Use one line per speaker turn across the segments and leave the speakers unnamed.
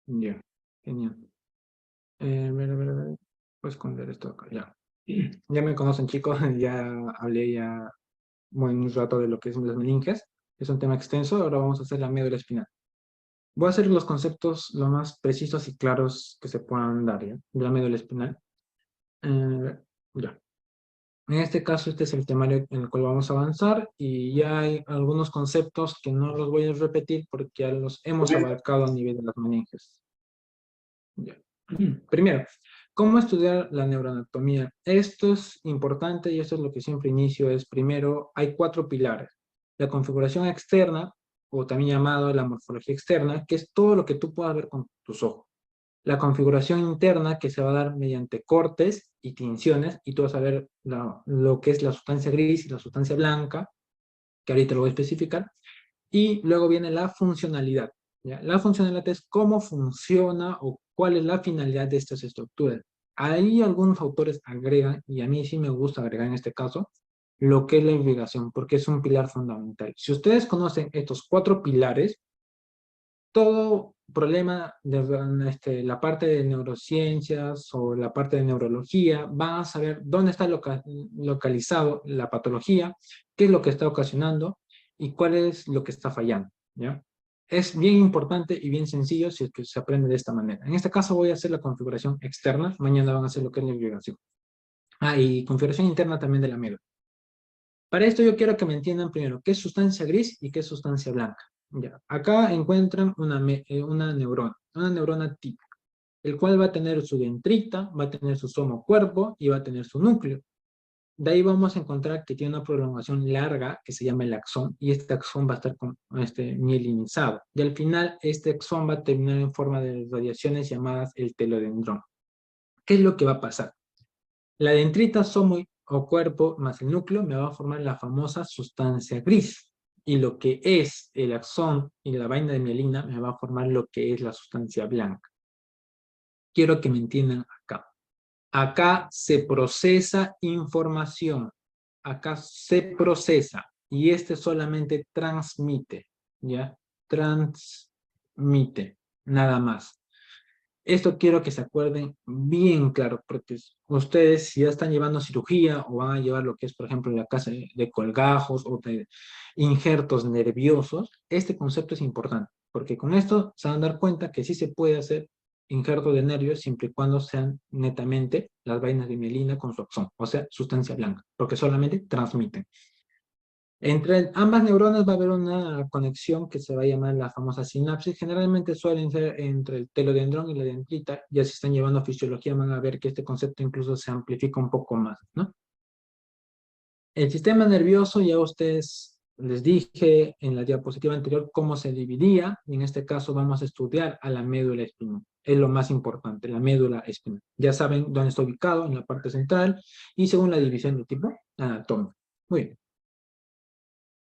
Ya, genial. A ver. Voy a esconder esto acá, ya. Ya me conocen, chicos, ya hablé ya un rato de lo que es las meninges. Es un tema extenso, ahora vamos a hacer la médula espinal. Voy a hacer los conceptos lo más precisos y claros que se puedan dar, ¿ya? De la médula espinal. Ya. En este caso, este es el temario en el cual vamos a avanzar y ya hay algunos conceptos que no los voy a repetir porque ya los hemos abarcado a nivel de las meninges. Ya. Primero, ¿cómo estudiar la neuroanatomía? Esto es importante y esto es lo que siempre inicio, es primero, hay 4 pilares. La configuración externa, o también llamado la morfología externa, que es todo lo que tú puedas ver con tus ojos. La configuración interna, que se va a dar mediante cortes y tinciones, y tú vas a ver lo que es la sustancia gris y la sustancia blanca, que ahorita lo voy a especificar. Y luego viene la funcionalidad, ¿ya? La funcionalidad es cómo funciona o cuál es la finalidad de estas estructuras. Ahí algunos autores agregan, y a mí sí me gusta agregar en este caso, lo que es la irrigación, porque es un pilar fundamental. Si ustedes conocen estos 4 pilares, todo problema de la parte de neurociencias o la parte de neurología, van a saber dónde está localizado la patología, qué es lo que está ocasionando y cuál es lo que está fallando, ¿ya? Es bien importante y bien sencillo si es que se aprende de esta manera. En este caso voy a hacer la configuración externa, mañana van a hacer lo que es la irrigación. Y configuración interna también de la médula. Para esto yo quiero que me entiendan primero qué es sustancia gris y qué es sustancia blanca. Ya. Acá encuentran una neurona típica, el cual va a tener su dendrita, va a tener su somocuerpo y va a tener su núcleo. De ahí vamos a encontrar que tiene una prolongación larga que se llama el axón, y este axón va a estar mielinizado. Y al final este axón va a terminar en forma de radiaciones llamadas el telodendrón. ¿Qué es lo que va a pasar? La dendrita o cuerpo más el núcleo me va a formar la famosa sustancia gris. Y lo que es el axón y la vaina de mielina me va a formar lo que es la sustancia blanca. Quiero que me entiendan acá. Acá se procesa información. Acá se procesa. Y este solamente transmite. ¿Ya? Transmite. Nada más. Esto quiero que se acuerden bien claro, porque ustedes si ya están llevando cirugía o van a llevar lo que es, por ejemplo, la casa de colgajos o de injertos nerviosos, este concepto es importante, porque con esto se van a dar cuenta que sí se puede hacer injerto de nervios siempre y cuando sean netamente las vainas de mielina con su axón, o sea, sustancia blanca, porque solamente transmiten. Entre ambas neuronas va a haber una conexión que se va a llamar la famosa sinapsis. Generalmente suelen ser entre el telodendrón y la dendrita. Ya si están llevando fisiología van a ver que este concepto incluso se amplifica un poco más, ¿no? El sistema nervioso, ya ustedes les dije en la diapositiva anterior cómo se dividía. Y en este caso vamos a estudiar a la médula espinal. Es lo más importante, la médula espinal. Ya saben dónde está ubicado, en la parte central. Y según la división de tipo anatómico. Muy bien.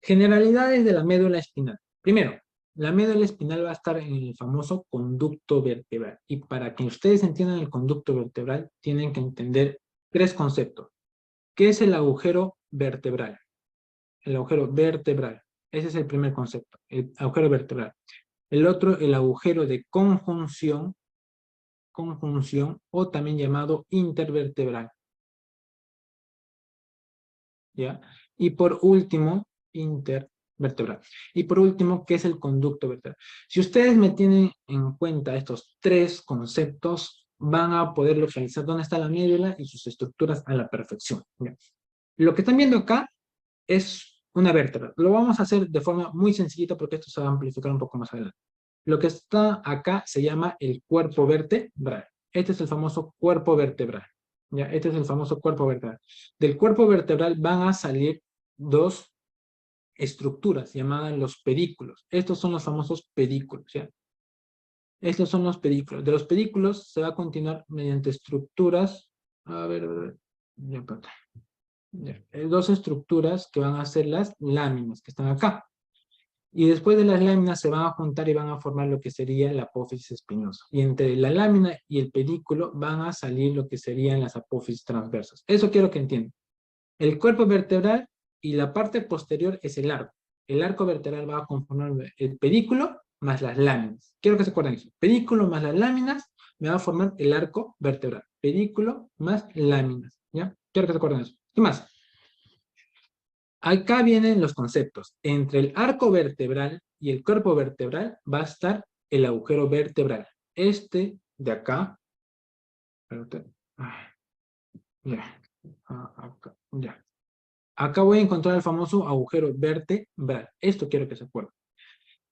Generalidades de la médula espinal. Primero, la médula espinal va a estar en el famoso conducto vertebral. Y para que ustedes entiendan el conducto vertebral, tienen que entender 3 conceptos. ¿Qué es el agujero vertebral? El agujero vertebral. Ese es el primer concepto, el agujero vertebral. El otro, el agujero de conjunción o también llamado intervertebral. ¿Ya? Y por último, intervertebral. Y por último, ¿qué es el conducto vertebral? Si ustedes me tienen en cuenta estos 3 conceptos, van a poder localizar dónde está la médula y sus estructuras a la perfección. ¿Ya? Lo que están viendo acá es una vértebra. Lo vamos a hacer de forma muy sencillita porque esto se va a amplificar un poco más adelante. Lo que está acá se llama el cuerpo vertebral. Este es el famoso cuerpo vertebral. ¿Ya? Este es el famoso cuerpo vertebral. Del cuerpo vertebral van a salir 2 estructuras llamadas los pedículos. Estos son los famosos pedículos. ¿Ya? Estos son los pedículos. De los pedículos se va a continuar mediante estructuras. A ver. Ya, ya. 2 estructuras que van a ser las láminas que están acá. Y después de las láminas se van a juntar y van a formar lo que sería la apófisis espinosa. Y entre la lámina y el pedículo van a salir lo que serían las apófisis transversas. Eso quiero que entiendan. El cuerpo vertebral y la parte posterior es el arco. El arco vertebral va a conformar el pedículo más las láminas. Quiero que se acuerden eso. Pedículo más las láminas me va a formar el arco vertebral. Pedículo más láminas, ¿ya? Quiero que se acuerden eso. ¿Qué más? Acá vienen los conceptos. Entre el arco vertebral y el cuerpo vertebral va a estar el agujero vertebral. Este de acá. Espérate. Ya. Acá, ya. Acá voy a encontrar el famoso agujero vertebral. Esto quiero que se acuerden.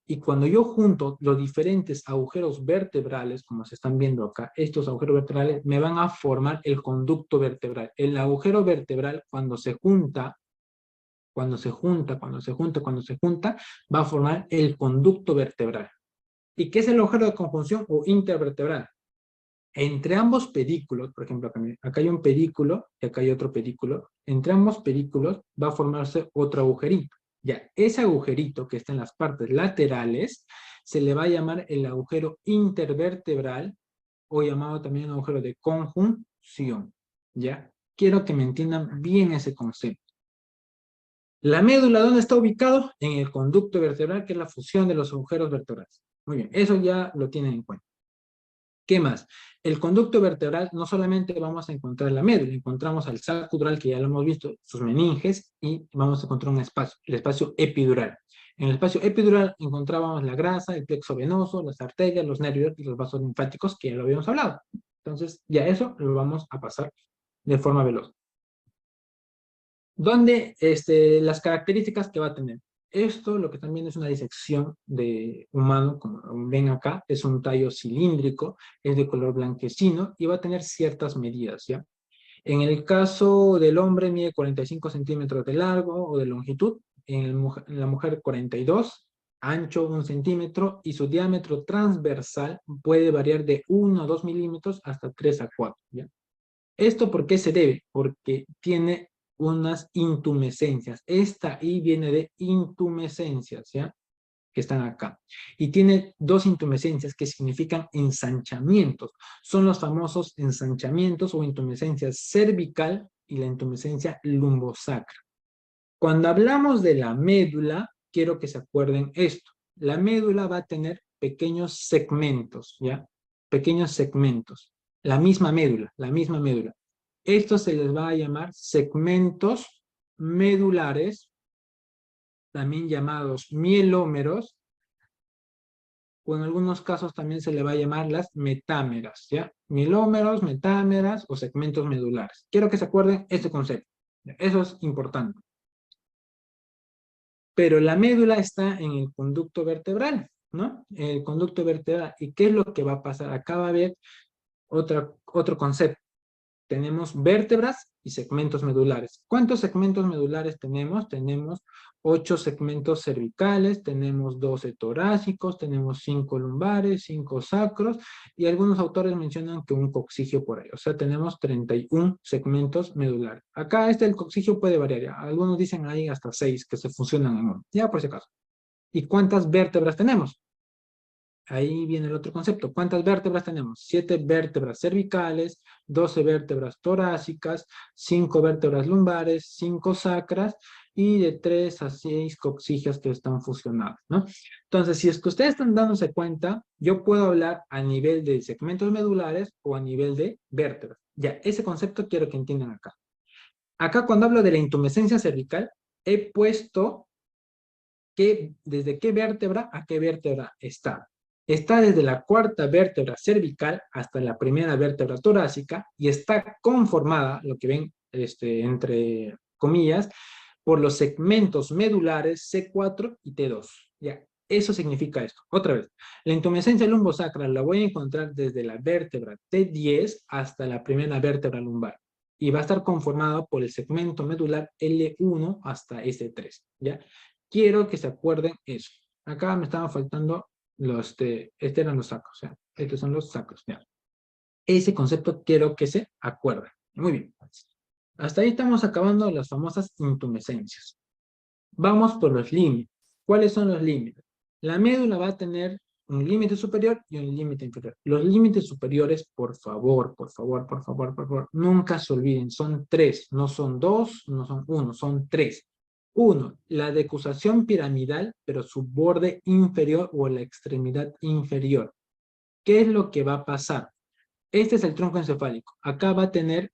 Y cuando yo junto los diferentes agujeros vertebrales, como se están viendo acá, estos agujeros vertebrales me van a formar el conducto vertebral. El agujero vertebral, cuando se junta, va a formar el conducto vertebral. ¿Y qué es el agujero de conjunción o intervertebral? Entre ambos pedículos, por ejemplo, acá hay un pedículo y acá hay otro pedículo, entre ambos pedículos va a formarse otro agujerito. Ya, ese agujerito que está en las partes laterales se le va a llamar el agujero intervertebral o llamado también agujero de conjunción. ¿Ya? Quiero que me entiendan bien ese concepto. La médula, ¿dónde está ubicado? En el conducto vertebral, que es la fusión de los agujeros vertebrales. Muy bien, eso ya lo tienen en cuenta. ¿Qué más? El conducto vertebral no solamente vamos a encontrar la médula, encontramos al saco dural, que ya lo hemos visto, sus meninges, y vamos a encontrar un espacio, el espacio epidural. En el espacio epidural encontrábamos la grasa, el plexo venoso, las arterias, los nervios y los vasos linfáticos, que ya lo habíamos hablado. Entonces, ya eso lo vamos a pasar de forma veloz. ¿Dónde las características que va a tener? Esto, lo que también es una disección de humano, como ven acá, es un tallo cilíndrico, es de color blanquecino y va a tener ciertas medidas, ¿ya? En el caso del hombre mide 45 centímetros de largo o de longitud, en la mujer 42, ancho 1 centímetro y su diámetro transversal puede variar de 1 a 2 milímetros hasta 3 a 4, ¿ya? ¿Esto por qué se debe? Porque tiene unas intumescencias. Esta I viene de intumescencias, ¿ya? Que están acá. Y tiene dos intumescencias que significan ensanchamientos. Son los famosos ensanchamientos o intumescencias cervical y la intumescencia lumbosacra. Cuando hablamos de la médula, quiero que se acuerden esto. La médula va a tener pequeños segmentos, ¿ya? Pequeños segmentos. La misma médula, la misma médula. Estos se les va a llamar segmentos medulares, también llamados mielómeros, o en algunos casos también se le va a llamar las metámeras, ¿ya? Mielómeros, metámeras o segmentos medulares. Quiero que se acuerden este concepto. Eso es importante. Pero la médula está en el conducto vertebral, ¿no? El conducto vertebral. ¿Y qué es lo que va a pasar? Acá va a haber otro concepto. Tenemos vértebras y segmentos medulares. ¿Cuántos segmentos medulares tenemos? Tenemos 8 segmentos cervicales, tenemos 12 torácicos, tenemos 5 lumbares, 5 sacros, y algunos autores mencionan que un coccigio por ahí. O sea, tenemos 31 segmentos medulares. Acá el coccigio puede variar, ¿ya? Algunos dicen ahí hasta 6 que se fusionan en uno, ya por si acaso. ¿Y cuántas vértebras tenemos? Ahí viene el otro concepto. ¿Cuántas vértebras tenemos? 7 vértebras cervicales, 12 vértebras torácicas, 5 vértebras lumbares, 5 sacras y de 3 a 6 coccigias que están fusionadas, ¿no? Entonces, si es que ustedes están dándose cuenta, yo puedo hablar a nivel de segmentos medulares o a nivel de vértebras. Ya, ese concepto quiero que entiendan acá. Acá cuando hablo de la intumescencia cervical, he puesto que desde qué vértebra a qué vértebra está. Está desde la cuarta vértebra cervical hasta la primera vértebra torácica y está conformada, lo que ven entre comillas, por los segmentos medulares C4 y T2. Ya, eso significa esto. Otra vez, la intumescencia lumbosacra la voy a encontrar desde la vértebra T10 hasta la primera vértebra lumbar y va a estar conformada por el segmento medular L1 hasta S3, ¿ya? Quiero que se acuerden eso. Acá me estaban faltando eran los sacos, ¿ya? Estos son los sacos, ¿ya? Ese concepto quiero que se acuerden. Muy bien. Hasta ahí estamos acabando las famosas intumescencias. Vamos por los límites. ¿Cuáles son los límites? La médula va a tener un límite superior y un límite inferior. Los límites superiores, por favor, nunca se olviden, son 3, no son 2, no son 1, son 3. Uno, la decusación piramidal, pero su borde inferior o la extremidad inferior. ¿Qué es lo que va a pasar? Este es el tronco encefálico. Acá va a tener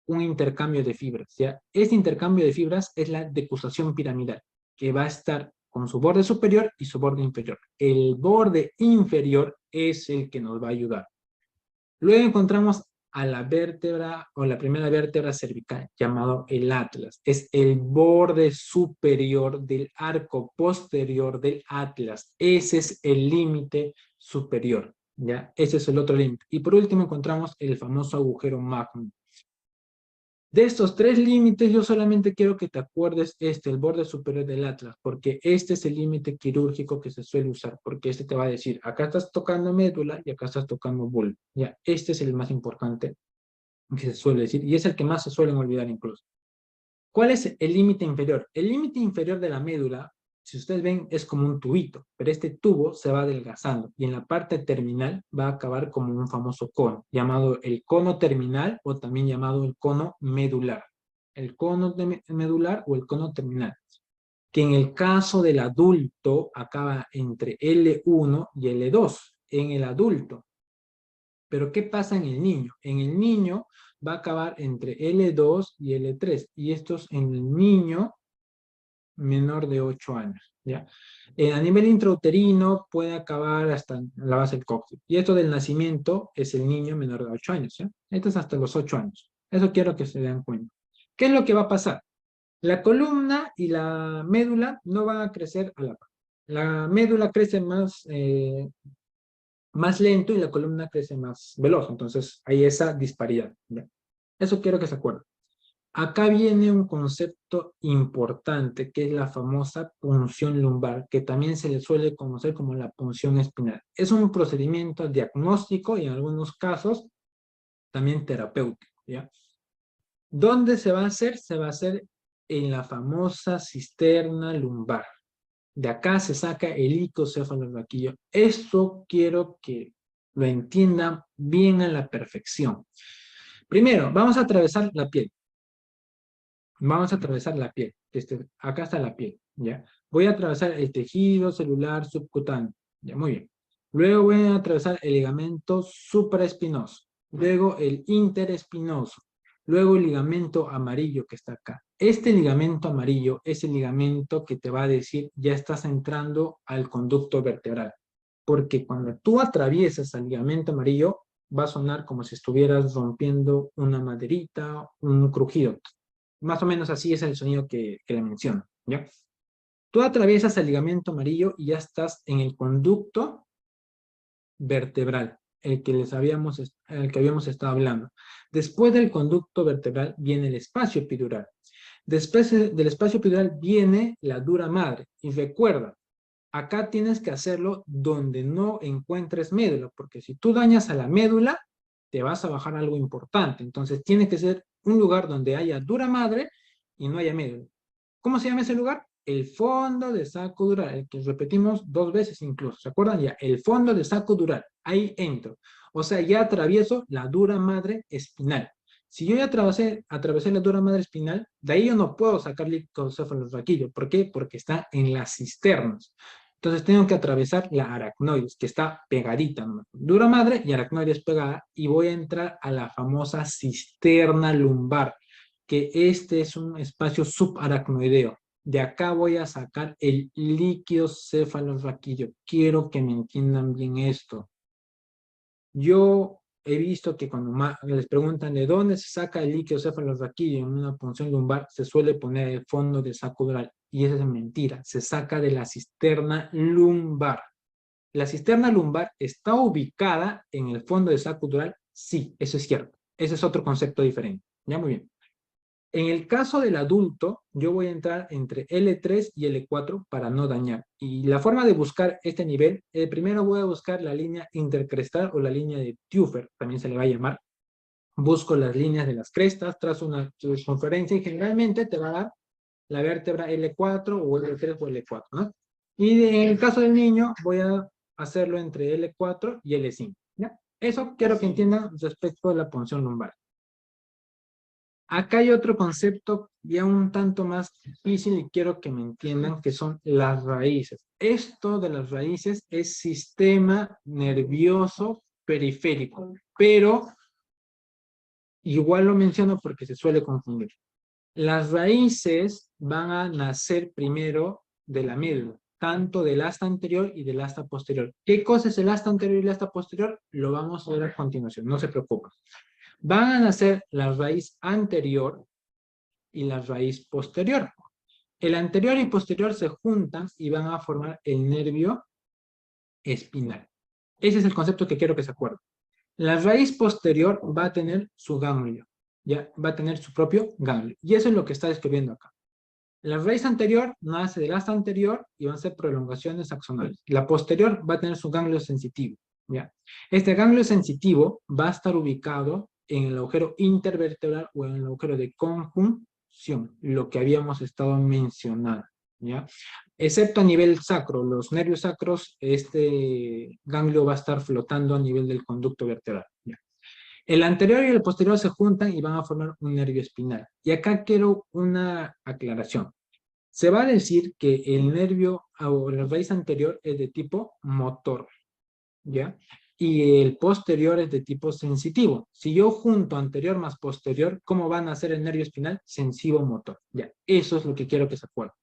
un intercambio de fibras, ¿ya? Este intercambio de fibras es la decusación piramidal, que va a estar con su borde superior y su borde inferior. El borde inferior es el que nos va a ayudar. Luego encontramos a la vértebra o la primera vértebra cervical, llamado el atlas. Es el borde superior del arco posterior del atlas. Ese es el límite superior, ¿ya? Ese es el otro límite. Y por último encontramos el famoso agujero magno. De estos tres límites, yo solamente quiero que te acuerdes el borde superior del atlas, porque este es el límite quirúrgico que se suele usar, porque este te va a decir, acá estás tocando médula y acá estás tocando bulbo. Ya, este es el más importante que se suele decir, y es el que más se suelen olvidar incluso. ¿Cuál es el límite inferior? El límite inferior de la médula, si ustedes ven, es como un tubito, pero este tubo se va adelgazando y en la parte terminal va a acabar como un famoso cono, llamado el cono terminal o también llamado el cono medular. El cono medular o el cono terminal, que en el caso del adulto acaba entre L1 y L2, en el adulto. Pero ¿qué pasa en el niño? En el niño va a acabar entre L2 y L3, y esto es en el niño menor de 8 años, ¿ya? A nivel intrauterino puede acabar hasta la base del coxis, y esto del nacimiento es el niño menor de 8 años, ¿ya? Esto es hasta los 8 años. Eso quiero que se den cuenta. ¿Qué es lo que va a pasar? La columna y la médula no van a crecer a la par. La médula crece más lento y la columna crece más veloz. Entonces hay esa disparidad, ¿ya? Eso quiero que se acuerden. Acá viene un concepto importante que es la famosa punción lumbar, que también se le suele conocer como la punción espinal. Es un procedimiento diagnóstico y en algunos casos también terapéutico, ¿ya? ¿Dónde se va a hacer? Se va a hacer en la famosa cisterna lumbar. De acá se saca el icocefalorraquídeo. Esto quiero que lo entiendan bien a la perfección. Primero, vamos a atravesar la piel. Vamos a atravesar la piel. Acá está la piel, ¿ya? Voy a atravesar el tejido celular subcutáneo. Ya, muy bien. Luego voy a atravesar el ligamento supraespinoso. Luego el interespinoso. Luego el ligamento amarillo que está acá. Este ligamento amarillo es el ligamento que te va a decir ya estás entrando al conducto vertebral. Porque cuando tú atraviesas el ligamento amarillo, va a sonar como si estuvieras rompiendo una maderita, un crujido. Más o menos así es el sonido que le menciono, ¿ya? Tú atraviesas el ligamento amarillo y ya estás en el conducto vertebral, el que habíamos estado hablando. Después del conducto vertebral viene el espacio epidural. Después del espacio epidural viene la dura madre. Y recuerda, acá tienes que hacerlo donde no encuentres médula, porque si tú dañas a la médula, te vas a bajar algo importante. Entonces tiene que ser un lugar donde haya dura madre y no haya médula. ¿Cómo se llama ese lugar? El fondo de saco dural, el que repetimos 2 veces incluso. ¿Se acuerdan ya? El fondo de saco dural. Ahí entro. O sea, ya atravieso la dura madre espinal. Si yo ya atravesé la dura madre espinal, de ahí yo no puedo sacar licocefalorraquídeo. ¿Por qué? Porque está en las cisternas. Entonces tengo que atravesar la aracnoides, que está pegadita, ¿no? Dura madre y aracnoides pegada, y voy a entrar a la famosa cisterna lumbar, que este es un espacio subaracnoideo. De acá voy a sacar el líquido cefalorraquídeo. Quiero que me entiendan bien esto. Yo he visto que cuando les preguntan de dónde se saca el líquido cefalorraquídeo en una punción lumbar, se suele poner el fondo de saco dural. Y eso es mentira. Se saca de la cisterna lumbar. ¿La cisterna lumbar está ubicada en el fondo de saco dural? Sí, eso es cierto. Ese es otro concepto diferente. Ya, muy bien. En el caso del adulto, yo voy a entrar entre L3 y L4 para no dañar. Y la forma de buscar este nivel, primero voy a buscar la línea intercrestal o la línea de Teufer, también se le va a llamar. Busco las líneas de las crestas, trazo una circunferencia y generalmente te va a dar la vértebra L4 o L3 o L4, ¿no? Y en el caso del niño, voy a hacerlo entre L4 y L5, ¿ya? Eso quiero que entiendan respecto a la punción lumbar. Acá hay otro concepto ya un tanto más difícil y quiero que me entiendan que son las raíces. Esto de las raíces es sistema nervioso periférico, pero igual lo menciono porque se suele confundir. Las raíces van a nacer primero de la médula, tanto del asta anterior y del asta posterior. ¿Qué cosa es el asta anterior y el asta posterior? Lo vamos a ver a continuación, no se preocupen. Van a nacer la raíz anterior y la raíz posterior. El anterior y posterior se juntan y van a formar el nervio espinal. Ese es el concepto que quiero que se acuerden. La raíz posterior va a tener su ganglio, ya va a tener su propio ganglio. Y eso es lo que está describiendo acá. La raíz anterior nace del asta anterior y van a ser prolongaciones axonales. La posterior va a tener su ganglio sensitivo, ¿ya? Este ganglio sensitivo va a estar ubicado en el agujero intervertebral o en el agujero de conjunción, lo que habíamos estado mencionando, ¿ya? Excepto a nivel sacro, los nervios sacros, este ganglio va a estar flotando a nivel del conducto vertebral, ¿ya? El anterior y el posterior se juntan y van a formar un nervio espinal. Y acá quiero una aclaración. Se va a decir que el nervio o la raíz anterior es de tipo motor, ¿ya? Y el posterior es de tipo sensitivo. Si yo junto anterior más posterior, ¿cómo van a ser el nervio espinal? Sensivo-motor, ¿ya? Eso es lo que quiero que se acuerden.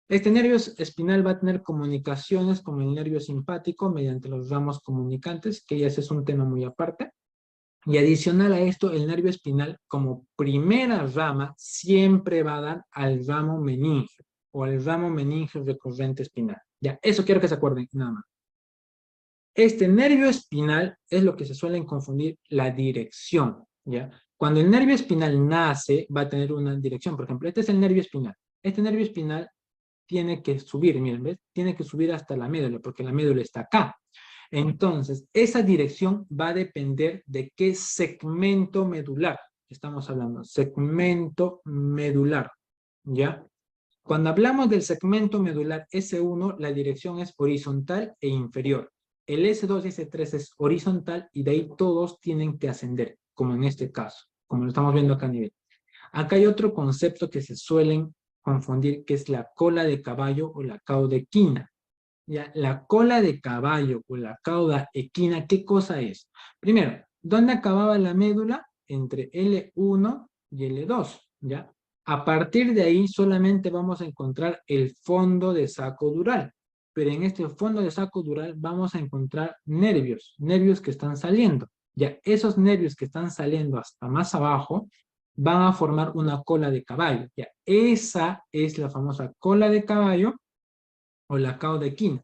Este nervio espinal va a tener comunicaciones con el nervio simpático mediante los ramos comunicantes, que ya ese es un tema muy aparte. Y adicional a esto, el nervio espinal, como primera rama, siempre va a dar al ramo meningeo o al ramo meningeo recurrente espinal. Ya, eso quiero que se acuerden, nada más. Este nervio espinal es lo que se suelen confundir la dirección, ¿ya? Cuando el nervio espinal nace, va a tener una dirección. Por ejemplo, este es el nervio espinal. Este nervio espinal tiene que subir, miren, ¿ves? Tiene que subir hasta la médula, porque la médula está acá. Entonces, esa dirección va a depender de qué segmento medular estamos hablando. Segmento medular, ¿ya? Cuando hablamos del segmento medular S1, la dirección es horizontal e inferior. El S2 y S3 es horizontal y de ahí todos tienen que ascender, como en este caso, como lo estamos viendo acá a nivel. Acá hay otro concepto que se suelen confundir, que es la cola de caballo o la cauda equina. Ya, la cola de caballo o la cauda equina, ¿qué cosa es? Primero, ¿dónde acababa la médula? Entre L1 y L2, ¿ya? A partir de ahí solamente vamos a encontrar el fondo de saco dural, pero en este fondo de saco dural vamos a encontrar nervios que están saliendo. Ya, esos nervios que están saliendo hasta más abajo van a formar una cola de caballo. Ya, esa es la famosa cola de caballo o la cauda equina,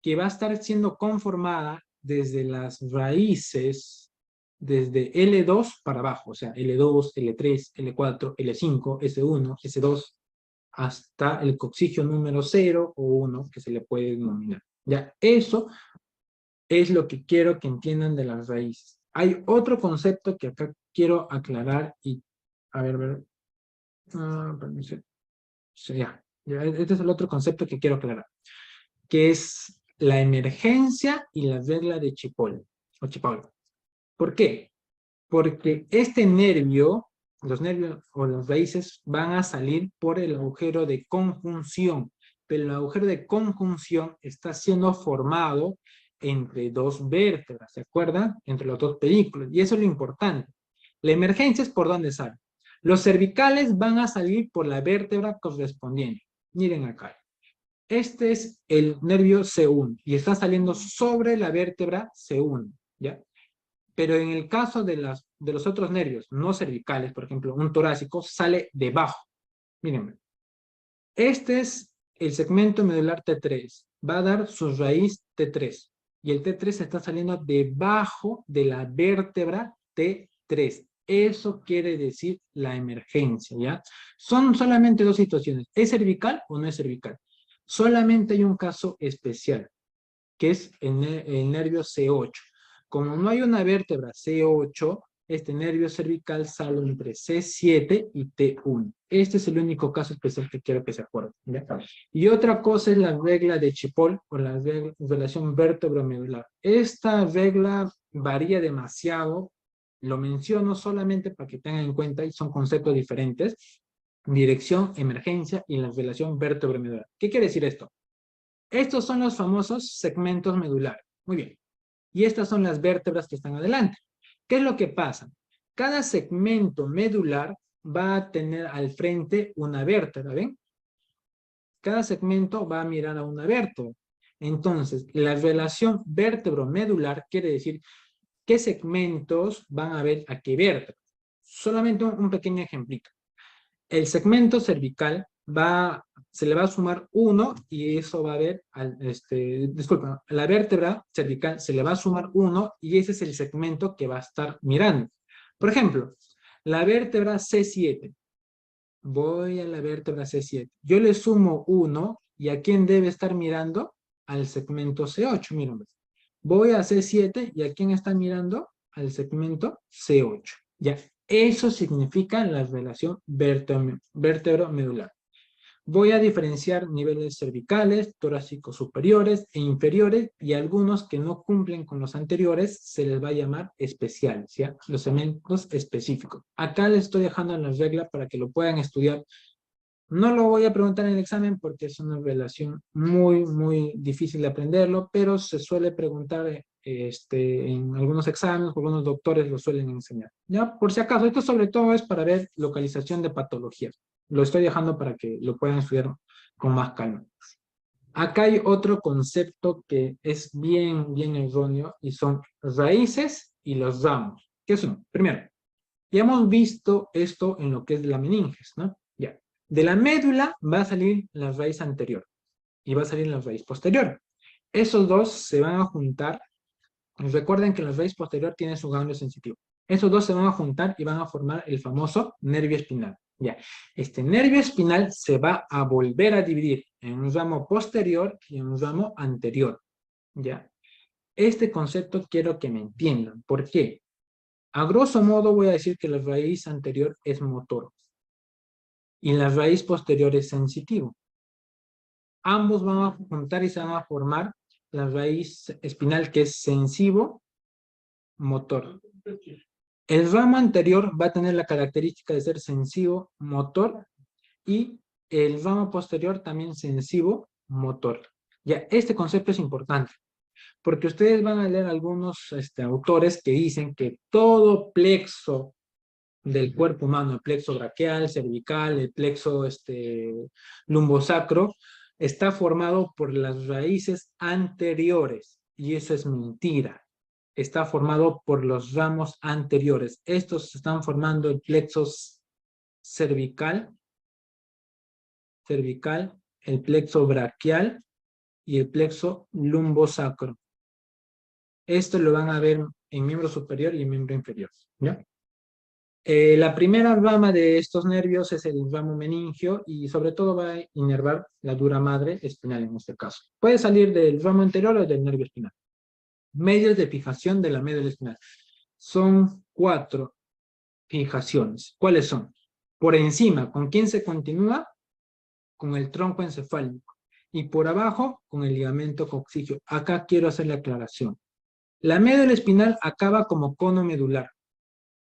que va a estar siendo conformada desde las raíces, desde L2 para abajo, o sea, L2, L3, L4, L5, S1, S2, hasta el coxigio número 0 o 1 que se le puede denominar. Ya, eso es lo que quiero que entiendan de las raíces. Hay otro concepto que acá quiero aclarar y, a ver, sí, ya, este es el otro concepto que quiero aclarar, que es la emergencia y la regla de Chipoll, o Chipoll. ¿Por qué? Porque este nervio, los nervios o las raíces van a salir por el agujero de conjunción, pero el agujero de conjunción está siendo formado entre dos vértebras, ¿se acuerdan? Entre los dos pedículos, y eso es lo importante. La emergencia es por dónde sale. Los cervicales van a salir por la vértebra correspondiente. Miren acá. Este es el nervio C1 y está saliendo sobre la vértebra C1, ¿ya? Pero en el caso de los otros nervios no cervicales, por ejemplo, un torácico, sale debajo. Mírenme. Este es el segmento medular T3. Va a dar su raíz T3. Y el T3 está saliendo debajo de la vértebra T3. Eso quiere decir la emergencia, ¿ya? Son solamente dos situaciones. ¿Es cervical o no es cervical? Solamente hay un caso especial, que es el nervio C8. Como no hay una vértebra C8, este nervio cervical sale entre C7 y T1. Este es el único caso especial que quiero que se acuerden, ¿ya? Y otra cosa es la regla de Chipoll, o la relación vértebro-medular. Esta regla varía demasiado Lo menciono solamente para que tengan en cuenta y son conceptos diferentes. Dirección, emergencia y la relación vértebro-medular. ¿Qué quiere decir esto? Estos son los famosos segmentos medulares. Muy bien. Y estas son las vértebras que están adelante. ¿Qué es lo que pasa? Cada segmento medular va a tener al frente una vértebra, ¿ven? Cada segmento va a mirar a una vértebra. Entonces, la relación vértebro-medular quiere decir qué segmentos van a ver a qué vértebra. Solamente un pequeño ejemplito. El segmento cervical se le va a sumar 1 y eso va a ver, disculpa, la vértebra cervical se le va a sumar 1 y ese es el segmento que va a estar mirando. Por ejemplo, la vértebra C7. Voy a la vértebra C7. Yo le sumo 1 y ¿a quién debe estar mirando? Al segmento C8, miren. Voy a C7 y ¿a quién está mirando? Al segmento C8. Ya, eso significa la relación vértebro-medular. Voy a diferenciar niveles cervicales, torácicos superiores e inferiores y algunos que no cumplen con los anteriores se les va a llamar especiales, ¿ya? Los segmentos específicos. Acá les estoy dejando en las reglas para que lo puedan estudiar. No lo voy a preguntar en el examen porque es una relación muy, muy difícil de aprenderlo, pero se suele preguntar en algunos exámenes, algunos doctores lo suelen enseñar. Ya, por si acaso, esto sobre todo es para ver localización de patologías. Lo estoy dejando para que lo puedan estudiar con más calma. Acá hay otro concepto que es bien, bien erróneo y son raíces y los ramos. ¿Qué son? Primero, ya hemos visto esto en lo que es la meninges, ¿no? Ya. De la médula va a salir la raíz anterior y va a salir la raíz posterior. Esos dos se van a juntar. Recuerden que la raíz posterior tiene su ganglio sensitivo. Esos dos se van a juntar y van a formar el famoso nervio espinal. Ya. Este nervio espinal se va a volver a dividir en un ramo posterior y en un ramo anterior. Ya. Este concepto quiero que me entiendan. ¿Por qué? A grosso modo voy a decir que la raíz anterior es motor y la raíz posterior es sensitivo. Ambos van a juntar y se van a formar la raíz espinal que es sensivo motor. El ramo anterior va a tener la característica de ser sensivo motor y el ramo posterior también sensivo motor. Ya, este concepto es importante porque ustedes van a leer algunos autores que dicen que todo plexo del cuerpo humano, el plexo braquial, cervical, el plexo lumbosacro, está formado por las raíces anteriores. Y eso es mentira. Está formado por los ramos anteriores. Estos están formando el plexo cervical, el plexo braquial y el plexo lumbosacro. Esto lo van a ver en miembro superior y en miembro inferior. ¿Ya? La primera rama de estos nervios es el ramo meningio y sobre todo va a inervar la dura madre espinal en este caso. Puede salir del ramo anterior o del nervio espinal. Medios de fijación de la médula espinal. Son 4 fijaciones. ¿Cuáles son? Por encima, ¿con quién se continúa? Con el tronco encefálico. Y por abajo, con el ligamento coxígeo. Acá quiero hacer la aclaración. La médula espinal acaba como cono medular,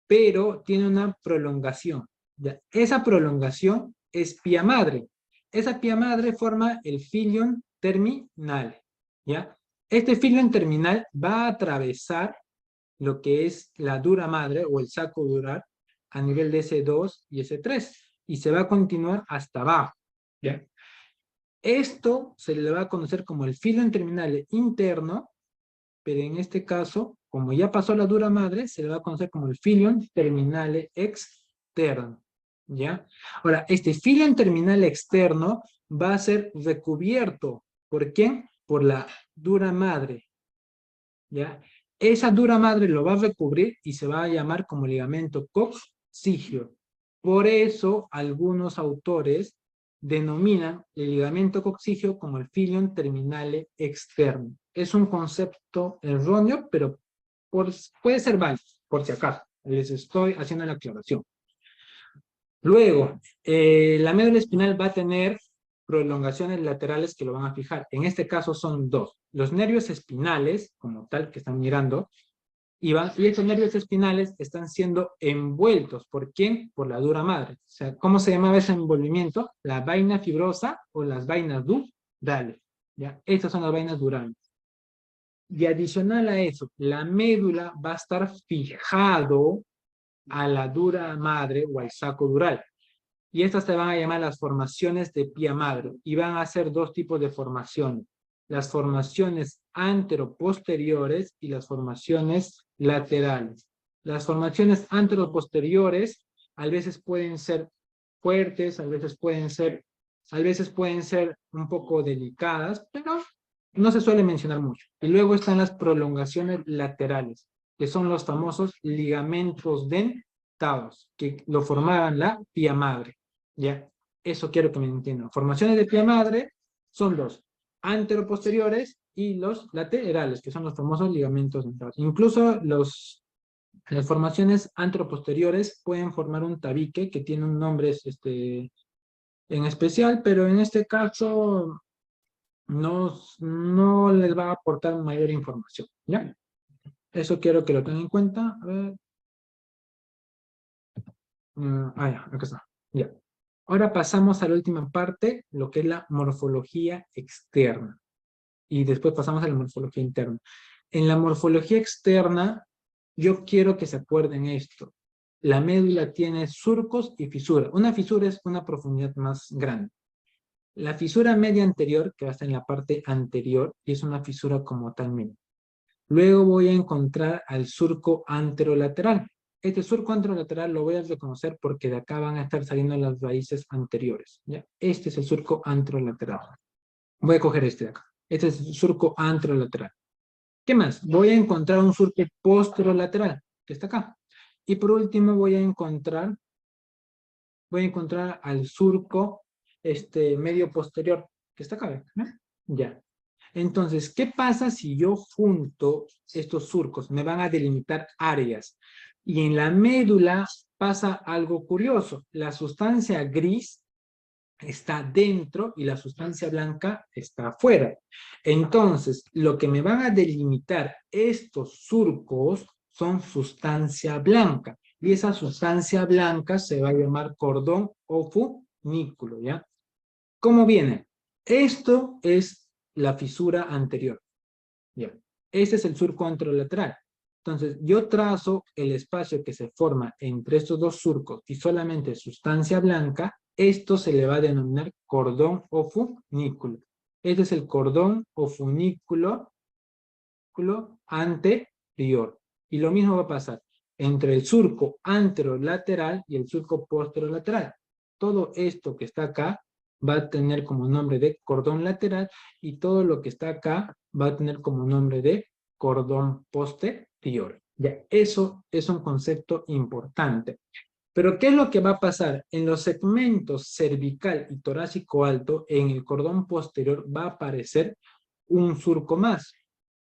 pero tiene una prolongación. ¿Ya? Esa prolongación es pia madre. Esa pia madre forma el filium terminale. ¿Ya? Este filium terminal va a atravesar lo que es la dura madre o el saco dural a nivel de S2 y S3 y se va a continuar hasta abajo. ¿Ya? Esto se le va a conocer como el filium terminale interno, pero en este caso, como ya pasó la dura madre, se le va a conocer como el filium terminale externo. ¿Ya? Ahora, este filium terminale externo va a ser recubierto. ¿Por quién? Por la dura madre. ¿Ya? Esa dura madre lo va a recubrir y se va a llamar como ligamento coxígeo. Por eso, algunos autores denominan el ligamento coxígeo como el filium terminale externo. Es un concepto erróneo, pero puede ser válido, por si acaso. Les estoy haciendo la aclaración. Luego, la médula espinal va a tener prolongaciones laterales que lo van a fijar. En este caso son 2. Los nervios espinales, como tal que están mirando, y estos nervios espinales están siendo envueltos. ¿Por quién? Por la dura madre. O sea, ¿cómo se llamaba ese envolvimiento? La vaina fibrosa o las vainas durales. ¿Ya? Estas son las vainas durales. Y adicional a eso, la médula va a estar fijado a la dura madre o al saco dural. Y estas se van a llamar las formaciones de pía madre. Y van a ser dos tipos de formaciones. Las formaciones anteroposteriores y las formaciones laterales. Las formaciones anteroposteriores a veces pueden ser fuertes, a veces pueden ser un poco delicadas, pero no se suele mencionar mucho. Y luego están las prolongaciones laterales, que son los famosos ligamentos dentados, que lo formaban la pía madre. ¿Ya? Eso quiero que me entiendan. Formaciones de pía madre son dos, anteroposteriores y los laterales, que son los famosos ligamentos dentados. Incluso las formaciones anteroposteriores pueden formar un tabique que tiene un nombre en especial, pero en este caso no les va a aportar mayor información, ¿ya? Eso quiero que lo tengan en cuenta. A ver. Ya, acá está. Ya. Ahora pasamos a la última parte, lo que es la morfología externa. Y después pasamos a la morfología interna. En la morfología externa, yo quiero que se acuerden esto. La médula tiene surcos y fisuras. Una fisura es una profundidad más grande. La fisura media anterior, que va a estar en la parte anterior, y es una fisura como tal mismo. Luego voy a encontrar al surco anterolateral. Este surco anterolateral lo voy a reconocer porque de acá van a estar saliendo las raíces anteriores. ¿Ya? Este es el surco anterolateral. Voy a coger este de acá. Este es el surco anterolateral. ¿Qué más? Voy a encontrar un surco posterolateral, que está acá. Y por último voy a encontrar al surco medio posterior, que está acá, ¿no? Ya. Entonces, ¿qué pasa si yo junto estos surcos? Me van a delimitar áreas. Y en la médula pasa algo curioso. La sustancia gris está dentro y la sustancia blanca está afuera. Entonces, lo que me van a delimitar estos surcos son sustancia blanca. Y esa sustancia blanca se va a llamar cordón o funículo, ¿ya? ¿Cómo viene? Esto es la fisura anterior. ¿Ya? Este es el surco anterolateral. Entonces, yo trazo el espacio que se forma entre estos dos surcos y solamente sustancia blanca. Esto se le va a denominar cordón o funículo. Este es el cordón o funículo anterior. Y lo mismo va a pasar entre el surco anterolateral y el surco posterolateral. Todo esto que está acá va a tener como nombre de cordón lateral y todo lo que está acá va a tener como nombre de cordón posterior. Ya, eso es un concepto importante. Pero ¿qué es lo que va a pasar? En los segmentos cervical y torácico alto, en el cordón posterior va a aparecer un surco más,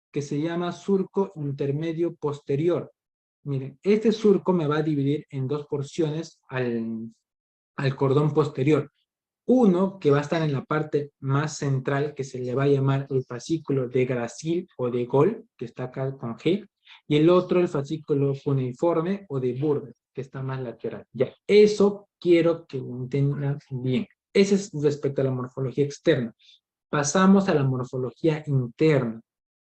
que se llama surco intermedio posterior. Miren, este surco me va a dividir en dos porciones al cordón posterior. Uno que va a estar en la parte más central, que se le va a llamar el fascículo de Gracil o de Gol, que está acá con G, y el otro el fascículo cuneiforme o de Burden, que está más lateral. Ya, eso quiero que lo entiendan bien. Ese es respecto a la morfología externa. Pasamos a la morfología interna.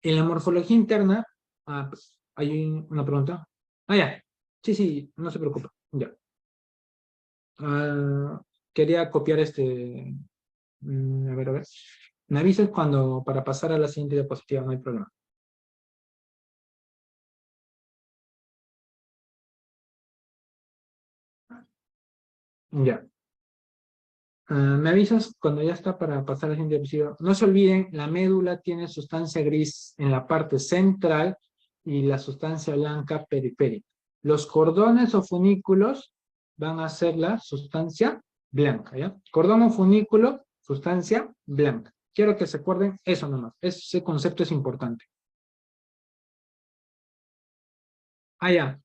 En la morfología interna, pues, hay una pregunta. Ya. Sí, no se preocupe. Ya. Quería copiar a ver. Me avisas para pasar a la siguiente diapositiva, no hay problema. Ya. Me avisas cuando ya está para pasar a la siguiente diapositiva. No se olviden, la médula tiene sustancia gris en la parte central y la sustancia blanca periférica. Los cordones o funículos van a ser la sustancia blanca, ¿ya? Cordón o funículo, sustancia blanca. Quiero que se acuerden eso nomás. Ese concepto es importante. Ya.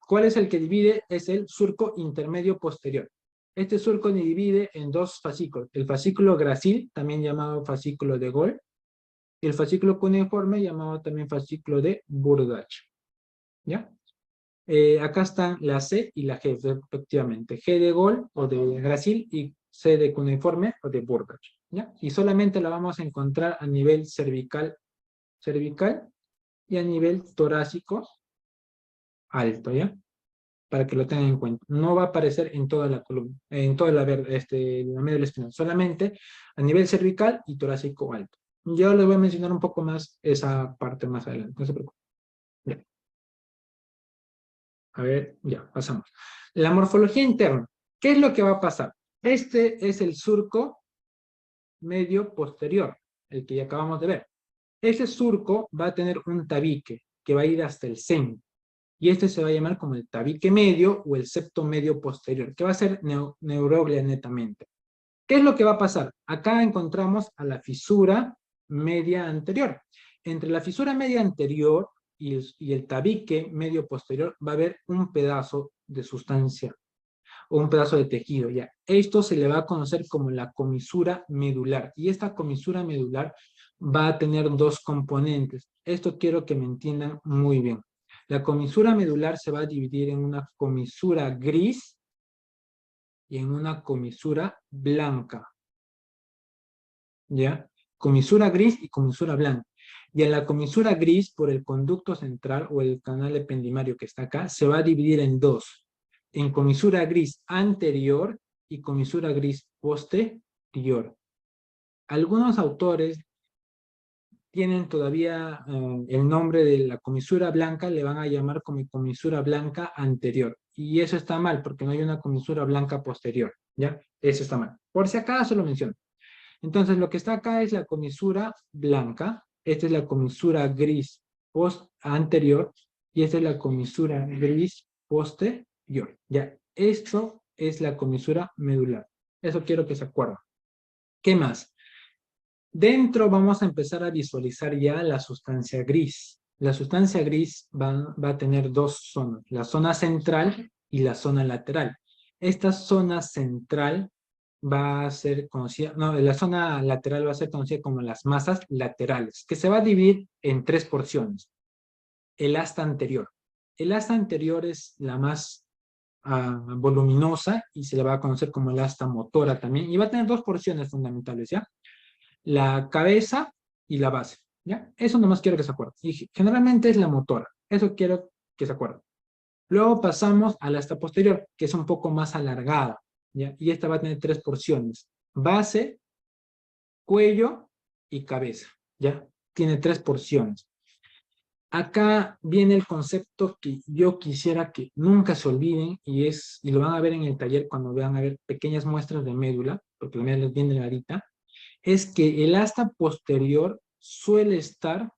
¿Cuál es el que divide? Es el surco intermedio posterior. Este surco se divide en dos fascículos. El fascículo gracil, también llamado fascículo de Gol, y el fascículo cuneiforme, llamado también fascículo de Burdach. ¿ya? Acá están la C y la G, respectivamente. G de Gol o de Brasil y C de cuneiforme o de Burgach, ¿ya? Y solamente la vamos a encontrar a nivel cervical y a nivel torácico alto, ¿ya? Para que lo tengan en cuenta. No va a aparecer en toda la columna, en toda la médula espinal, solamente a nivel cervical y torácico alto. Yo les voy a mencionar un poco más esa parte más adelante, no se preocupen. Ya. A ver, ya, pasamos. La morfología interna. ¿Qué es lo que va a pasar? Este es el surco medio posterior, el que ya acabamos de ver. Ese surco va a tener un tabique que va a ir hasta el centro. Y este se va a llamar como el tabique medio o el septo medio posterior, que va a ser neuroglia netamente. ¿Qué es lo que va a pasar? Acá encontramos a la fisura media anterior. Entre la fisura media anterior y el tabique medio posterior va a haber un pedazo de sustancia o un pedazo de tejido. ¿Ya? Esto se le va a conocer como la comisura medular. Y esta comisura medular va a tener dos componentes. Esto quiero que me entiendan muy bien. La comisura medular se va a dividir en una comisura gris y en una comisura blanca. ¿Ya? Comisura gris y comisura blanca. Y en la comisura gris, por el conducto central o el canal ependimario que está acá, se va a dividir en dos. En comisura gris anterior y comisura gris posterior. Algunos autores tienen todavía el nombre de la comisura blanca, le van a llamar como comisura blanca anterior. Y eso está mal, porque no hay una comisura blanca posterior, ¿ya? Eso está mal. Por si acaso lo menciono. Entonces, lo que está acá es la comisura blanca, esta es la comisura gris anterior, y esta es la comisura gris posterior. ¿Ya? Esto es la comisura medular. Eso quiero que se acuerden. ¿Qué más? Dentro vamos a empezar a visualizar ya la sustancia gris. La sustancia gris va a tener dos zonas, la zona central y la zona lateral. Esta zona central va a ser conocida, no, la zona lateral va a ser conocida como las masas laterales, que se va a dividir en tres porciones. El asta anterior. El asta anterior es la más voluminosa y se le va a conocer como el asta motora también, y va a tener dos porciones fundamentales, ¿ya? La cabeza y la base, ¿ya? Eso nomás quiero que se acuerden. Y generalmente es la motora, eso quiero que se acuerden. Luego pasamos a la asta posterior, que es un poco más alargada, ¿ya? Y esta va a tener tres porciones: base, cuello y cabeza, ¿ya? Tiene tres porciones. Acá viene el concepto que yo quisiera que nunca se olviden, y lo van a ver en el taller cuando van a ver pequeñas muestras de médula, porque la médula es bien delgadita, es que el asta posterior suele estar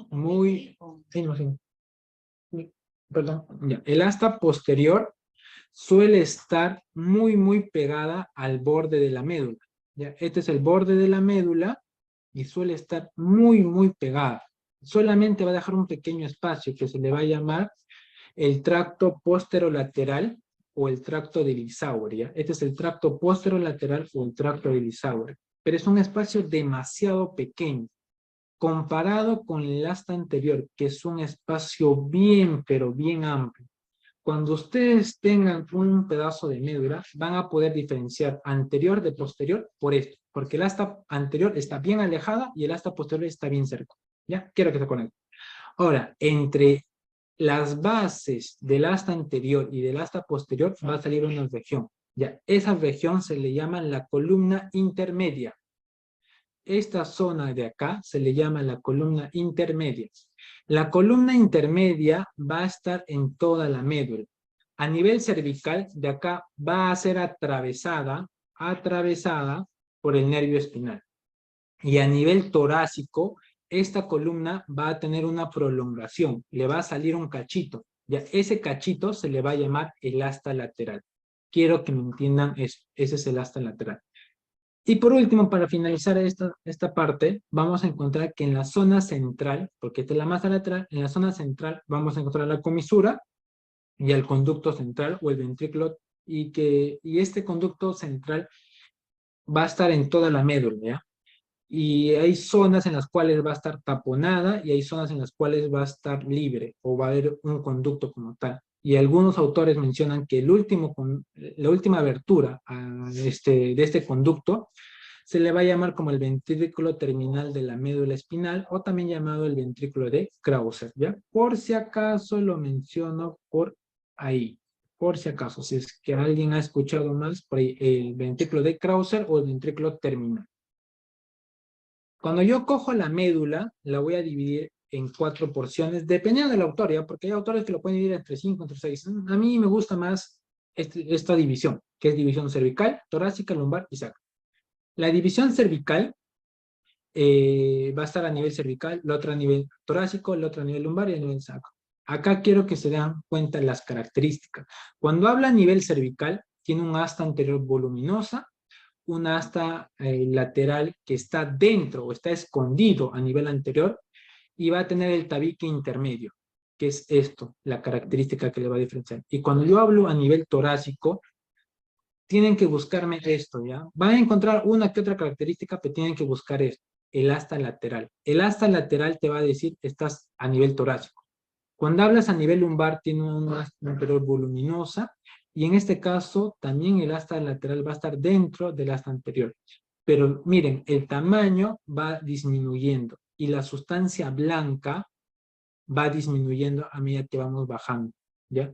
muy... Sí, no, sí. Perdón. Ya. El asta posterior suele estar muy pegada al borde de la médula. ¿Ya? Este es el borde de la médula y suele estar muy pegada. Solamente va a dejar un pequeño espacio que se le va a llamar el tracto posterolateral o el tracto de Lissauer, ¿ya? Este es el tracto posterolateral o el tracto de Lissauer. Pero es un espacio demasiado pequeño comparado con el asta anterior, que es un espacio bien, pero bien amplio. Cuando ustedes tengan un pedazo de médula, van a poder diferenciar anterior de posterior por esto, porque el asta anterior está bien alejada y el asta posterior está bien cerca. ¿Ya? Quiero que se conecten. Ahora, entre las bases del asta anterior y del asta posterior va a salir una región. Ya, esa región se le llama la columna intermedia. Esta zona de acá se le llama la columna intermedia. La columna intermedia va a estar en toda la médula. A nivel cervical, de acá va a ser atravesada por el nervio espinal. Y a nivel torácico, esta columna va a tener una prolongación, le va a salir un cachito. Ya ese cachito se le va a llamar el asta lateral. Quiero que me entiendan eso. Ese es el asta lateral. Y por último, para finalizar esta parte, vamos a encontrar que en la zona central, porque esta es la masa lateral, en la zona central vamos a encontrar la comisura y el conducto central o el ventrículo, y este conducto central va a estar en toda la médula, ¿ya? Y hay zonas en las cuales va a estar taponada y hay zonas en las cuales va a estar libre o va a haber un conducto como tal. Y algunos autores mencionan que la última abertura de este conducto se le va a llamar como el ventrículo terminal de la médula espinal o también llamado el ventrículo de Krauser, ¿ya? Por si acaso lo menciono por ahí, por si acaso, si es que alguien ha escuchado más por ahí, el ventrículo de Krauser o el ventrículo terminal. Cuando yo cojo la médula, la voy a dividir en 4 porciones, dependiendo del autor, ¿ya? Porque hay autores que lo pueden dividir entre 5, entre 6. A mí me gusta más esta división, que es división cervical, torácica, lumbar y sacro. La división cervical va a estar a nivel cervical, la otra a nivel torácico, la otra a nivel lumbar y a nivel sacro. Acá quiero que se den cuenta las características. Cuando habla a nivel cervical, tiene un asta anterior voluminosa, un asta lateral que está dentro o está escondido a nivel anterior y va a tener el tabique intermedio, que es esto, la característica que le va a diferenciar. Y cuando yo hablo a nivel torácico, tienen que buscarme esto, ¿ya? Van a encontrar una que otra característica, pero tienen que buscar esto, el asta lateral. El asta lateral te va a decir, estás a nivel torácico. Cuando hablas a nivel lumbar, tiene una asta anterior voluminosa, y en este caso, también el asta lateral va a estar dentro del asta anterior. Pero miren, el tamaño va disminuyendo, y la sustancia blanca va disminuyendo a medida que vamos bajando, ¿ya?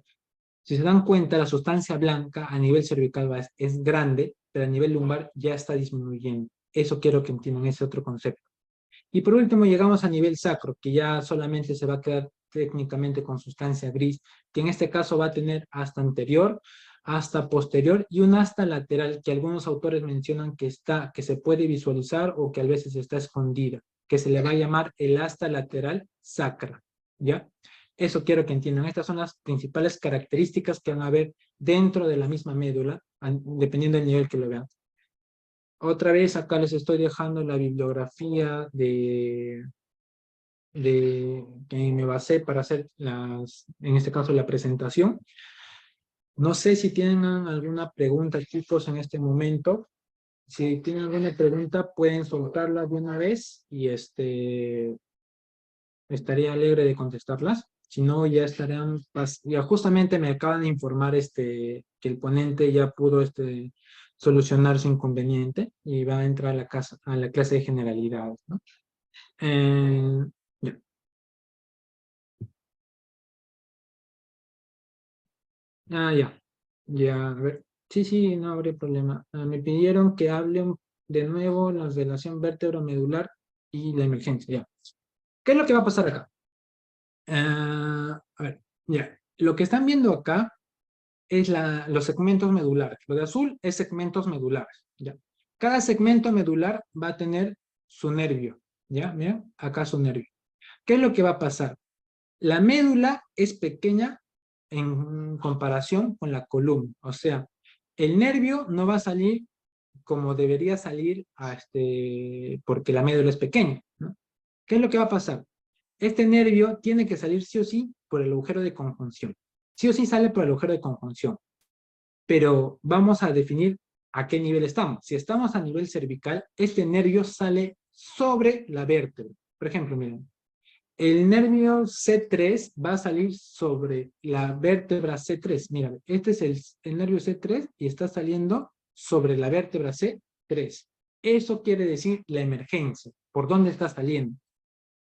Si se dan cuenta, la sustancia blanca a nivel cervical es grande, pero a nivel lumbar ya está disminuyendo. Eso quiero que entiendan, ese otro concepto. Y por último llegamos a nivel sacro, que ya solamente se va a quedar técnicamente con sustancia gris, que en este caso va a tener hasta anterior, hasta posterior y un hasta lateral, que algunos autores mencionan que se puede visualizar o que a veces está escondida, que se le va a llamar el hasta lateral sacra, ¿ya? Eso quiero que entiendan. Estas son las principales características que van a haber dentro de la misma médula, dependiendo del nivel que lo vean. Otra vez acá les estoy dejando la bibliografía que me basé para hacer en este caso la presentación. No sé si tienen alguna pregunta, chicos, en este momento. Si tienen alguna pregunta, pueden soltarla de una vez y estaría alegre de contestarlas. Si no, ya estarían, ya justamente me acaban de informar que el ponente ya pudo solucionar su inconveniente y va a entrar a la clase de generalidades, ¿no? Ya. Ya. Ya, a ver. Sí, sí, no habría problema. Me pidieron que hable de nuevo la relación vértebro-medular y la emergencia, ya. ¿Qué es lo que va a pasar acá? A ver, ya. Lo que están viendo acá es los segmentos medulares. Lo de azul es segmentos medulares, ¿ya? Cada segmento medular va a tener su nervio, ¿ya? Miren, acá su nervio. ¿Qué es lo que va a pasar? La médula es pequeña en comparación con la columna, o sea, el nervio no va a salir como debería salir porque la médula es pequeña, ¿no? ¿Qué es lo que va a pasar? Este nervio tiene que salir sí o sí por el agujero de conjunción. Sí o sí sale por el agujero de conjunción. Pero vamos a definir a qué nivel estamos. Si estamos a nivel cervical, este nervio sale sobre la vértebra. Por ejemplo, miren, el nervio C3 va a salir sobre la vértebra C3. Mira, este es el nervio C3 y está saliendo sobre la vértebra C3. Eso quiere decir la emergencia. ¿Por dónde está saliendo?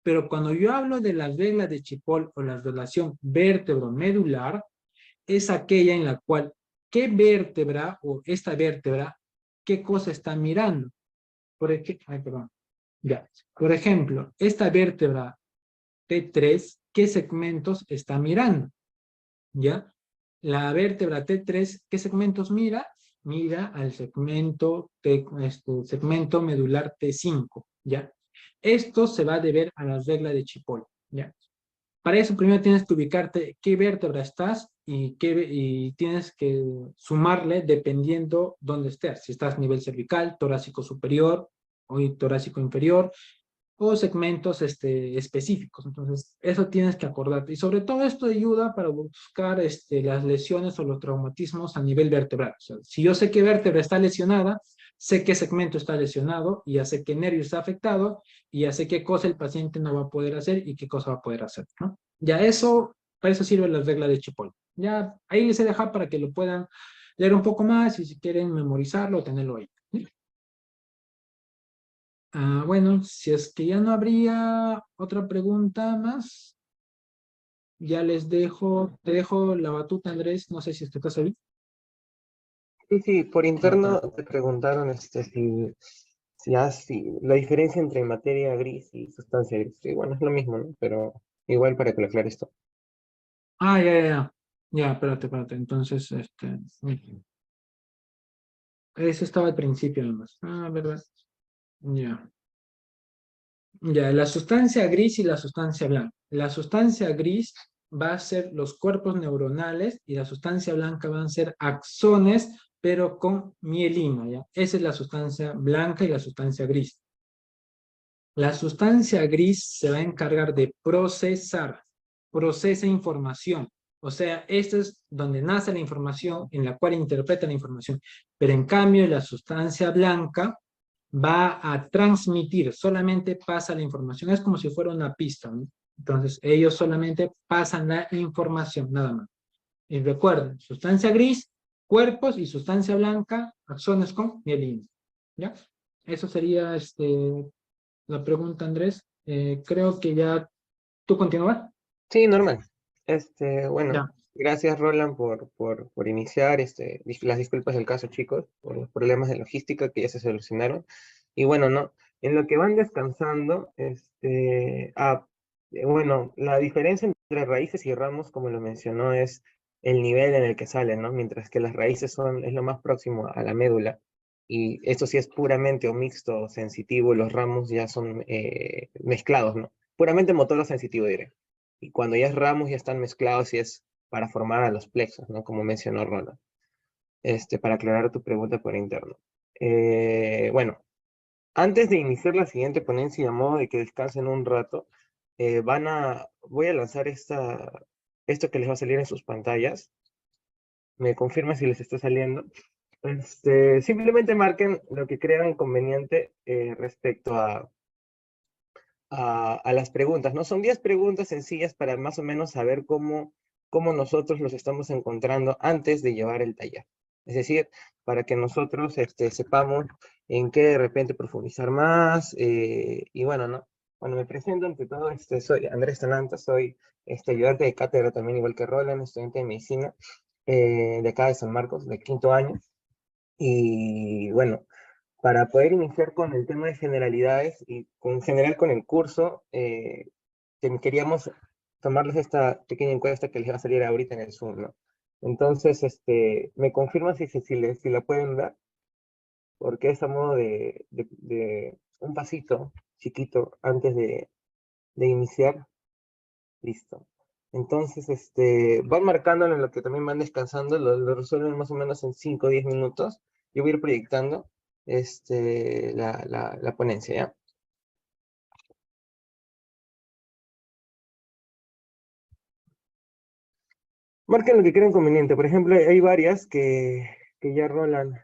Pero cuando yo hablo de las reglas de Chipoll o la relación vértebro-medular, es aquella en la cual qué vértebra o esta vértebra, qué cosa está mirando. Ya. Por ejemplo, esta vértebra T3, ¿qué segmentos está mirando? ¿Ya? La vértebra T3, ¿qué segmentos mira? Mira al segmento medular T5, ¿ya? Esto se va a deber a la regla de Chipoll, ¿ya? Para eso primero tienes que ubicarte qué vértebra estás y tienes que sumarle dependiendo dónde estés. Si estás a nivel cervical, torácico superior o torácico inferior, o segmentos específicos. Entonces, eso tienes que acordarte. Y sobre todo esto ayuda para buscar las lesiones o los traumatismos a nivel vertebral. O sea, si yo sé qué vértebra está lesionada, sé qué segmento está lesionado, y ya sé qué nervio está afectado, y ya sé qué cosa el paciente no va a poder hacer y qué cosa va a poder hacer, ¿no? Ya eso, para eso sirve la regla de Chipoll. Ya ahí les he dejado para que lo puedan leer un poco más y si quieren memorizarlo, tenerlo ahí. ¿Sí? Bueno, si es que ya no habría otra pregunta más, ya les dejo, te dejo la batuta, Andrés, no sé si es que estás ahí.
Sí, sí, por
Ya,
interno
para.
te preguntaron si la diferencia entre materia gris y sustancia gris. Sí, bueno, es lo mismo, ¿no? Pero igual para que lo aclares esto.
Ya, ya, ya. Ya, espérate. Entonces, eso estaba al principio nomás. ¿Verdad? Ya. Ya, la sustancia gris y la sustancia blanca. La sustancia gris va a ser los cuerpos neuronales y la sustancia blanca van a ser axones, pero con mielina, ¿ya? Esa es la sustancia blanca y la sustancia gris. La sustancia gris se va a encargar de procesar, procesa información. O sea, esta es donde nace la información, en la cual interpreta la información. Pero en cambio, la sustancia blanca va a transmitir, solamente pasa la información. Es como si fuera una pista, ¿no? Entonces, ellos solamente pasan la información, nada más. Y recuerden, sustancia gris, cuerpos, y sustancia blanca, acciones con mielina. ¿Ya? Eso sería la pregunta, Andrés. Creo que ya tú continúas.
Sí, normal. Bueno,
Ya.
gracias Roland por iniciar, las disculpas del caso, chicos, por los problemas de logística que ya se solucionaron. Y bueno, no, en lo que van descansando, bueno, la diferencia entre raíces y ramos, como lo mencionó, es el nivel en el que salen, ¿no? Mientras que las raíces es lo más próximo a la médula. Y esto sí es puramente o mixto o sensitivo, los ramos ya son mezclados, ¿no? Puramente motor o sensitivo, diré. Y cuando ya es ramos ya están mezclados y es para formar a los plexos, ¿no? Como mencionó Ronald. Para aclarar tu pregunta por interno. Bueno, antes de iniciar la siguiente ponencia y a modo de que descansen un rato, voy a lanzar esto que les va a salir en sus pantallas. Me confirma si les está saliendo. Simplemente marquen lo que crean conveniente respecto a las preguntas, ¿no? Son 10 preguntas sencillas para más o menos saber cómo nosotros los estamos encontrando antes de llevar el taller. Es decir, para que nosotros sepamos en qué de repente profundizar más. Y bueno, ¿no? Bueno, me presento ante todo, soy Andrés Tananta, soy ayudante de cátedra también, igual que Roland, estudiante de medicina de acá de San Marcos, de quinto año. Y bueno, para poder iniciar con el tema de generalidades y en general con el curso, queríamos tomarles esta pequeña encuesta que les va a salir ahorita en el Zoom, ¿no? Entonces, me confirman si la pueden dar, porque es a modo de un pasito chiquito antes de iniciar. Listo. Entonces, van marcándolo en lo que también van descansando, lo resuelven más o menos en 5 o 10 minutos. Yo voy a ir proyectando la ponencia, ¿ya? Marquen lo que crean conveniente. Por ejemplo, hay varias que ya Roland,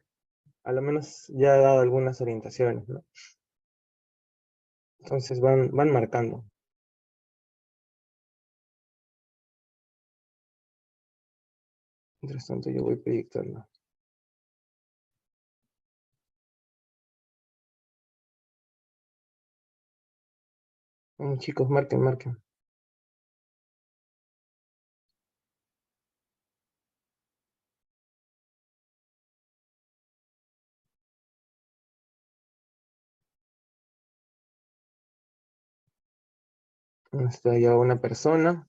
a lo menos ya ha dado algunas orientaciones, ¿no? Entonces van marcando. Mientras tanto, yo voy proyectando. Chicos, marquen. Está ya una persona.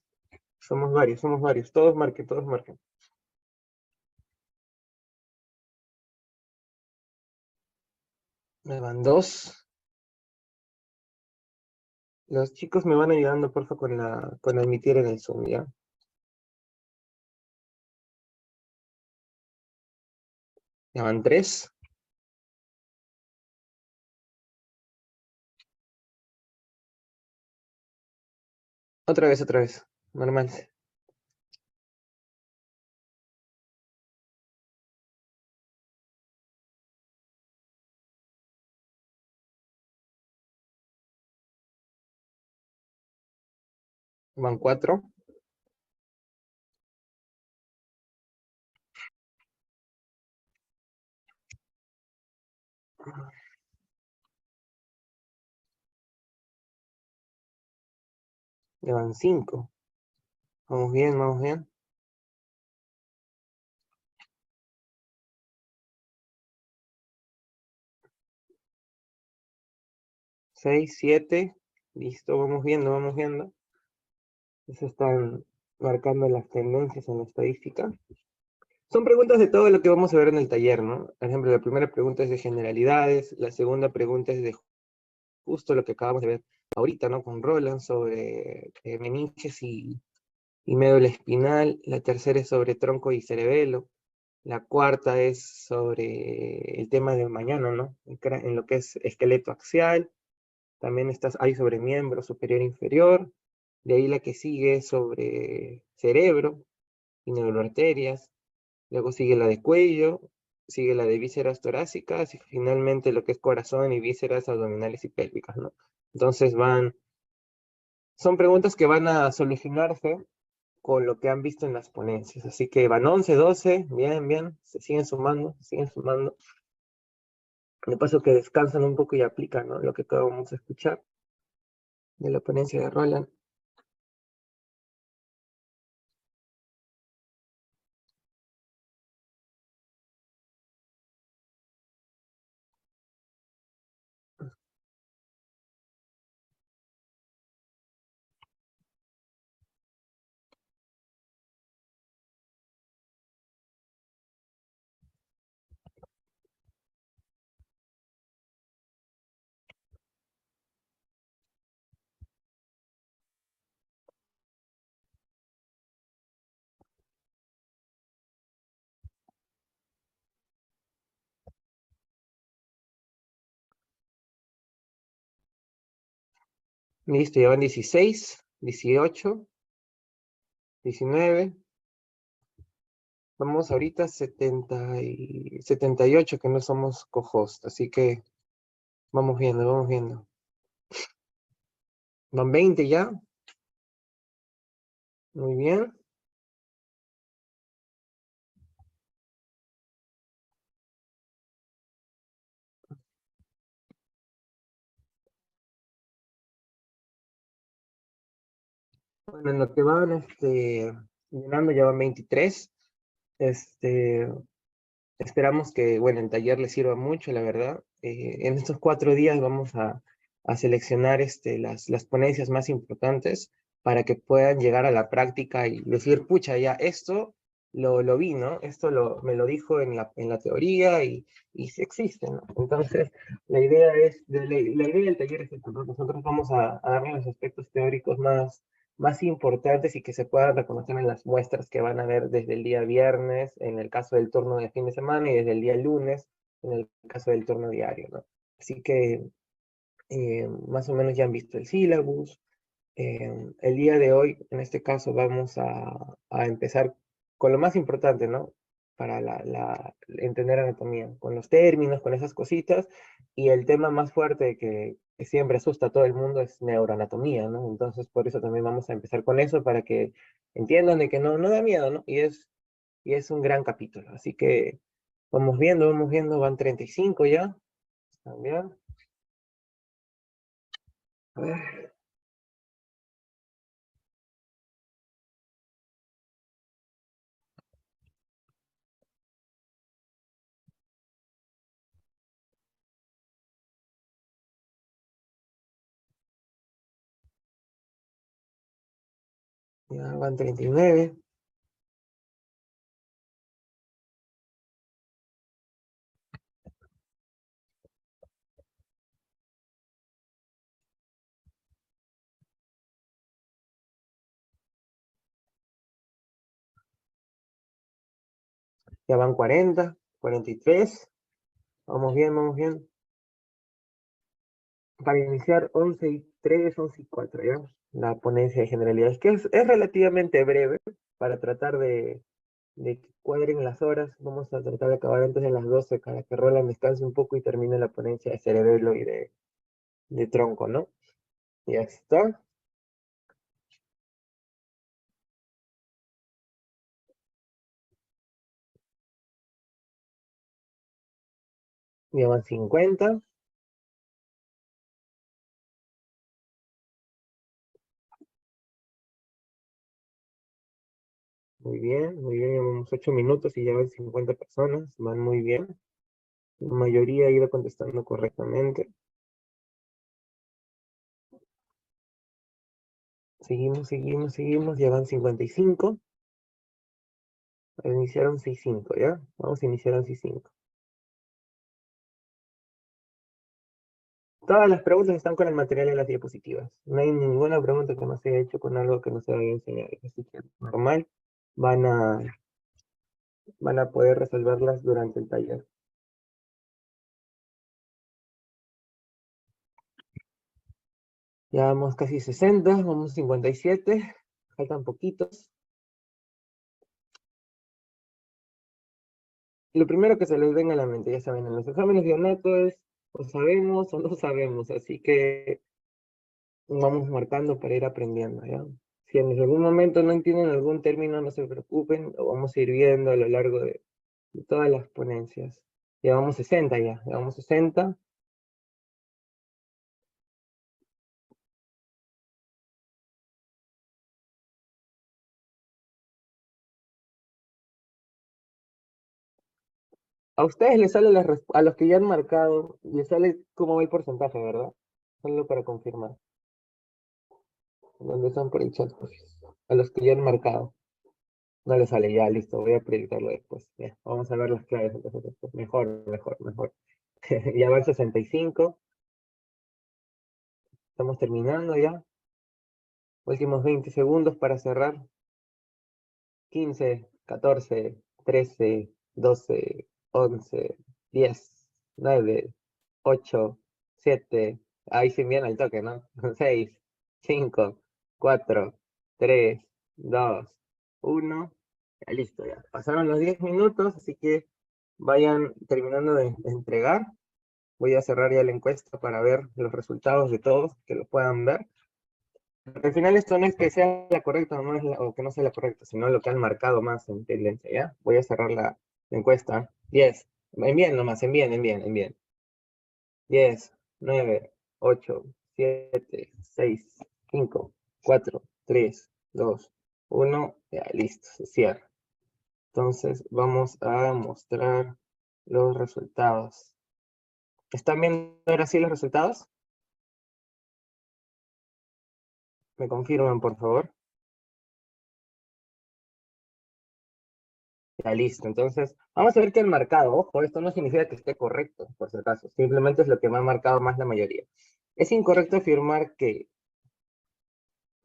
Somos varios. Todos marquen. Me van dos. Los chicos me van ayudando, porfa, con emitir en el Zoom, ¿ya? Ya van tres. Otra vez. Normal. Van 4. Ya van 5. Vamos bien, vamos bien. 6, 7. Listo, vamos viendo, vamos viendo. Eso están marcando las tendencias en la estadística. Son preguntas de todo lo que vamos a ver en el taller, ¿no? Por ejemplo, la primera pregunta es de generalidades, la segunda pregunta es de justo lo que acabamos de ver ahorita, ¿no? Con Roland sobre meninges y médula espinal, la tercera es sobre tronco y cerebelo, la cuarta es sobre el tema de mañana, ¿no? En lo que es esqueleto axial, también hay sobre miembro superior e inferior, de ahí la que sigue es sobre cerebro y neuroarterias, luego sigue la de cuello, sigue la de vísceras torácicas y finalmente lo que es corazón y vísceras abdominales y pélvicas, ¿no? Entonces son preguntas que van a solucionarse con lo que han visto en las ponencias. Así que van 11, 12, bien, bien, se siguen sumando, se siguen sumando. De paso que descansan un poco y aplican, ¿no? Lo que acabamos de escuchar de la ponencia de Roland. Listo, ya van 16, 18, 19. Vamos ahorita a 78, que no somos co-host, así que vamos viendo, vamos viendo. Van 20 ya. Muy bien. Bueno, en lo que van llenando ya van 23. Esperamos que, bueno, el taller les sirva mucho, la verdad. En estos 4 días vamos a seleccionar las ponencias más importantes para que puedan llegar a la práctica y decir, pucha, ya esto lo vi, ¿no? Me lo dijo en la teoría y sí existe, ¿no? Entonces, la idea del taller es esto, ¿no? Nosotros vamos a darle los aspectos teóricos más importantes y que se puedan reconocer en las muestras que van a ver desde el día viernes, en el caso del turno de fin de semana, y desde el día lunes, en el caso del turno diario, ¿no? Así que más o menos ya han visto el sílabus. El día de hoy, en este caso, vamos a empezar con lo más importante, ¿no? Para entender anatomía, con los términos, con esas cositas, y el tema más fuerte que siempre asusta a todo el mundo es neuroanatomía, ¿no? Entonces, por eso también vamos a empezar con eso, para que entiendan de que no da miedo, ¿no? Y es un gran capítulo. Así que vamos viendo, van 35 ya. También. A ver, ya van 39. Ya van 40, 43. Vamos bien, vamos bien. Para iniciar 11 y 3, 11 y 4, ¿ya? La ponencia de generalidades, que es relativamente breve para tratar de que cuadren las horas. Vamos a tratar de acabar antes de las 12 para que Roland descanse un poco y termine la ponencia de cerebelo y de tronco, ¿no? Ya está. Ya van 50. Muy bien, llevamos 8 minutos y ya van 50 personas, van muy bien. La mayoría ha ido contestando correctamente. Seguimos, ya van 55. Iniciaron 65, ¿ya? Vamos a iniciar en 65. Todas las preguntas están con el material en las diapositivas. No hay ninguna pregunta que no se haya hecho con algo que no se vaya a enseñar. Así que normal, van a, van a poder resolverlas durante el taller. Ya vamos casi 60, vamos 57. Faltan poquitos. Lo primero que se les venga a la mente, ya saben, en los exámenes de Onato es o sabemos o no sabemos, así que vamos marcando para ir aprendiendo, ¿ya? Si en algún momento no entienden algún término, no se preocupen, lo vamos a ir viendo a lo largo de todas las ponencias. Llevamos 60 ya, llevamos 60. A ustedes les sale a los que ya han marcado, les sale cómo va el porcentaje, ¿verdad? Solo para confirmar. ¿Dónde están por el chat? Pues, a los que ya han marcado. No le sale ya, listo, voy a proyectarlo después. Ya, vamos a ver las claves entonces después. Mejor. Ya va el 65. Estamos terminando ya. Últimos 20 segundos para cerrar. 15, 14, 13, 12, 11, 10, 9, 8, 7. Ahí se envían al toque, ¿no? 6, 5, 4, 3, 2, 1. Ya, listo, ya. Pasaron los 10 minutos, así que vayan terminando de entregar. Voy a cerrar ya la encuesta para ver los resultados de todos, que lo puedan ver. Al final esto no es que sea la correcta o que no sea la correcta, sino lo que han marcado más en tendencia, ¿ya? Voy a cerrar la encuesta. 10. Envíen nomás, envíen. 10, 9, 8, 7, 6, 5, 4, 3, 2, 1. Ya, listo, se cierra. Entonces vamos a mostrar los resultados. ¿Están viendo ahora sí los resultados? ¿Me confirman, por favor? Ya listo, entonces vamos a ver qué han marcado. Ojo, esto no significa que esté correcto, por si acaso. Simplemente es lo que me ha marcado más la mayoría. Es incorrecto afirmar que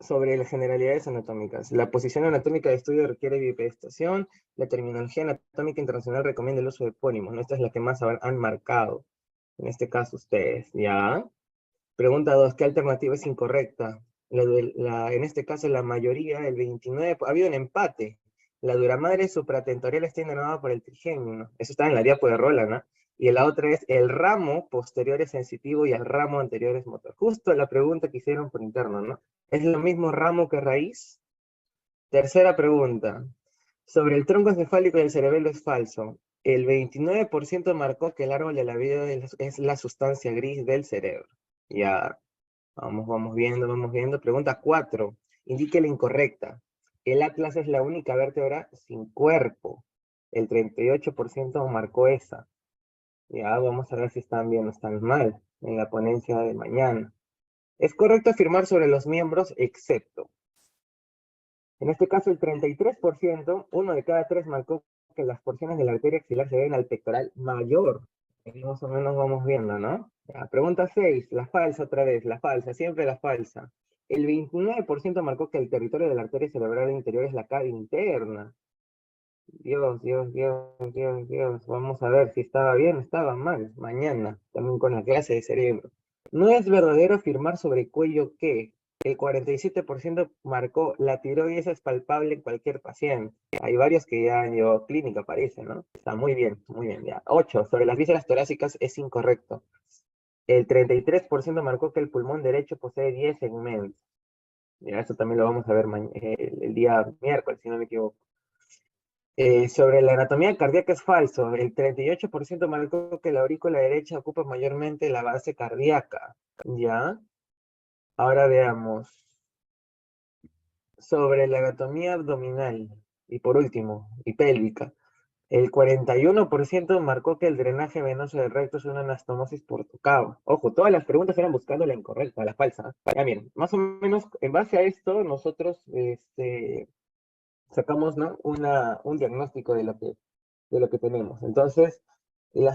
sobre las generalidades anatómicas. La posición anatómica de estudio requiere bipedestación. La terminología anatómica internacional recomienda el uso de epónimos, ¿no? Esta es la que más han marcado. En este caso ustedes, ¿ya? Pregunta 2, ¿qué alternativa es incorrecta? En este caso la mayoría, el 29, ha habido un empate. La duramadre supratentorial está inervada por el trigémino. Eso está en la diapo de Roland, ¿no? Y la otra es, el ramo posterior es sensitivo y el ramo anterior es motor. Justo la pregunta que hicieron por interno, ¿no? ¿Es lo mismo ramo que raíz? Tercera pregunta. Sobre el tronco encefálico del cerebelo es falso. El 29% marcó que el árbol de la vida es la sustancia gris del cerebro. Ya. Vamos viendo. Pregunta 4. Indique la incorrecta. El atlas es la única vértebra sin cuerpo. El 38% marcó esa. Ya, vamos a ver si están bien o están mal en la ponencia de mañana. Es correcto afirmar sobre los miembros, excepto. En este caso, el 33%, uno de cada tres marcó que las porciones de la arteria axilar se ven al pectoral mayor. Ahí más o menos vamos viendo, ¿no? Ya, pregunta 6, la falsa otra vez, la falsa, siempre la falsa. El 29% marcó que el territorio de la arteria cerebral interior es la cara interna. Dios. Vamos a ver si estaba bien o estaba mal. Mañana, también con la clase de cerebro. No es verdadero afirmar sobre cuello que el 47% marcó la tiroides es palpable en cualquier paciente. Hay varios que ya han llevado clínica, parece, ¿no? Está muy bien, ya. 8, sobre las vísceras torácicas es incorrecto. El 33% marcó que el pulmón derecho posee 10 segmentos. Ya, eso también lo vamos a ver el día miércoles, si no me equivoco. Sobre la anatomía cardíaca es falso. El 38% marcó que la aurícula derecha ocupa mayormente la base cardíaca. ¿Ya? Ahora veamos. Sobre la anatomía abdominal. Y por último, y pélvica. El 41% marcó que el drenaje venoso del recto es una anastomosis por tocado. Ojo, todas las preguntas eran buscando la incorrecta, la falsa. Ya bien, más o menos en base a esto, nosotros sacamos, ¿no? Un diagnóstico de lo que tenemos. Entonces,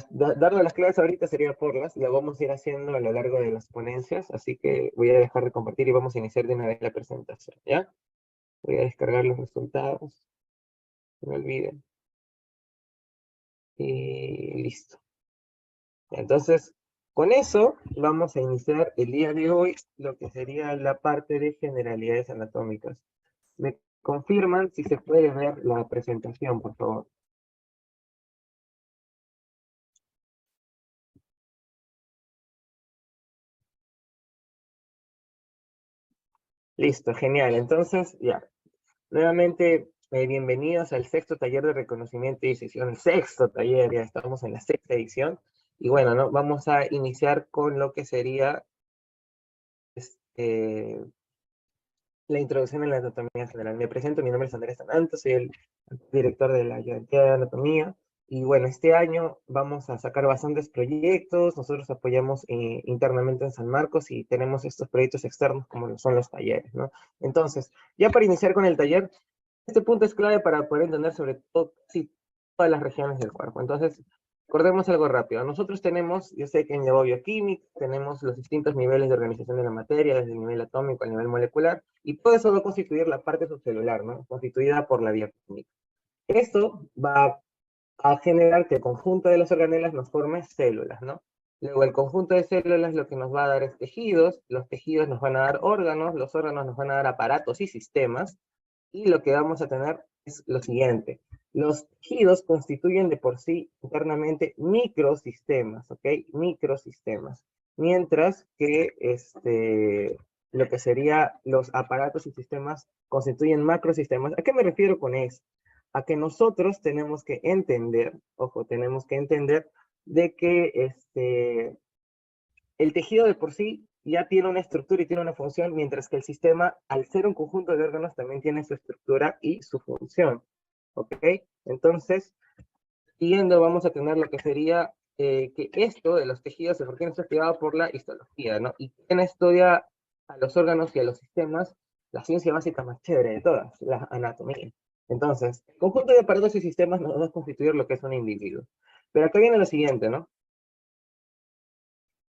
darle las claves ahorita sería porlas, lo vamos a ir haciendo a lo largo de las ponencias, así que voy a dejar de compartir y vamos a iniciar de una vez la presentación, ¿ya? Voy a descargar los resultados, no me olviden. Y listo. Entonces, con eso vamos a iniciar el día de hoy lo que sería la parte de generalidades anatómicas. ¿Me confirman si se puede ver la presentación, por favor? Listo, genial. Entonces, ya. Nuevamente, bienvenidos al sexto taller de reconocimiento y decisión. El sexto taller, ya estamos en la sexta edición. Y bueno, ¿no? Vamos a iniciar con lo que sería la introducción en la anatomía general. Me presento, mi nombre es Andrés Sananto, soy el director de la ayudantía de anatomía. Y bueno, este año vamos a sacar bastantes proyectos. Nosotros apoyamos internamente en San Marcos y tenemos estos proyectos externos como lo son los talleres, ¿no? Entonces, ya para iniciar con el taller, este punto es clave para poder entender sobre todo casi todas las regiones del cuerpo. Entonces, recordemos algo rápido. Nosotros tenemos, yo sé que en la bioquímica tenemos los distintos niveles de organización de la materia, desde el nivel atómico al nivel molecular, y todo eso va a constituir la parte subcelular, ¿no? Constituida por la bioquímica. Esto va a generar que el conjunto de las organelas nos forme células, ¿no? Luego el conjunto de células lo que nos va a dar es tejidos, los tejidos nos van a dar órganos, los órganos nos van a dar aparatos y sistemas, y lo que vamos a tener es lo siguiente. Los tejidos constituyen de por sí internamente microsistemas, ¿ok? Microsistemas. Mientras que lo que sería los aparatos y sistemas constituyen macrosistemas. ¿A qué me refiero con eso? A que nosotros tenemos que entender, ojo, tenemos que entender de que el tejido de por sí ya tiene una estructura y tiene una función, mientras que el sistema, al ser un conjunto de órganos, también tiene su estructura y su función. ¿Ok? Entonces, siguiendo, vamos a tener lo que sería que esto de los tejidos, ¿por qué no está estudiado por la histología, ¿no? Y quien estudia a los órganos y a los sistemas, la ciencia básica más chévere de todas, la anatomía. Entonces, el conjunto de aparatos y sistemas nos va a constituir lo que es un individuo. Pero acá viene lo siguiente, ¿no?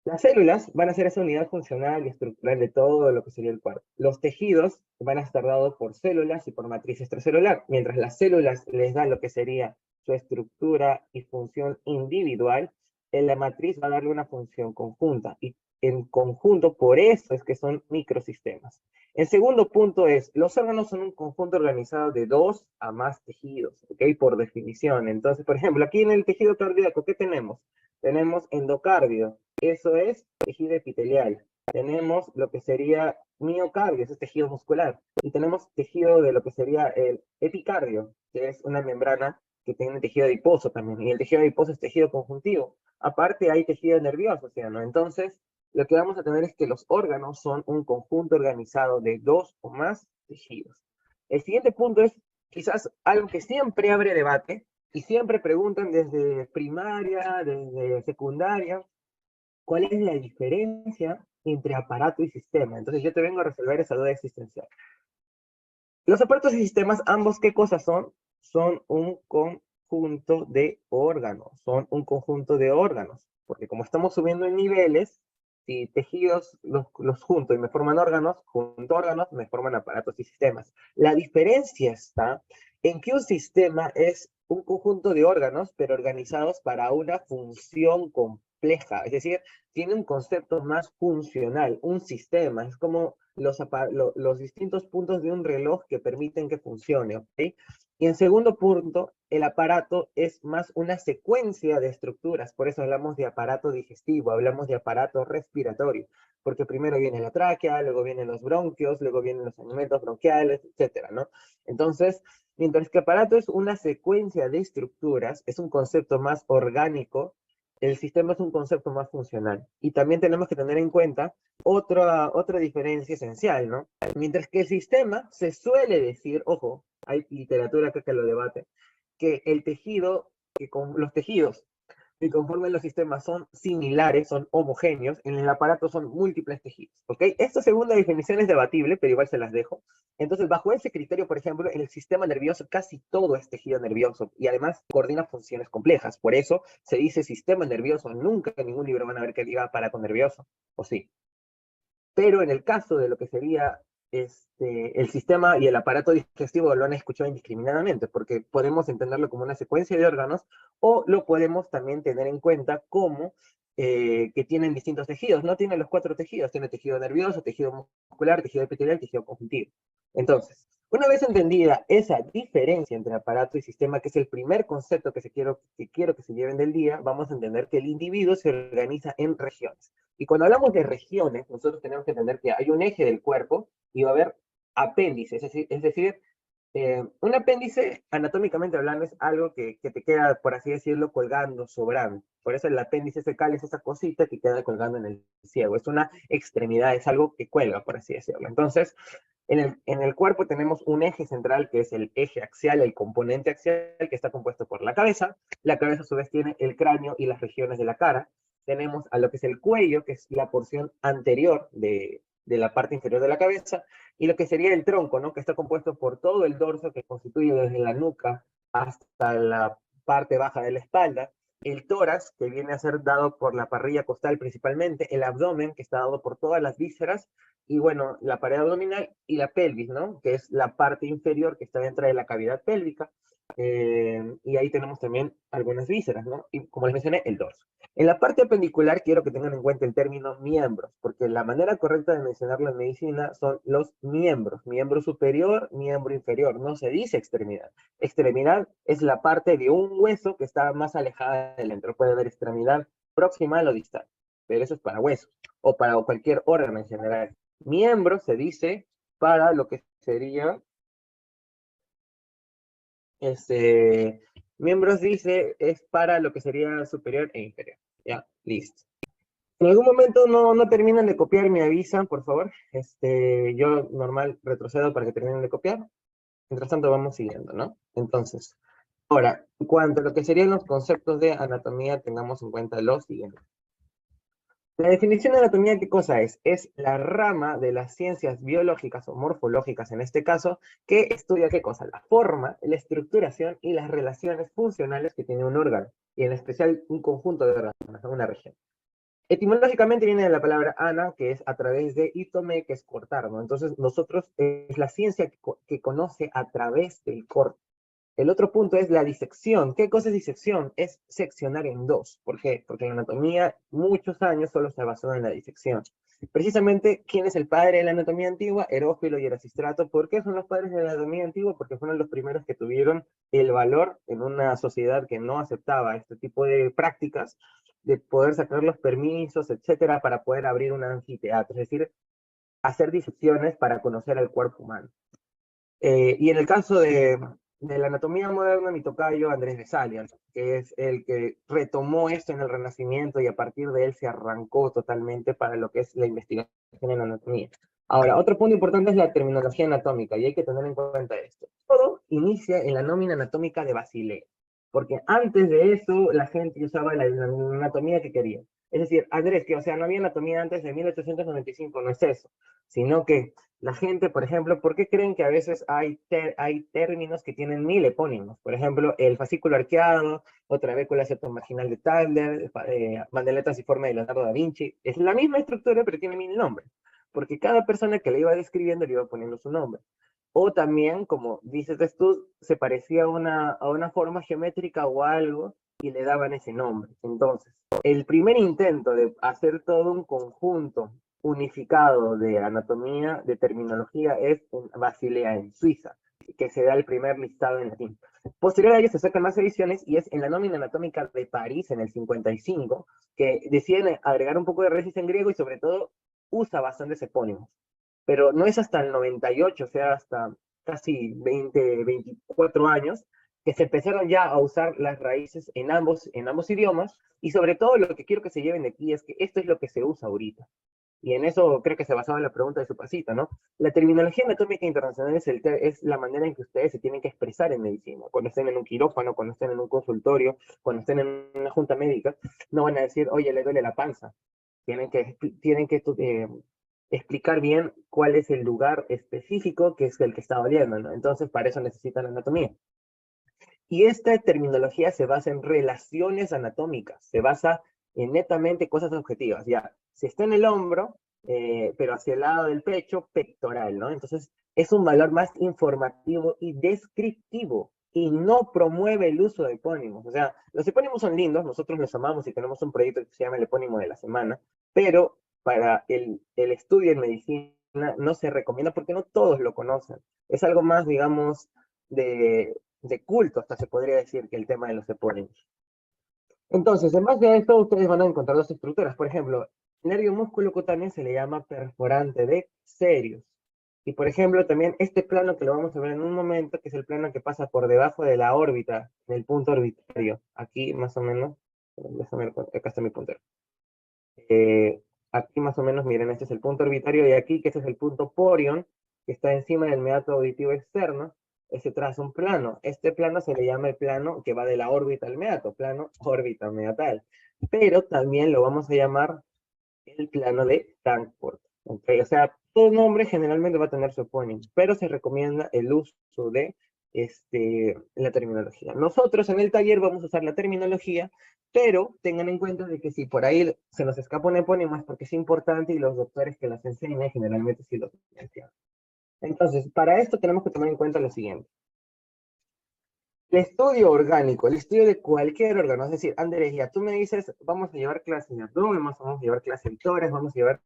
Las células van a ser esa unidad funcional y estructural de todo lo que sería el cuerpo. Los tejidos van a estar dados por células y por matriz extracelular, mientras las células les dan lo que sería su estructura y función individual, en la matriz va a darle una función conjunta, y en conjunto por eso es que son microsistemas. El segundo punto es, los órganos son un conjunto organizado de dos a más tejidos, ¿ok? Por definición. Entonces, por ejemplo, aquí en el tejido cardíaco, ¿qué tenemos? Tenemos endocardio, eso es tejido epitelial. Tenemos lo que sería miocardio, ese es tejido muscular. Y tenemos tejido de lo que sería el epicardio, que es una membrana que tiene tejido adiposo también. Y el tejido adiposo es tejido conjuntivo. Aparte hay tejido nervioso, ¿no? Entonces, lo que vamos a tener es que los órganos son un conjunto organizado de dos o más tejidos. El siguiente punto es quizás algo que siempre abre debate y siempre preguntan desde primaria, desde secundaria, ¿cuál es la diferencia entre aparato y sistema? Entonces yo te vengo a resolver esa duda existencial. Los aparatos y sistemas, ambos, ¿qué cosas son? Son un conjunto de órganos, son un conjunto de órganos, porque como estamos subiendo en niveles, si tejidos los junto y me forman órganos, junto órganos me forman aparatos y sistemas. La diferencia está en que un sistema es un conjunto de órganos, pero organizados para una función compleja, es decir, tiene un concepto más funcional, un sistema, es como los distintos puntos de un reloj que permiten que funcione, ¿ok? Y en segundo punto, el aparato es más una secuencia de estructuras, por eso hablamos de aparato digestivo, hablamos de aparato respiratorio, porque primero viene la tráquea, luego vienen los bronquios, luego vienen los segmentos bronquiales, etcétera, ¿no? Entonces, Mientras que aparato es una secuencia de estructuras, es un concepto más orgánico, el sistema es un concepto más funcional. Y también tenemos que tener en cuenta otra diferencia esencial, ¿no? Mientras que el sistema se suele decir, ojo, hay literatura acá que lo debate, que el tejido, que con los tejidos que conforman los sistemas son similares, son homogéneos, en el aparato son múltiples tejidos, ¿ok? Esta segunda definición es debatible, pero igual se las dejo. Entonces, bajo ese criterio, por ejemplo, en el sistema nervioso casi todo es tejido nervioso y además coordina funciones complejas. Por eso se dice sistema nervioso. Nunca en ningún libro van a ver que diga aparato nervioso, ¿o sí? Pero en el caso de lo que sería el sistema y el aparato digestivo lo han escuchado indiscriminadamente, porque podemos entenderlo como una secuencia de órganos, o lo podemos también tener en cuenta como que tienen distintos tejidos. No tiene los 4 tejidos, tiene tejido nervioso, tejido muscular, tejido epitelial, tejido conjuntivo. Entonces, una vez entendida esa diferencia entre aparato y sistema, que es el primer concepto que quiero que se lleven del día, vamos a entender que el individuo se organiza en regiones. Y cuando hablamos de regiones, nosotros tenemos que entender que hay un eje del cuerpo y va a haber apéndices, es decir, un apéndice, anatómicamente hablando, es algo que te queda, por así decirlo, colgando, sobrando. Por eso el apéndice fecal es esa cosita que queda colgando en el ciego. Es una extremidad, es algo que cuelga, por así decirlo. Entonces, en el cuerpo tenemos un eje central que es el eje axial, el componente axial, que está compuesto por la cabeza. La cabeza a su vez tiene el cráneo y las regiones de la cara. Tenemos a lo que es el cuello, que es la porción anterior de la parte inferior de la cabeza, y lo que sería el tronco, ¿no? Que está compuesto por todo el dorso que constituye desde la nuca hasta la parte baja de la espalda, el tórax, que viene a ser dado por la parrilla costal principalmente, el abdomen, que está dado por todas las vísceras, y bueno, la pared abdominal y la pelvis, ¿no? Que es la parte inferior que está dentro de la cavidad pélvica, y ahí tenemos también algunas vísceras, ¿no? Y como les mencioné, el dorso. En la parte apendicular quiero que tengan en cuenta el término miembros, porque la manera correcta de mencionarlo en medicina son los miembros, miembro superior, miembro inferior, no se dice extremidad. Extremidad es la parte de un hueso que está más alejada del centro, puede haber extremidad proximal o distal, pero eso es para huesos, o para cualquier órgano en general. Miembro se dice para lo que sería, miembros dice, es para lo que sería superior e inferior. Ya, listo. En algún momento no terminan de copiar, me avisan, por favor. Yo normal retrocedo para que terminen de copiar. Mientras tanto vamos siguiendo, ¿no? Entonces, ahora, en cuanto a lo que serían los conceptos de anatomía, tengamos en cuenta los siguientes. La definición de anatomía, ¿qué cosa es? Es la rama de las ciencias biológicas o morfológicas, en este caso, que estudia ¿qué cosa? La forma, la estructuración y las relaciones funcionales que tiene un órgano, y en especial un conjunto de órganos, una región. Etimológicamente viene de la palabra ana, que es a través de, y tome, que es cortar, ¿no? Entonces, nosotros es la ciencia que conoce a través del corte. El otro punto es la disección. ¿Qué cosa es disección? Es seccionar en dos. ¿Por qué? Porque en la anatomía muchos años solo se basó en la disección. Precisamente, ¿quién es el padre de la anatomía antigua? Erófilo y Erasistrato. ¿Por qué son los padres de la anatomía antigua? Porque fueron los primeros que tuvieron el valor en una sociedad que no aceptaba este tipo de prácticas, de poder sacar los permisos, etcétera, para poder abrir un anfiteatro, es decir, hacer disecciones para conocer al cuerpo humano. Y en el caso de la anatomía moderna, mi tocayo Andrés de Salias, que es el que retomó esto en el Renacimiento y a partir de él se arrancó totalmente para lo que es la investigación en anatomía. Ahora, otro punto importante es la terminología anatómica, y hay que tener en cuenta esto. Todo inicia en la nómina anatómica de Basilea, porque antes de eso la gente usaba la anatomía que quería. Es decir, Andrés, que o sea, no había anatomía antes de 1895, no es eso, sino que la gente, por ejemplo, ¿por qué creen que a veces hay términos que tienen 1000 epónimos? Por ejemplo, el fascículo arqueado, o trabécula septomarginal de Tadler, bandeletas y forma de Leonardo da Vinci. Es la misma estructura, pero tiene 1000 nombres, porque cada persona que le iba describiendo le iba poniendo su nombre. O también, como dices tú, se parecía a una forma geométrica o algo, y le daban ese nombre. Entonces, el primer intento de hacer todo un conjunto unificado de anatomía, de terminología, es en Basilea, en Suiza, que se da el primer listado en latín. Posterior a ello se sacan más ediciones y es en la nómina anatómica de París, en el 55, que deciden agregar un poco de raíces en griego y sobre todo usa bastantes epónimos. Pero no es hasta el 98, o sea, hasta casi 20, 24 años, que se empezaron ya a usar las raíces en ambos idiomas, y sobre todo lo que quiero que se lleven de aquí es que esto es lo que se usa ahorita. Y en eso creo que se basaba en la pregunta de su pasita, ¿no? La terminología anatómica internacional es la manera en que ustedes se tienen que expresar en medicina. Cuando estén en un quirófano, cuando estén en un consultorio, cuando estén en una junta médica, no van a decir, oye, le duele la panza. Tienen que explicar bien cuál es el lugar específico que es el que está doliendo, ¿no? Entonces, para eso necesitan anatomía. Y esta terminología se basa en relaciones anatómicas, se basa en netamente cosas objetivas. Ya, si está en el hombro, pero hacia el lado del pecho, pectoral, ¿no? Entonces, es un valor más informativo y descriptivo y no promueve el uso de epónimos. O sea, los epónimos son lindos, nosotros los amamos y tenemos un proyecto que se llama el epónimo de la semana, pero para el estudio en medicina no se recomienda porque no todos lo conocen. Es algo más, digamos, de culto, hasta se podría decir, que el tema de los epónimos. Entonces, en base a esto, ustedes van a encontrar dos estructuras. Por ejemplo, nervio músculo cutáneo se le llama perforante de Cerius. Y por ejemplo, también este plano que lo vamos a ver en un momento, que es el plano que pasa por debajo de la órbita, del punto orbitario. Aquí más o menos, acá está mi puntero. Aquí más o menos, miren, este es el punto orbitario, y aquí, que este es el punto porion, que está encima del meato auditivo externo, ese traza un plano. Este plano se le llama el plano que va de la órbita al meato, plano órbita meatal. Pero también lo vamos a llamar el plano de Frankfurt. ¿Okay? O sea, todo nombre generalmente va a tener su epónimo, pero se recomienda el uso de la terminología. Nosotros en el taller vamos a usar la terminología, pero tengan en cuenta de que si por ahí se nos escapa un epónimo es porque es importante y los doctores que las enseñan generalmente sí lo mencionan. Entonces, para esto tenemos que tomar en cuenta lo siguiente. El estudio orgánico, el estudio de cualquier órgano, es decir, Andrés, ya tú me dices, vamos a llevar clases de abdomen, vamos a llevar clases de tórax, vamos a llevar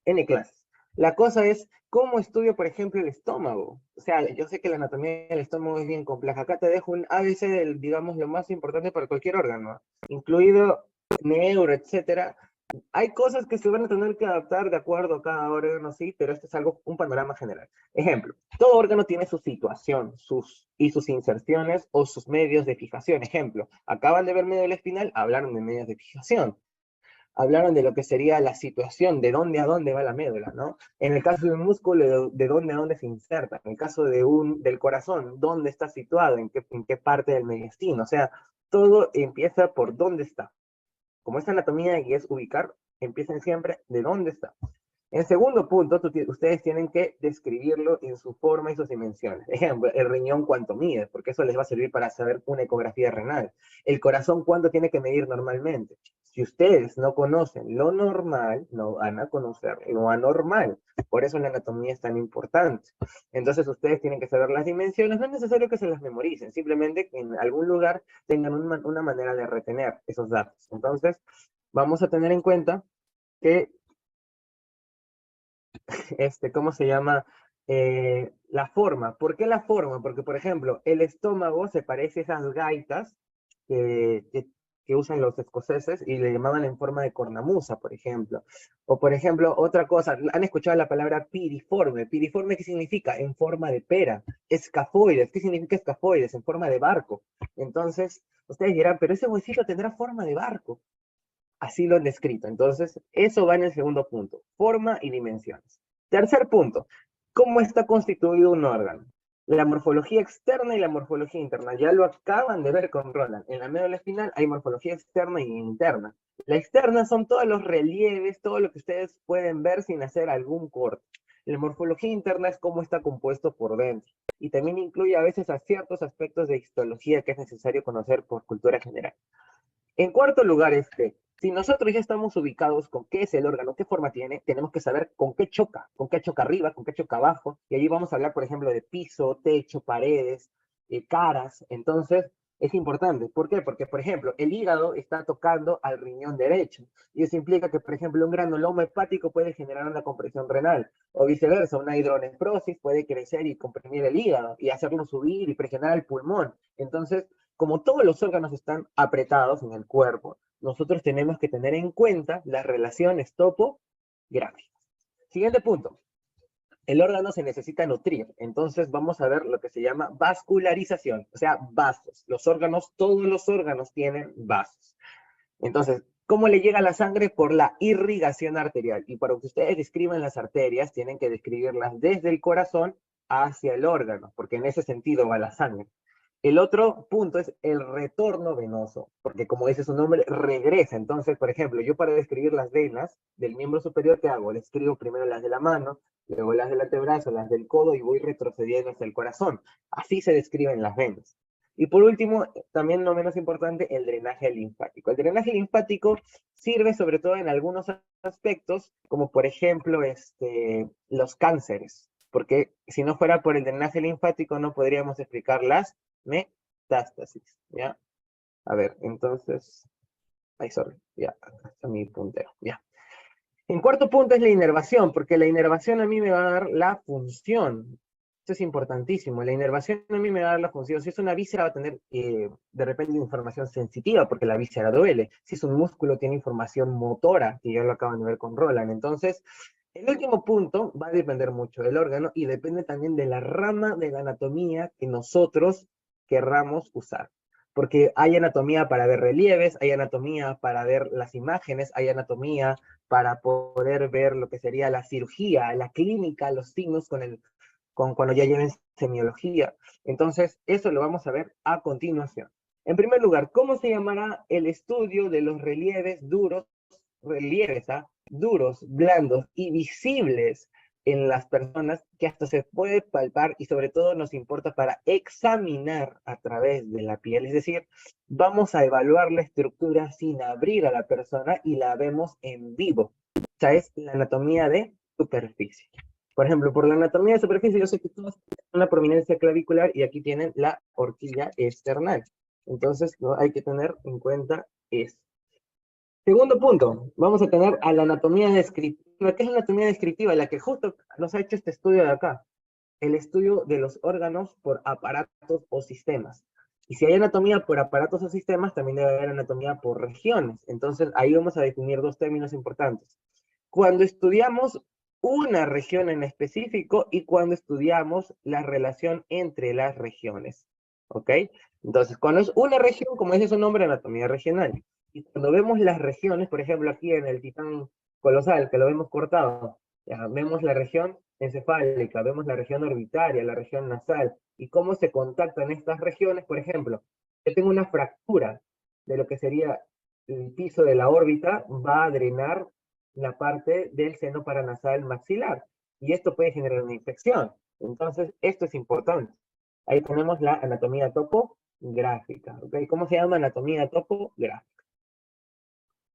N clases. La cosa es, ¿cómo estudio, por ejemplo, el estómago? O sea, yo sé que la anatomía del estómago es bien compleja. Acá te dejo un ABC del, digamos, lo más importante para cualquier órgano, incluido neuro, etcétera. Hay cosas que se van a tener que adaptar de acuerdo a cada órgano, sí, pero este es algo, un panorama general. Ejemplo, todo órgano tiene su situación, sus inserciones o sus medios de fijación. Ejemplo, acaban de ver médula espinal, hablaron de medios de fijación. Hablaron de lo que sería la situación, de dónde a dónde va la médula, ¿no? En el caso de un músculo, de dónde a dónde se inserta. En el caso del corazón, dónde está situado, en qué parte del mediastino. O sea, todo empieza por dónde está. Como es anatomía y es ubicar, empiecen siempre de dónde está. En segundo punto, ustedes tienen que describirlo en su forma y sus dimensiones. Ejemplo, el riñón cuánto mide, porque eso les va a servir para saber una ecografía renal. El corazón cuánto tiene que medir normalmente. Si ustedes no conocen lo normal, no van a conocer lo anormal. Por eso la anatomía es tan importante. Entonces ustedes tienen que saber las dimensiones. No es necesario que se las memoricen, simplemente que en algún lugar tengan una manera de retener esos datos. Entonces, vamos a tener en cuenta que ¿cómo se llama? La forma. ¿Por qué la forma? Porque, por ejemplo, el estómago se parece a esas gaitas que, que, que usan los escoceses y le llamaban en forma de cornamusa, por ejemplo. O, por ejemplo, otra cosa, ¿han escuchado la palabra piriforme? ¿Piriforme qué significa? En forma de pera. Escafoides, ¿qué significa escafoides? En forma de barco. Entonces, ustedes dirán, pero ese huesito tendrá forma de barco. Así lo han descrito. Entonces, eso va en el segundo punto, forma y dimensiones. Tercer punto, ¿cómo está constituido un órgano? La morfología externa y la morfología interna. Ya lo acaban de ver con Roland. En la médula espinal hay morfología externa y interna. La externa son todos los relieves, todo lo que ustedes pueden ver sin hacer algún corte. La morfología interna es cómo está compuesto por dentro. Y también incluye a veces a ciertos aspectos de histología que es necesario conocer por cultura general. En cuarto lugar, si nosotros ya estamos ubicados con qué es el órgano, qué forma tiene, tenemos que saber con qué choca arriba, con qué choca abajo, y allí vamos a hablar, por ejemplo, de piso, techo, paredes, caras. Entonces, es importante. ¿Por qué? Porque, por ejemplo, el hígado está tocando al riñón derecho, y eso implica que, por ejemplo, un granuloma hepático puede generar una compresión renal, o viceversa, una hidronefrosis puede crecer y comprimir el hígado, y hacerlo subir y presionar el pulmón. Entonces, como todos los órganos están apretados en el cuerpo, nosotros tenemos que tener en cuenta las relaciones topográficas. Siguiente punto. el órgano se necesita nutrir. Entonces vamos a ver lo que se llama vascularización, o sea, vasos. Los órganos, todos los órganos tienen vasos. Entonces, ¿cómo le llega la sangre? Por la irrigación arterial. Y para que ustedes describan las arterias, tienen que describirlas desde el corazón hacia el órgano, porque en ese sentido va la sangre. El otro punto es el retorno venoso, porque como dice su nombre, regresa. Entonces, por ejemplo, yo para describir las venas del miembro superior, ¿qué hago? Le escribo primero las de la mano, luego las del antebrazo, las del codo y voy retrocediendo hasta el corazón. Así se describen las venas. Y por último, también no menos importante, el drenaje linfático. El drenaje linfático sirve sobre todo en algunos aspectos, como por ejemplo los cánceres, porque si no fuera por el drenaje linfático no podríamos explicar las metástasis, ¿ya? A ver, entonces, ay, sorry, ya, acá está mi puntero, ya. En cuarto punto es la inervación, porque la inervación a mí me va a dar la función. Esto es importantísimo. La inervación a mí me va a dar la función. Si es una víscera, va a tener de repente información sensitiva, porque la víscera duele. Si es un músculo, tiene información motora, que ya lo acaban de ver con Roland. Entonces, el último punto va a depender mucho del órgano y depende también de la rama de la anatomía que nosotros querramos usar. Porque hay anatomía para ver relieves, hay anatomía para ver las imágenes, hay anatomía para poder ver lo que sería la cirugía, la clínica, los signos con cuando ya lleven semiología. Entonces, eso lo vamos a ver a continuación. En primer lugar, ¿cómo se llamará el estudio de los relieves duros, duros, blandos y visibles en las personas, que hasta se puede palpar y sobre todo nos importa para examinar a través de la piel? Es decir, vamos a evaluar la estructura sin abrir a la persona y la vemos en vivo. O sea, es la anatomía de superficie. Por ejemplo, por la anatomía de superficie, yo sé que todos tienen una prominencia clavicular y aquí tienen la horquilla external. Entonces, ¿no? Hay que tener en cuenta eso. Segundo punto, vamos a tener a la anatomía descriptiva. ¿Qué es la anatomía descriptiva? La que justo nos ha hecho este estudio de acá. El estudio de los órganos por aparatos o sistemas. Y si hay anatomía por aparatos o sistemas, también debe haber anatomía por regiones. Entonces, ahí vamos a definir dos términos importantes. Cuando estudiamos una región en específico y cuando estudiamos la relación entre las regiones. ¿Ok? Entonces, cuando es una región, como dice su nombre, anatomía regional. Y cuando vemos las regiones, por ejemplo, aquí en el titán colosal, que lo vemos cortado, ya, vemos la región encefálica, vemos la región orbitaria, la región nasal, y cómo se contactan estas regiones. Por ejemplo, yo tengo una fractura de lo que sería el piso de la órbita, va a drenar la parte del seno paranasal maxilar, y esto puede generar una infección. Entonces, esto es importante. Ahí tenemos la anatomía topográfica, ¿ok? ¿Cómo se llama? Anatomía topográfica.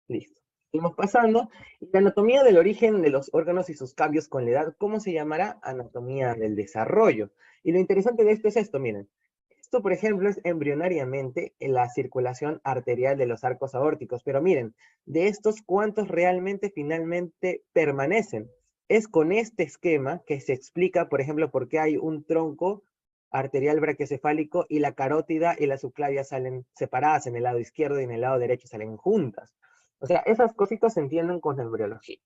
Listo. Seguimos pasando. Y la anatomía del origen de los órganos y sus cambios con la edad, ¿cómo se llamará? Anatomía del desarrollo. Y lo interesante de esto es esto, miren. Esto, por ejemplo, es embrionariamente la circulación arterial de los arcos aórticos. Pero miren, de estos, ¿cuántos realmente finalmente permanecen? Es con este esquema que se explica, por ejemplo, por qué hay un tronco arterial brachiocefálico y la carótida y la subclavia salen separadas en el lado izquierdo y en el lado derecho salen juntas. O sea, esas cositas se entienden con la embriología.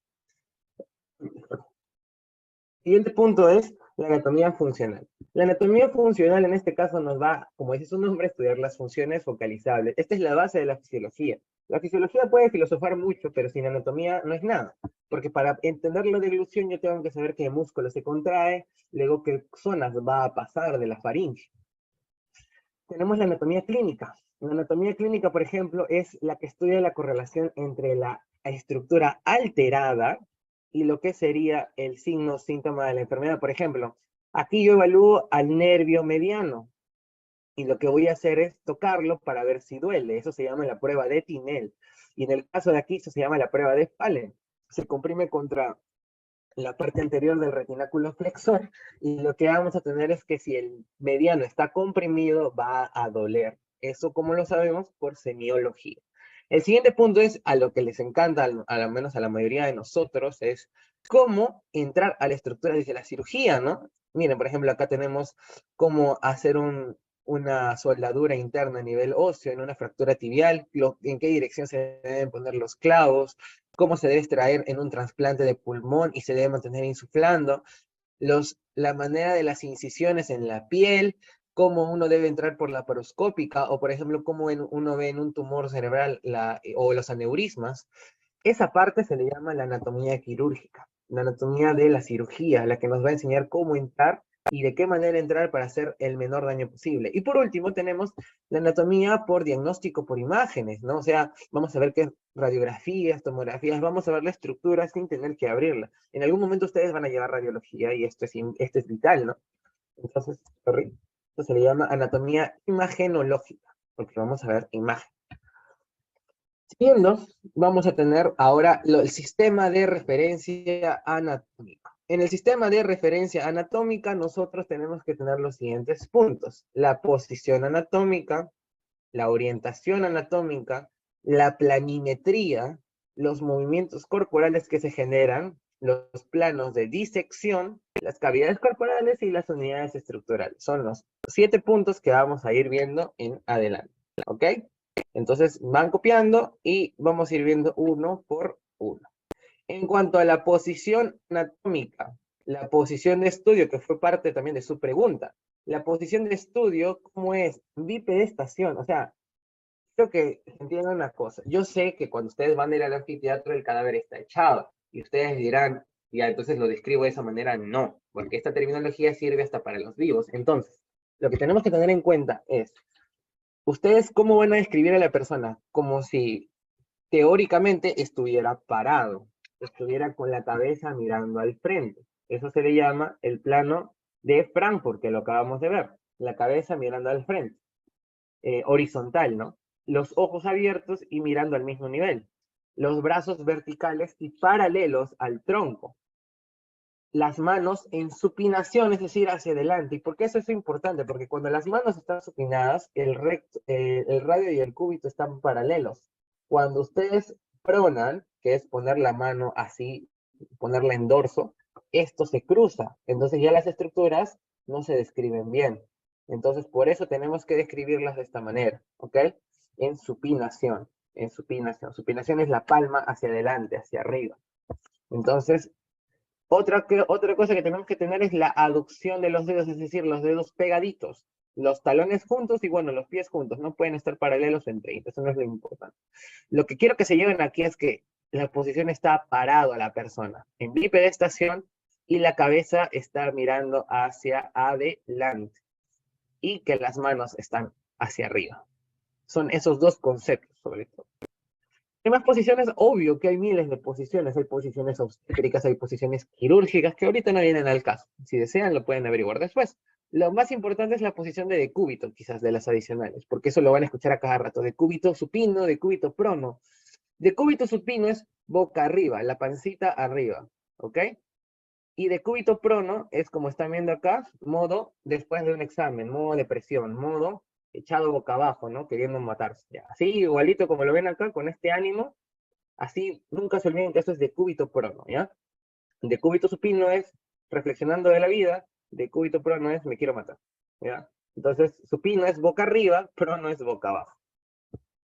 Siguiente punto es la anatomía funcional. La anatomía funcional en este caso nos va, como dice su nombre, a estudiar las funciones focalizables. Esta es la base de la fisiología. La fisiología puede filosofar mucho, pero sin anatomía no es nada. Porque para entender la deglución yo tengo que saber qué músculo se contrae, luego qué zonas va a pasar de la faringe. Tenemos la anatomía clínica. La anatomía clínica, por ejemplo, es la que estudia la correlación entre la estructura alterada y lo que sería el signo síntoma de la enfermedad. Por ejemplo, aquí yo evalúo al nervio mediano y lo que voy a hacer es tocarlo para ver si duele. Eso se llama la prueba de Tinel. Y en el caso de aquí, eso se llama la prueba de Phalen. Se comprime contra la parte anterior del retináculo flexor, y lo que vamos a tener es que si el mediano está comprimido, va a doler. Eso, como lo sabemos, por semiología. El siguiente punto es, a lo que les encanta, al menos a la mayoría de nosotros, es cómo entrar a la estructura desde la cirugía, ¿no? Miren, por ejemplo, acá tenemos cómo hacer una soldadura interna a nivel óseo en una fractura tibial, en qué dirección se deben poner los clavos, cómo se debe extraer en un trasplante de pulmón y se debe mantener insuflando. la manera de las incisiones en la piel, cómo uno debe entrar por la paroscópica, o por ejemplo, cómo uno ve en un tumor cerebral o los aneurismas. Esa parte se le llama la anatomía quirúrgica, la anatomía de la cirugía, la que nos va a enseñar cómo entrar y de qué manera entrar para hacer el menor daño posible. Y por último tenemos la anatomía por diagnóstico por imágenes, ¿no? O sea, vamos a ver qué radiografías, tomografías, vamos a ver la estructura sin tener que abrirla. En algún momento ustedes van a llevar radiología y esto es vital, ¿no? Entonces, sorry, esto se le llama anatomía imagenológica, porque vamos a ver imagen. Siguiendo, vamos a tener ahora el sistema de referencia anatómica. En el sistema de referencia anatómica, nosotros tenemos que tener los siguientes puntos: la posición anatómica, la orientación anatómica, la planimetría, los movimientos corporales que se generan, los planos de disección, las cavidades corporales y las unidades estructurales. Son los 7 puntos que vamos a ir viendo en adelante, ¿ok? Entonces van copiando y vamos a ir viendo uno por uno. En cuanto a la posición anatómica, la posición de estudio, que fue parte también de su pregunta, la posición de estudio, ¿cómo es? Bipedestación, o sea, creo que entiendan una cosa. Yo sé que cuando ustedes van a ir al anfiteatro, el cadáver está echado, y ustedes dirán, ya, entonces lo describo de esa manera. No, porque esta terminología sirve hasta para los vivos. Entonces, lo que tenemos que tener en cuenta es, ¿ustedes cómo van a describir a la persona? Como si teóricamente estuviera parado, estuviera con la cabeza mirando al frente. Eso se le llama el plano de Frankfurt, que lo acabamos de ver. La cabeza mirando al frente. Horizontal, ¿no? Los ojos abiertos y mirando al mismo nivel. Los brazos verticales y paralelos al tronco. Las manos en supinación, es decir, hacia adelante. ¿Y por qué eso es importante? Porque cuando las manos están supinadas, el radio y el cúbito están paralelos. Cuando ustedes pronan, que es poner la mano así, ponerla en dorso, esto se cruza. Entonces ya las estructuras no se describen bien. Entonces por eso tenemos que describirlas de esta manera, ¿ok? En supinación, en supinación. Supinación es la palma hacia adelante, hacia arriba. Entonces, otra cosa que tenemos que tener es la aducción de los dedos, es decir, los dedos pegaditos, los talones juntos y bueno, los pies juntos, no pueden estar paralelos entre ellos, eso no es lo importante. Lo que quiero que se lleven aquí es que la posición está parado a la persona, en bipedestación, y la cabeza está mirando hacia adelante, y que las manos están hacia arriba. Son esos dos conceptos, sobre todo. Hay más posiciones, obvio que hay miles de posiciones. Hay posiciones obstétricas, hay posiciones quirúrgicas que ahorita no vienen al caso. Si desean, lo pueden averiguar después. Lo más importante es la posición de decúbito, quizás de las adicionales, porque eso lo van a escuchar a cada rato. Decúbito supino, decúbito prono. Decúbito supino es boca arriba, la pancita arriba, ¿ok? Y decúbito prono es, como están viendo acá, modo después de un examen, modo de presión, modo echado boca abajo, ¿no? Queriendo matarse. Ya. Así, igualito como lo ven acá, con este ánimo, así, nunca se olviden que eso es decúbito prono, ¿ya? Decúbito supino es reflexionando de la vida, decúbito prono es me quiero matar, ¿ya? Entonces, supino es boca arriba, prono es boca abajo.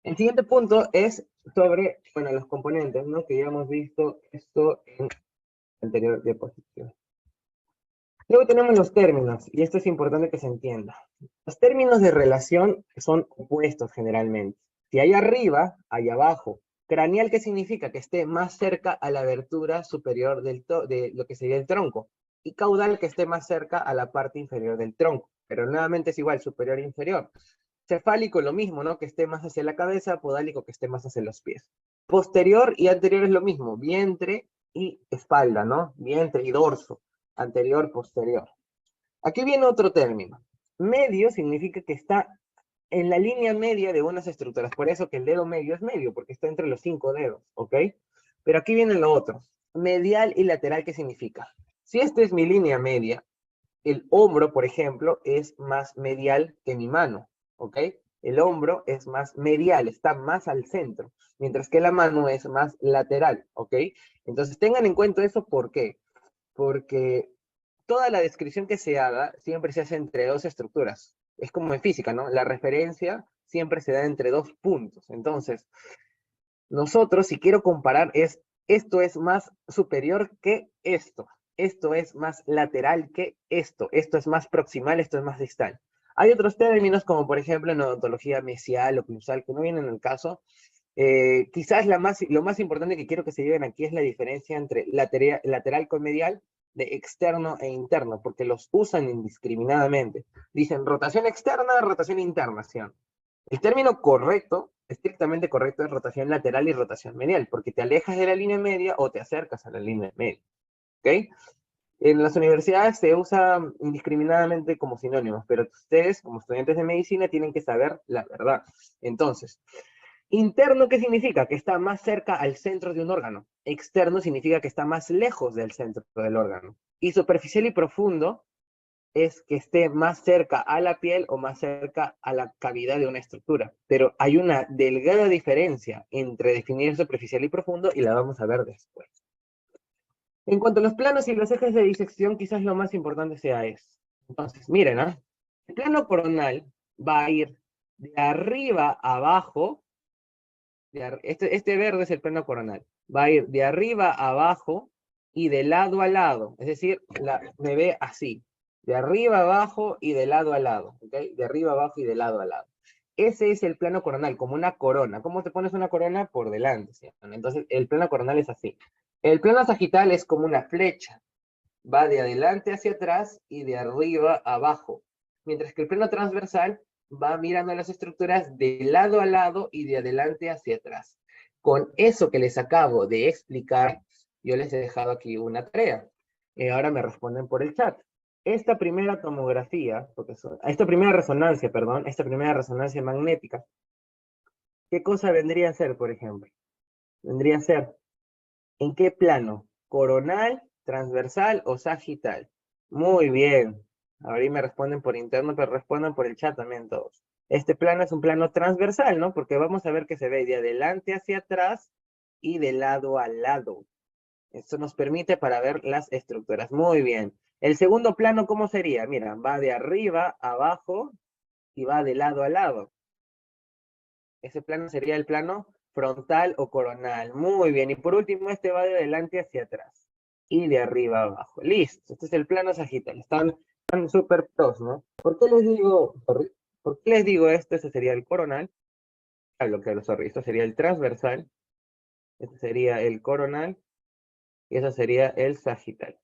El siguiente punto es sobre, bueno, los componentes, ¿no? Que ya hemos visto esto en la anterior diapositiva. Luego tenemos los términos, y esto es importante que se entienda. Los términos de relación son opuestos generalmente. Si hay arriba, hay abajo. Craneal, ¿qué significa? Que esté más cerca a la abertura superior de lo que sería el tronco. Y caudal, que esté más cerca a la parte inferior del tronco. Pero nuevamente es igual, superior e inferior. Cefálico, lo mismo, ¿no? Que esté más hacia la cabeza. Podálico, que esté más hacia los pies. Posterior y anterior es lo mismo. Vientre y espalda, ¿no? Vientre y dorso. Anterior, posterior. Aquí viene otro término. Medio significa que está en la línea media de unas estructuras. Por eso que el dedo medio es medio, porque está entre los 5 dedos, ¿ok? Pero aquí viene lo otro. Medial y lateral, ¿qué significa? Si esta es mi línea media, el hombro, por ejemplo, es más medial que mi mano, ¿ok? El hombro es más medial, está más al centro, mientras que la mano es más lateral, ¿ok? Entonces tengan en cuenta eso, ¿por qué? Porque toda la descripción que se haga siempre se hace entre dos estructuras. Es como en física, ¿no? La referencia siempre se da entre dos puntos. Entonces, nosotros, si quiero comparar, esto es más superior que esto. esto es más lateral que esto es más proximal, esto es más distal. Hay otros términos como por ejemplo en odontología mesial o clusal que no vienen en el caso. Quizás lo más importante que quiero que se lleven aquí es la diferencia entre lateral con medial, de externo e interno, porque los usan indiscriminadamente. Dicen rotación externa, rotación interna, ¿sí? El término correcto, estrictamente correcto, es rotación lateral y rotación medial, porque te alejas de la línea media o te acercas a la línea media. ¿Ok? En las universidades se usa indiscriminadamente como sinónimos, pero ustedes, como estudiantes de medicina, tienen que saber la verdad. Entonces, interno, ¿qué significa? Que está más cerca al centro de un órgano. Externo significa que está más lejos del centro del órgano. Y superficial y profundo es que esté más cerca a la piel o más cerca a la cavidad de una estructura. Pero hay una delgada diferencia entre definir superficial y profundo y la vamos a ver después. En cuanto a los planos y los ejes de disección, quizás lo más importante sea eso. Entonces, miren, ¿ah? El plano coronal va a ir de arriba a abajo. Este verde es el plano coronal. Va a ir de arriba a abajo y de lado a lado. Es decir, me ve así. De arriba a abajo y de lado a lado. ¿Okay? De arriba a abajo y de lado a lado. Ese es el plano coronal, como una corona. ¿Cómo te pones una corona? Por delante. ¿Sí? Entonces, el plano coronal es así. El plano sagital es como una flecha. Va de adelante hacia atrás y de arriba a abajo. Mientras que el plano transversal va mirando las estructuras de lado a lado y de adelante hacia atrás. Con eso que les acabo de explicar, yo les he dejado aquí una tarea. Ahora me responden por el chat. Esta primera tomografía, esta primera resonancia magnética, ¿qué cosa vendría a ser, por ejemplo? Vendría a ser, ¿en qué plano? ¿Coronal, transversal o sagital? Muy bien. Ahora me responden por interno, pero respondan por el chat también todos. Este plano es un plano transversal, ¿no? Porque vamos a ver que se ve de adelante hacia atrás y de lado a lado. Esto nos permite para ver las estructuras. Muy bien. El segundo plano, ¿cómo sería? Mira, va de arriba a abajo y va de lado a lado. Ese plano sería el plano frontal o coronal. Muy bien. Y por último, este va de adelante hacia atrás y de arriba a abajo. Listo. Este es el plano sagital. Están súper pros, ¿no? ¿Por qué les digo esto? Este sería el coronal. Esto sería el transversal. Este sería el coronal. Y eso sería el sagital.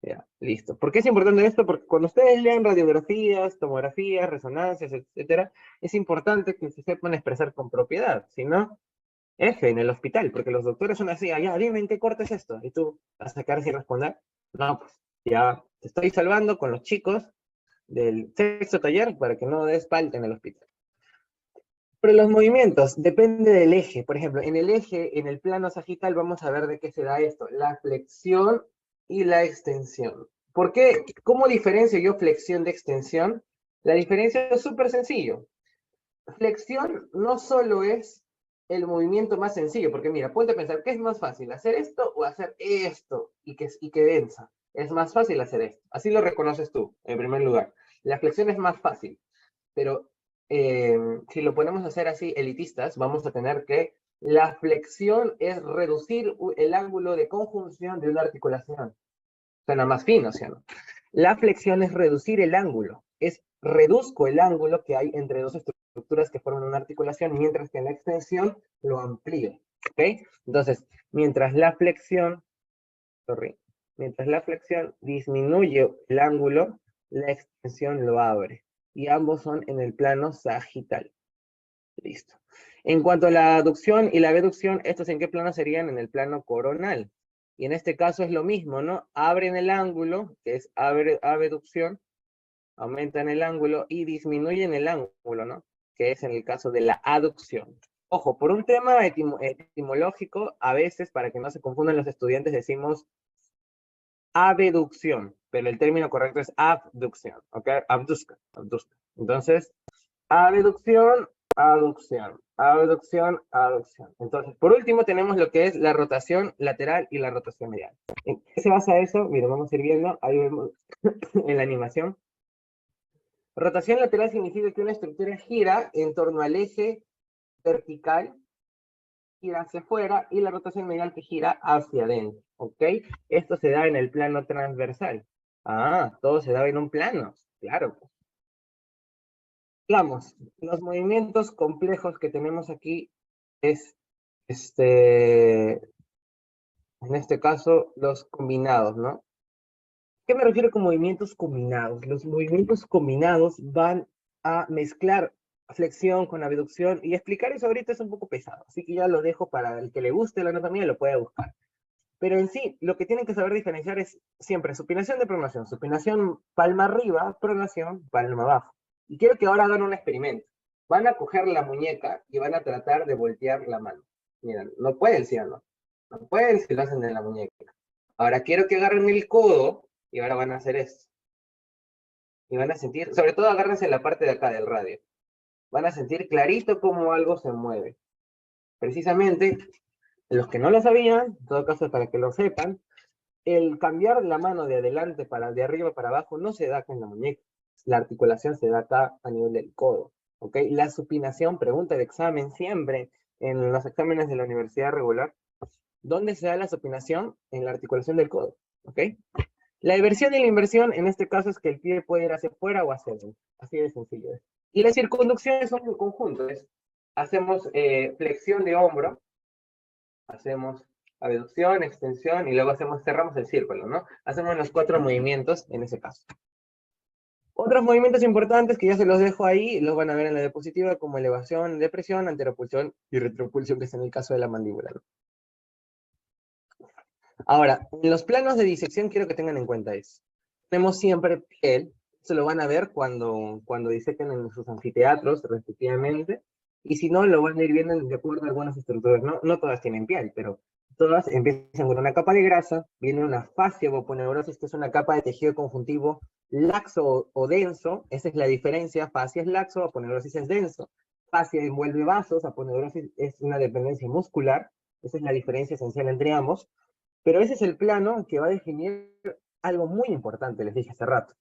Ya, listo. ¿Por qué es importante esto? Porque cuando ustedes lean radiografías, tomografías, resonancias, etcétera, es importante que se sepan expresar con propiedad. Si no, F en el hospital, porque los doctores son así, ya, dime en qué corte es esto. Y tú vas a quedar sin responder. No, pues ya te estoy salvando con los chicos del sexto taller para que no des falta en el hospital. Pero los movimientos, depende del eje. Por ejemplo, en el eje, en el plano sagital, vamos a ver de qué se da esto. La flexión y la extensión. ¿Por qué? ¿Cómo diferencio yo flexión de extensión? La diferencia es súper sencillo. Flexión no solo es el movimiento más sencillo, porque mira, ponte a pensar, ¿qué es más fácil? ¿Hacer esto o hacer esto? Y que densa. Es más fácil hacer esto. Así lo reconoces tú, en primer lugar. La flexión es más fácil, pero si lo ponemos a hacer así elitistas, vamos a tener que la flexión es reducir el ángulo de conjunción de una articulación. Suena más fino, ¿sí o no? La flexión es reducir el ángulo. Reduzco el ángulo que hay entre dos estructuras que forman una articulación, mientras que en la extensión lo amplío. ¿Ok? Entonces, mientras la flexión disminuye el ángulo, la extensión lo abre. Y ambos son en el plano sagital. Listo. En cuanto a la aducción y la abducción, ¿estos en qué plano serían? En el plano coronal. Y en este caso es lo mismo, ¿no? Abren el ángulo, que es abducción, aumentan el ángulo y disminuyen el ángulo, ¿no? Que es en el caso de la aducción. Ojo, por un tema etimológico, a veces, para que no se confundan los estudiantes, decimos abducción, pero el término correcto es abducción, ¿ok? Abduzca. Entonces, abducción, aducción, abducción, aducción. Entonces, por último tenemos lo que es la rotación lateral y la rotación medial. ¿En qué se basa eso? Miren, vamos a ir viendo, ahí vemos en la animación. Rotación lateral significa que una estructura gira en torno al eje vertical gira hacia afuera y la rotación medial que gira hacia adentro, ¿ok? Esto se da en el plano transversal. Ah, todo se da en un plano, claro. Veamos, los movimientos complejos que tenemos aquí es, en este caso, los combinados, ¿no? ¿Qué me refiero con movimientos combinados? Los movimientos combinados van a mezclar flexión con abducción, y explicar eso ahorita es un poco pesado, así que ya lo dejo para el que le guste la anatomía, lo puede buscar. Pero en sí, lo que tienen que saber diferenciar es siempre supinación de pronación, supinación palma arriba, pronación palma abajo. Y quiero que ahora hagan un experimento. Van a coger la muñeca y van a tratar de voltear la mano. Miren, no pueden, ¿sí o no? No pueden si lo hacen en la muñeca. Ahora quiero que agarren el codo y ahora van a hacer esto. Y van a sentir, sobre todo agárrense en la parte de acá del radio. Van a sentir clarito cómo algo se mueve. Precisamente, los que no lo sabían, en todo caso para que lo sepan, el cambiar la mano de adelante para de arriba para abajo no se da acá en la muñeca. La articulación se da acá a nivel del codo. ¿Ok? La supinación, pregunta de examen siempre en los exámenes de la universidad regular. ¿Dónde se da la supinación? En la articulación del codo. ¿Ok? La inversión y la inversión en este caso es que el pie puede ir hacia afuera o hacia adentro. Así de sencillo. Y la circunducción es un conjunto. Hacemos flexión de hombro, hacemos abducción, extensión, y luego cerramos el círculo, ¿no? Hacemos los 4 movimientos en ese caso. Otros movimientos importantes que ya se los dejo ahí, los van a ver en la diapositiva, como elevación, depresión, anteropulsión y retropulsión, que es en el caso de la mandíbula, ¿no? Ahora, en los planos de disección quiero que tengan en cuenta eso. Tenemos siempre piel, se lo van a ver cuando disequen en sus anfiteatros, respectivamente, y si no, lo van a ir viendo de acuerdo a algunas estructuras. No todas tienen piel, pero todas empiezan con una capa de grasa, viene una fascia o aponeurosis, que es una capa de tejido conjuntivo laxo o denso. Esa es la diferencia: fascia es laxo, aponeurosis es denso. Fascia envuelve vasos, aponeurosis es una dependencia muscular. Esa es la diferencia esencial entre ambos. Pero ese es el plano que va a definir algo muy importante, les dije hace rato.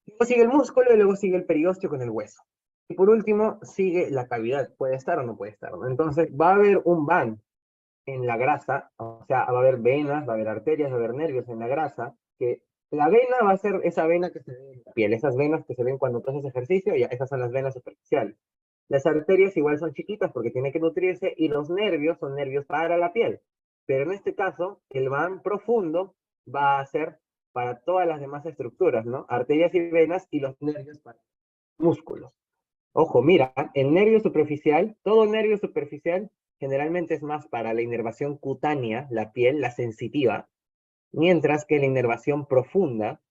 Luego sigue el músculo y luego sigue el periósteo con el hueso. Y por último sigue la cavidad, puede estar o no puede estar, ¿no? Entonces va a haber un van en la grasa, o sea, va a haber venas, va a haber arterias, va a haber nervios en la grasa, que la vena va a ser esa vena que se ve en la piel, esas venas que se ven cuando tú haces ejercicio, y esas son las venas superficiales. Las arterias igual son chiquitas porque tienen que nutrirse, y los nervios son nervios para la piel. Pero en este caso, el van profundo va a ser para todas las demás estructuras, ¿no? Arterias y venas, y los nervios para músculos. Ojo, mira, el nervio superficial, todo nervio superficial generalmente es más para la inervación cutánea, la piel, la sensitiva, mientras que la inervación profunda,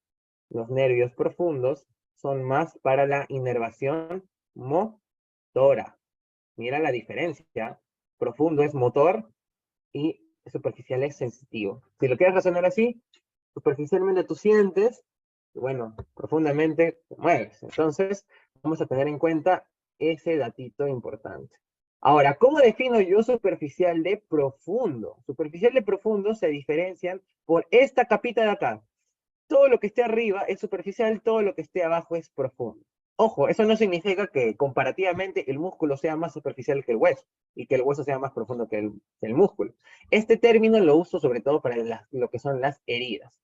los nervios profundos, son más para la inervación motora. Mira la diferencia. Profundo es motor y superficial es sensitivo. Si lo quieres razonar así, superficialmente tú sientes, y bueno, profundamente te mueves. Entonces, vamos a tener en cuenta ese datito importante. Ahora, ¿cómo defino yo superficial de profundo? Superficial de profundo se diferencian por esta capita de acá. Todo lo que esté arriba es superficial, todo lo que esté abajo es profundo. Ojo, eso no significa que comparativamente el músculo sea más superficial que el hueso, y que el hueso sea más profundo que el músculo. Este término lo uso sobre todo para lo que son las heridas.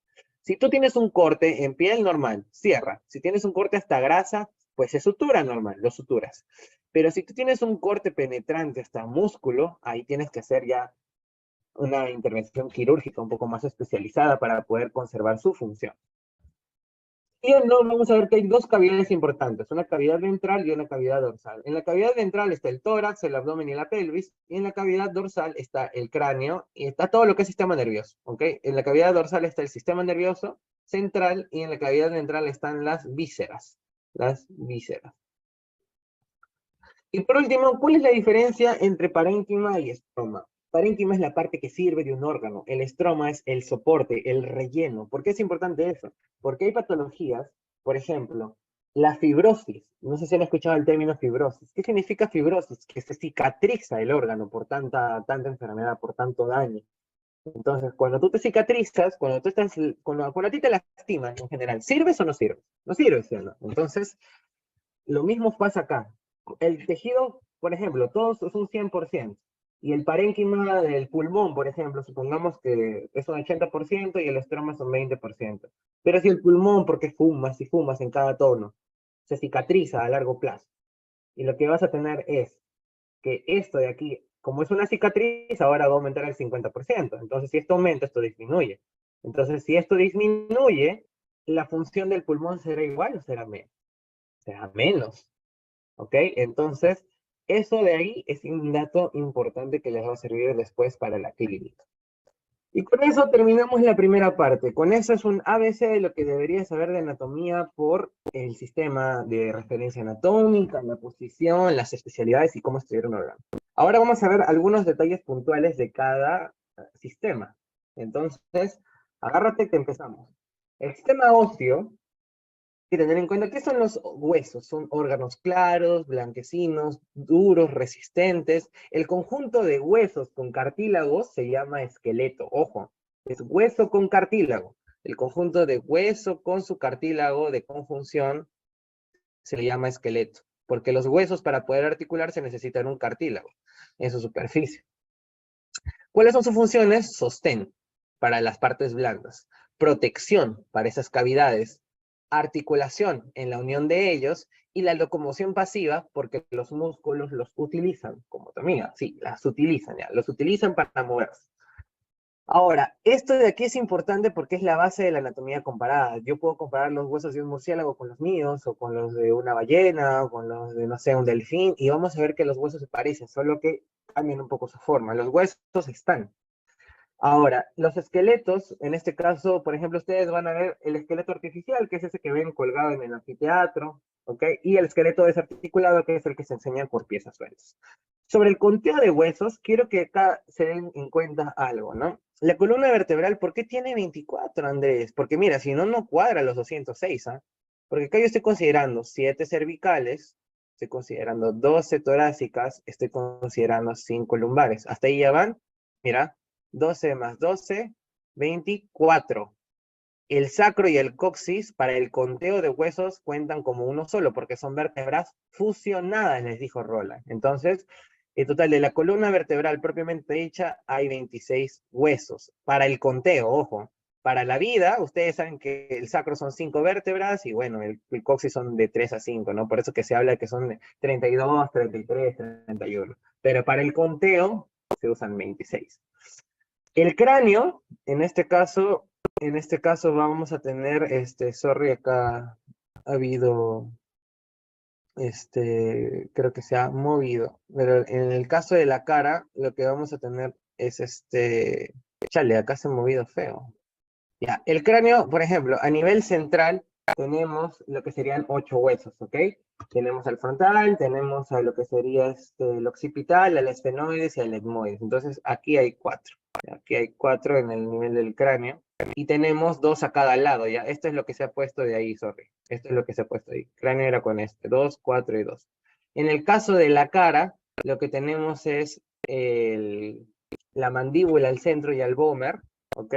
Si tú tienes un corte en piel normal, cierra. Si tienes un corte hasta grasa, pues se sutura normal, lo suturas. Pero si tú tienes un corte penetrante hasta músculo, ahí tienes que hacer ya una intervención quirúrgica un poco más especializada para poder conservar su función. Y no, vamos a ver que hay dos cavidades importantes, una cavidad ventral y una cavidad dorsal. En la cavidad ventral está el tórax, el abdomen y la pelvis, y en la cavidad dorsal está el cráneo, y está todo lo que es sistema nervioso, ¿ok? En la cavidad dorsal está el sistema nervioso central, y en la cavidad ventral están las vísceras. Las vísceras. Y por último, ¿cuál es la diferencia entre parénquima y estroma? Parénquima es la parte que sirve de un órgano, el estroma es el soporte, el relleno. ¿Por qué es importante eso? Porque hay patologías, por ejemplo, la fibrosis. No sé si han escuchado el término fibrosis. ¿Qué significa fibrosis? Que se cicatriza el órgano por tanta enfermedad, por tanto daño. Entonces, cuando tú te cicatrizas, cuando a ti te lastiman en general, ¿sirves o no sirves? No sirves, ¿sí o no? Entonces, lo mismo pasa acá. El tejido, por ejemplo, todos es un 100%. Y el parénquima del pulmón, por ejemplo, supongamos que es un 80% y el estroma es un 20%. Pero si el pulmón, porque fumas y fumas en cada tono, se cicatriza a largo plazo, y lo que vas a tener es que esto de aquí, como es una cicatriz, ahora va a aumentar al 50%. Entonces, si esto aumenta, esto disminuye. Entonces, si esto disminuye, la función del pulmón será igual o será menos. Será menos. ¿Ok? Entonces, eso de ahí es un dato importante que les va a servir después para la clínica. Y con eso terminamos la primera parte. Con eso es un ABC de lo que deberías saber de anatomía por el sistema de referencia anatómica, la posición, las especialidades y cómo estudiar un órgano. Ahora vamos a ver algunos detalles puntuales de cada sistema. Entonces, agárrate que empezamos. El sistema óseo, hay que tener en cuenta que son los huesos, son órganos claros, blanquecinos, duros, resistentes. El conjunto de huesos con cartílagos se llama esqueleto, ojo, es hueso con cartílago. El conjunto de hueso con su cartílago de conjunción se le llama esqueleto, porque los huesos para poder articularse necesitan un cartílago en su superficie. ¿Cuáles son sus funciones? Sostén para las partes blandas, protección para esas cavidades, articulación en la unión de ellos y la locomoción pasiva porque los músculos los utilizan como también, sí, las utilizan ya, los utilizan para moverse. Ahora, esto de aquí es importante porque es la base de la anatomía comparada. Yo puedo comparar los huesos de un murciélago con los míos, o con los de una ballena, o con los de, no sé, un delfín, y vamos a ver que los huesos se parecen, solo que cambian un poco su forma. Los huesos están. Ahora, los esqueletos, en este caso, por ejemplo, ustedes van a ver el esqueleto artificial, que es ese que ven colgado en el anfiteatro, ¿ok? Y el esqueleto desarticulado, que es el que se enseña por piezas sueltas. Sobre el conteo de huesos, quiero que acá se den en cuenta algo, ¿no? La columna vertebral, ¿por qué tiene 24, Andrés? Porque mira, si no, no cuadra los 206, ¿ah? Porque acá yo estoy considerando 7 cervicales, estoy considerando 12 torácicas, estoy considerando 5 lumbares. Hasta ahí ya van, mira, 12 más 12, 24. El sacro y el coxis, para el conteo de huesos, cuentan como uno solo, porque son vértebras fusionadas, les dijo Roland. Entonces, en total de la columna vertebral propiamente dicha, hay 26 huesos. Para el conteo, ojo. Para la vida, ustedes saben que el sacro son 5 vértebras, y bueno, el coxis son de 3 a 5, ¿no? Por eso que se habla que son de 32, 33, 31. Pero para el conteo, se usan 26. El cráneo, en este caso vamos a tener, sorry, acá ha habido, creo que se ha movido, pero en el caso de la cara, lo que vamos a tener es chale, acá se ha movido feo. Ya, el cráneo, por ejemplo, a nivel central, tenemos lo que serían 8 huesos, ¿ok? Tenemos al frontal, tenemos a lo que sería el occipital, al esfenoides y al etmoides. Entonces, aquí hay 4. Aquí hay 4 en el nivel del cráneo. Y tenemos 2 a cada lado, ¿ya? Esto es lo que se ha puesto de ahí, sorry. Esto es lo que se ha puesto ahí. Cráneo era con 2, 4 y 2. En el caso de la cara, lo que tenemos es la mandíbula al centro y al vómer, ¿ok?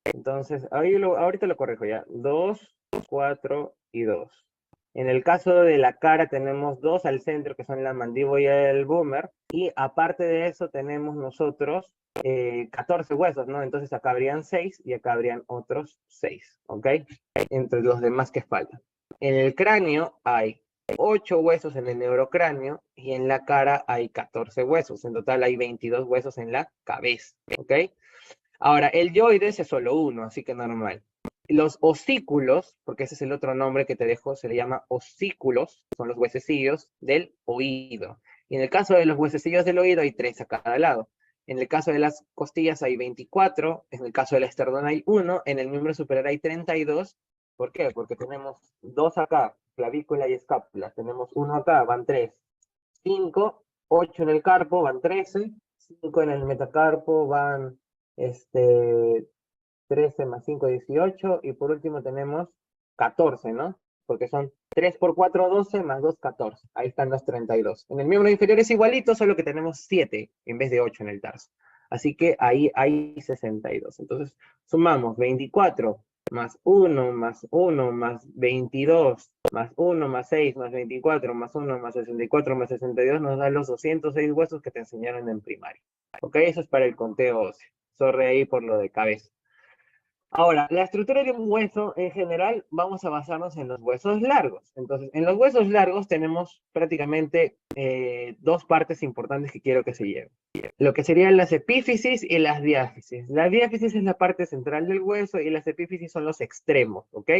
Entonces, ahorita lo corrijo ya. 2, 4 y 2. En el caso de la cara tenemos 2 al centro, que son la mandíbula y el vómer. Y aparte de eso tenemos nosotros 14 huesos, ¿no? Entonces acá habrían 6 y acá habrían otros 6, ¿ok? Entre los demás que faltan. En el cráneo hay 8 huesos en el neurocráneo y en la cara hay 14 huesos. En total hay 22 huesos en la cabeza, ¿ok? Ahora, el yoides es solo uno, así que normal. Los osículos, porque ese es el otro nombre que te dejo, se le llama osículos, son los huesecillos del oído. Y en el caso de los huesecillos del oído hay 3 a cada lado. En el caso de las costillas hay 24, en el caso del esternón hay 1, en el miembro superior hay 32. ¿Por qué? Porque tenemos 2 acá, clavícula y escápula. Tenemos 1 acá, van 3. 5, 8 en el carpo, van 13. 5 en el metacarpo, van 13 más 5, 18. Y por último tenemos 14, ¿no? Porque son 3 por 4, 12, más 2, 14. Ahí están los 32. En el miembro inferior es igualito, solo que tenemos 7 en vez de 8 en el tarso. Así que ahí hay 62. Entonces, sumamos 24 más 1, más 1, más 22, más 1, más 6, más 24, más 1, más 64, más 62, nos da los 206 huesos que te enseñaron en primaria. ¿Ok? Eso es para el conteo óseo. Sorry ahí por lo de cabeza. Ahora, la estructura de un hueso, en general, vamos a basarnos en los huesos largos. Entonces, en los huesos largos tenemos prácticamente dos partes importantes que quiero que se lleven. Lo que serían las epífisis y las diáfisis. La diáfisis es la parte central del hueso y las epífisis son los extremos, ¿ok?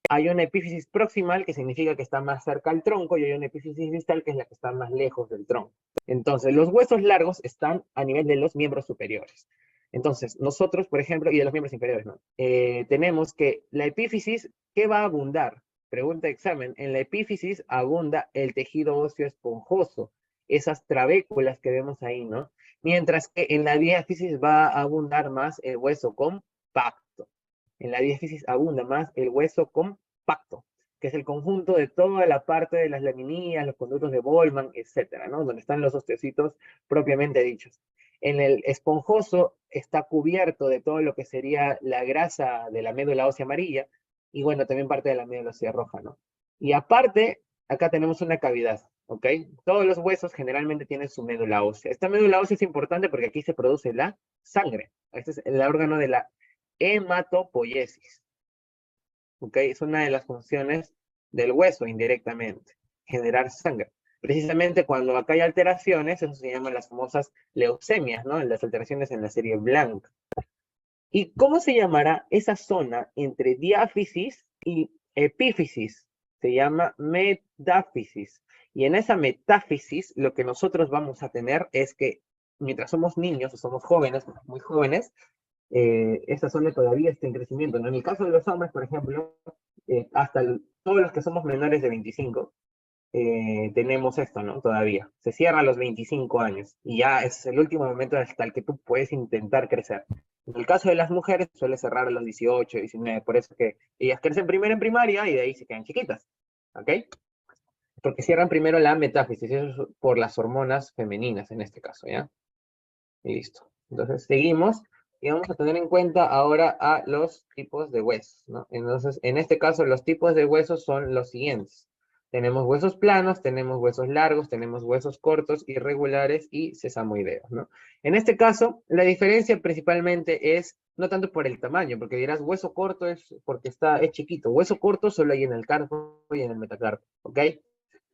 Hay una epífisis proximal, que significa que está más cerca al tronco, y hay una epífisis distal, que es la que está más lejos del tronco. Entonces, los huesos largos están a nivel de los miembros superiores. Entonces, nosotros, por ejemplo, y de los miembros inferiores, ¿no? Tenemos que la epífisis, ¿qué va a abundar? Pregunta de examen. En la epífisis abunda el tejido óseo esponjoso, esas trabéculas que vemos ahí, ¿no? Mientras que en la diáfisis va a abundar más el hueso compacto. En la diáfisis abunda más el hueso compacto, que es el conjunto de toda la parte de las laminillas, los conductos de Bolman, etcétera, ¿no? Donde están los osteocitos propiamente dichos. En el esponjoso está cubierto de todo lo que sería la grasa de la médula ósea amarilla, y bueno, también parte de la médula ósea roja, ¿no? Y aparte, acá tenemos una cavidad, ¿ok? Todos los huesos generalmente tienen su médula ósea. Esta médula ósea es importante porque aquí se produce la sangre. Este es el órgano de la hematopoiesis, ¿ok? Es una de las funciones del hueso indirectamente, generar sangre. Precisamente cuando acá hay alteraciones, eso se llaman las famosas leucemias, ¿no? Las alteraciones en la serie blanca. ¿Y cómo se llamará esa zona entre diáfisis y epífisis? Se llama metáfisis. Y en esa metáfisis, lo que nosotros vamos a tener es que mientras somos niños o somos jóvenes, muy jóvenes, esta zona todavía está en crecimiento, ¿no? En el caso de los hombres, por ejemplo, todos los que somos menores de 25, tenemos esto, ¿no? Todavía. Se cierra a los 25 años y ya es el último momento hasta el que tú puedes intentar crecer. En el caso de las mujeres, suele cerrar a los 18, 19, por eso que ellas crecen primero en primaria y de ahí se quedan chiquitas, ¿ok? Porque cierran primero la metáfisis, eso es por las hormonas femeninas en este caso, ¿ya? Y listo. Entonces, seguimos y vamos a tener en cuenta ahora a los tipos de huesos, ¿no? Entonces, en este caso, los tipos de huesos son los siguientes. Tenemos huesos planos, tenemos huesos largos, tenemos huesos cortos, irregulares y sesamoideos, ¿no? En este caso, la diferencia principalmente es no tanto por el tamaño, porque dirás hueso corto es porque es chiquito. Hueso corto solo hay en el carpo y en el metacarpo, ¿ok?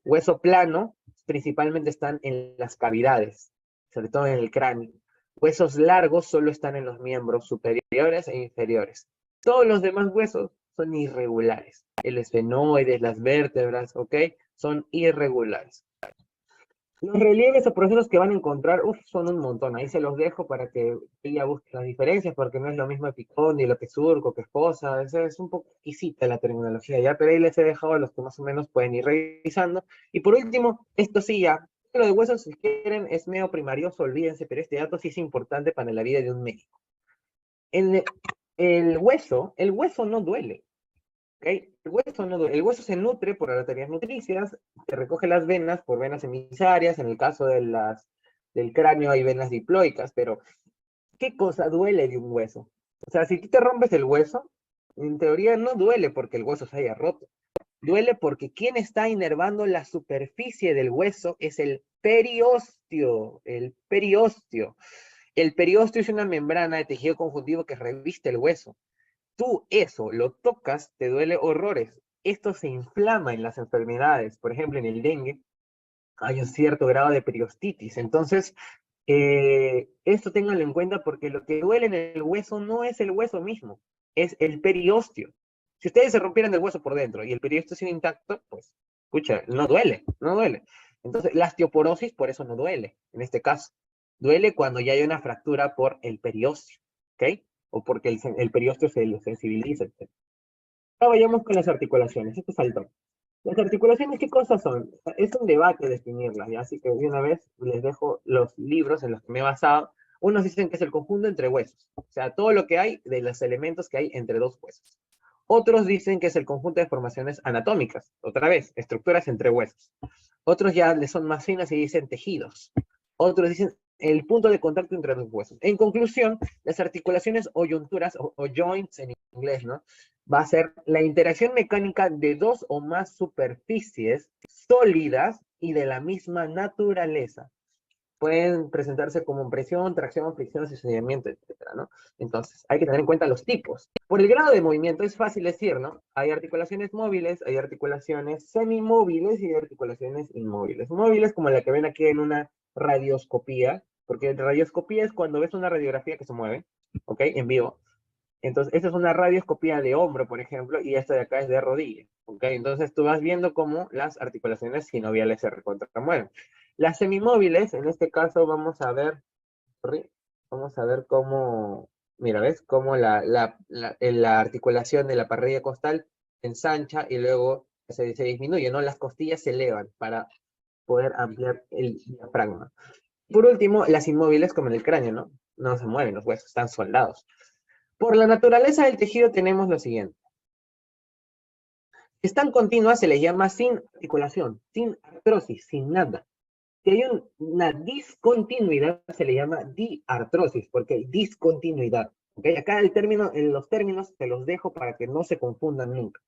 Hueso plano principalmente están en las cavidades, sobre todo en el cráneo. Huesos largos solo están en los miembros superiores e inferiores. Todos los demás huesos son irregulares. El esfenoides, las vértebras, ¿ok? Son irregulares. Los relieves o procesos que van a encontrar, son un montón. Ahí se los dejo para que ella busque las diferencias, porque no es lo mismo Epicondio, lo que surco, que esposa. Es un poco exquisita la terminología, ¿ya? Pero ahí les he dejado los que más o menos pueden ir revisando. Y por último, esto sí ya, lo de huesos, si quieren, es medio primarioso, olvídense, pero este dato sí es importante para la vida de un médico. En el hueso no duele. ¿Okay? El hueso se nutre por arterias nutricias, se recoge las venas por venas emisarias, en el caso del cráneo hay venas diploicas, pero ¿qué cosa duele de un hueso? O sea, si tú te rompes el hueso, en teoría no duele porque el hueso se haya roto. Duele porque quien está inervando la superficie del hueso es el periósteo. El periósteo. El periósteo es una membrana de tejido conjuntivo que reviste el hueso. Tú eso lo tocas, te duele horrores. Esto se inflama en las enfermedades. Por ejemplo, en el dengue hay un cierto grado de periostitis. Entonces, esto ténganlo en cuenta porque lo que duele en el hueso no es el hueso mismo, es el periósteo. Si ustedes se rompieran el hueso por dentro y el periósteo sigue intacto, pues, escucha, no duele, no duele. Entonces, la osteoporosis por eso no duele, en este caso. Duele cuando ya hay una fractura por el periósteo, ¿ok? O porque el periósteo se lo sensibiliza, etc. Ahora vayamos con las articulaciones. Esto faltó. Las articulaciones, ¿qué cosas son? Es un debate definirlas, ¿ya? Así que de una vez les dejo los libros en los que me he basado. Unos dicen que es el conjunto entre huesos, o sea, todo lo que hay de los elementos que hay entre dos huesos. Otros dicen que es el conjunto de formaciones anatómicas, otra vez, estructuras entre huesos. Otros ya les son más finas y dicen tejidos. Otros dicen el punto de contacto entre los huesos. En conclusión, las articulaciones o yunturas, o joints en inglés, ¿no? Va a ser la interacción mecánica de dos o más superficies sólidas y de la misma naturaleza. Pueden presentarse como presión, tracción, fricción, sostenimiento, etcétera, ¿no? Entonces, hay que tener en cuenta los tipos. Por el grado de movimiento es fácil decir, ¿no? Hay articulaciones móviles, hay articulaciones semimóviles y hay articulaciones inmóviles. Móviles como la que ven aquí en una radioscopía, porque radioscopía es cuando ves una radiografía que se mueve, ¿ok? En vivo. Entonces, esta es una radioscopía de hombro, por ejemplo, y esta de acá es de rodilla, ¿ok? Entonces, tú vas viendo cómo las articulaciones sinoviales se recontramueven. Las semimóviles, en este caso, vamos a ver cómo, mira, ¿ves? Cómo la articulación de la parrilla costal se ensancha y luego se disminuye, ¿no? Las costillas se elevan para poder ampliar el diafragma. Por último, las inmóviles, como en el cráneo, ¿no? No se mueven los huesos, están soldados. Por la naturaleza del tejido tenemos lo siguiente. Si están continuas se les llama sin articulación, sin artrosis, sin nada. Si hay una discontinuidad se le llama diartrosis, porque hay discontinuidad. ¿Okay? Acá en los términos te los dejo para que no se confundan nunca.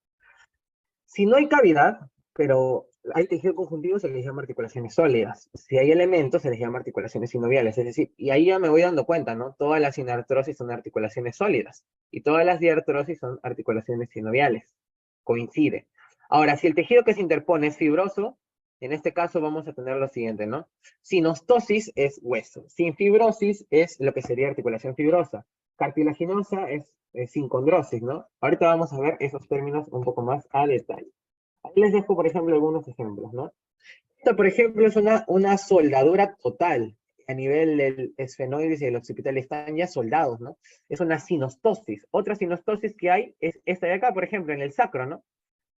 Si no hay cavidad, pero hay tejido conjuntivo, se les llama articulaciones sólidas. Si hay elementos, se les llama articulaciones sinoviales. Es decir, y ahí ya me voy dando cuenta, ¿no? Todas las sinartrosis son articulaciones sólidas. Y todas las diartrosis son articulaciones sinoviales. Coincide. Ahora, si el tejido que se interpone es fibroso, en este caso vamos a tener lo siguiente, ¿no? Sinostosis es hueso. Sin fibrosis es lo que sería articulación fibrosa. Cartilaginosa es sin condrosis, ¿no? Ahorita vamos a ver esos términos un poco más a detalle. Ahí les dejo, por ejemplo, algunos ejemplos, ¿no? Esta, por ejemplo, es una soldadura total. A nivel del esfenoides y el occipital están ya soldados, ¿no? Es una sinostosis. Otra sinostosis que hay es esta de acá, por ejemplo, en el sacro, ¿no?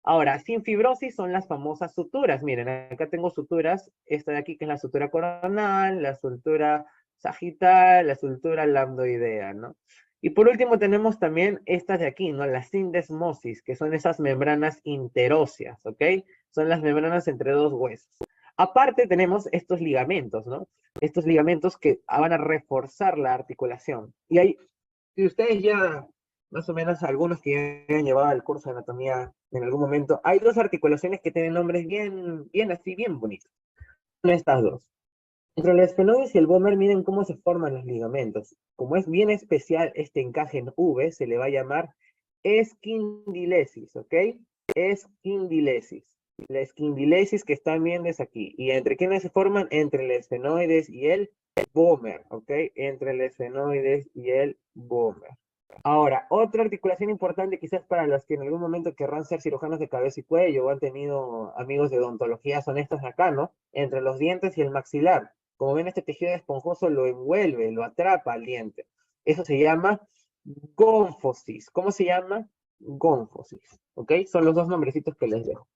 Ahora, sin fibrosis son las famosas suturas. Miren, acá tengo suturas. Esta de aquí que es la sutura coronal, la sutura sagital, la sutura lambdoidea, ¿no? Y por último tenemos también estas de aquí, ¿no? La sindesmosis, que son esas membranas interóseas, ¿ok? Son las membranas entre dos huesos. Aparte tenemos estos ligamentos, ¿no? Estos ligamentos que van a reforzar la articulación. Y hay, si ustedes ya, más o menos algunos que ya han llevado el curso de anatomía en algún momento, hay dos articulaciones que tienen nombres bien así, bien bonitos. Son estas dos. Entre el esfenoides y el vomer, miren cómo se forman los ligamentos. Como es bien especial este encaje en V, se le va a llamar esquindilesis, ¿ok? Esquindilesis. La esquindilesis que están viendo es aquí. ¿Y entre quiénes se forman? Entre el esfenoides y el vomer, ¿ok? Entre el esfenoides y el vomer. Ahora, otra articulación importante quizás para los que en algún momento querrán ser cirujanos de cabeza y cuello o han tenido amigos de odontología son estas de acá, ¿no? Entre los dientes y el maxilar. Como ven, este tejido esponjoso lo envuelve, lo atrapa al diente. Eso se llama gónfosis. ¿Cómo se llama? Gónfosis, ¿ok? Son los dos nombrecitos que les dejo.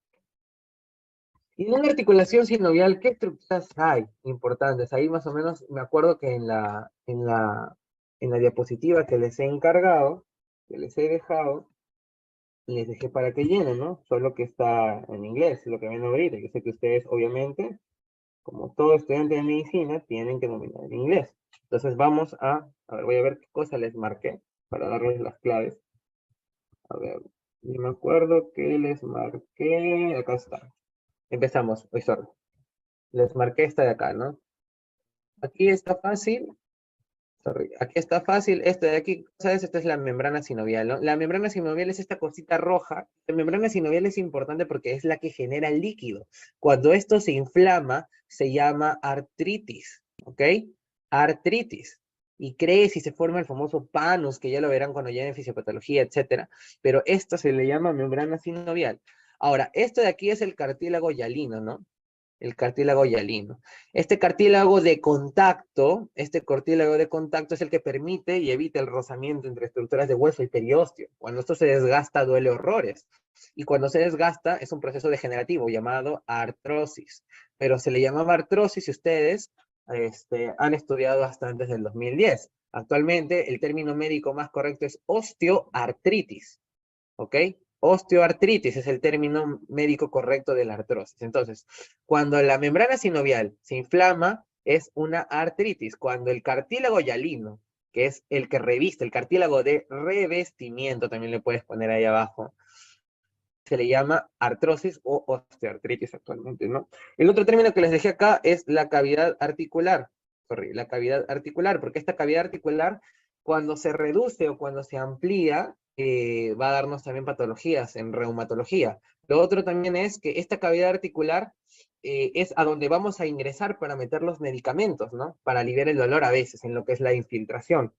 Y en una articulación sinovial, ¿qué estructuras hay importantes? Ahí más o menos me acuerdo que en la diapositiva que les he encargado, que les he dejado, les dejé para que llenen, ¿no? Solo que está en inglés, lo que ven ahorita. Yo sé que ustedes, obviamente, como todo estudiante de medicina, tienen que dominar el inglés. Entonces vamos a ver, voy a ver qué cosa les marqué para darles las claves. A ver, yo me acuerdo que les marqué, acá está. Empezamos, hoy sorry. Les marqué esta de acá, ¿no? Aquí está fácil. Sorry. Aquí está fácil. Esta de aquí, ¿sabes? Esta es la membrana sinovial, ¿no? La membrana sinovial es esta cosita roja. La membrana sinovial es importante porque es la que genera el líquido. Cuando esto se inflama, se llama artritis, ¿ok? Artritis. Y crece y se forma el famoso panus, que ya lo verán cuando ya en fisiopatología, etcétera. Pero esto se le llama membrana sinovial. Ahora, esto de aquí es el cartílago hialino, ¿no? El cartílago hialino. Este cartílago de contacto es el que permite y evita el rozamiento entre estructuras de hueso y periósteo. Cuando esto se desgasta, duele horrores. Y cuando se desgasta, es un proceso degenerativo llamado artrosis. Pero se le llamaba artrosis si ustedes han estudiado hasta antes del 2010. Actualmente, el término médico más correcto es osteoartritis. ¿Ok? Osteoartritis es el término médico correcto de la artrosis. Entonces, cuando la membrana sinovial se inflama, es una artritis. Cuando el cartílago hialino, que es el que reviste, el cartílago de revestimiento, también le puedes poner ahí abajo, se le llama artrosis o osteoartritis actualmente, ¿no? El otro término que les dejé acá es la cavidad articular. Sorry, la cavidad articular, porque esta cavidad articular, cuando se reduce o cuando se amplía, va a darnos también patologías en reumatología. Lo otro también es que esta cavidad articular es a donde vamos a ingresar para meter los medicamentos, ¿no? Para aliviar el dolor a veces, en lo que es la infiltración.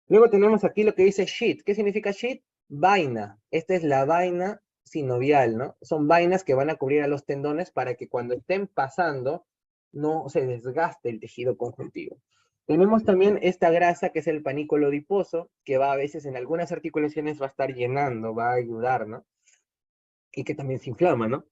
Luego tenemos aquí lo que dice sheet. ¿Qué significa sheet? Vaina. Esta es la vaina sinovial, ¿no? Son vainas que van a cubrir a los tendones para que cuando estén pasando no se desgaste el tejido conjuntivo. Tenemos también esta grasa que es el panículo adiposo, que va a veces en algunas articulaciones va a estar llenando, va a ayudar, ¿no? Y que también se inflama, ¿no?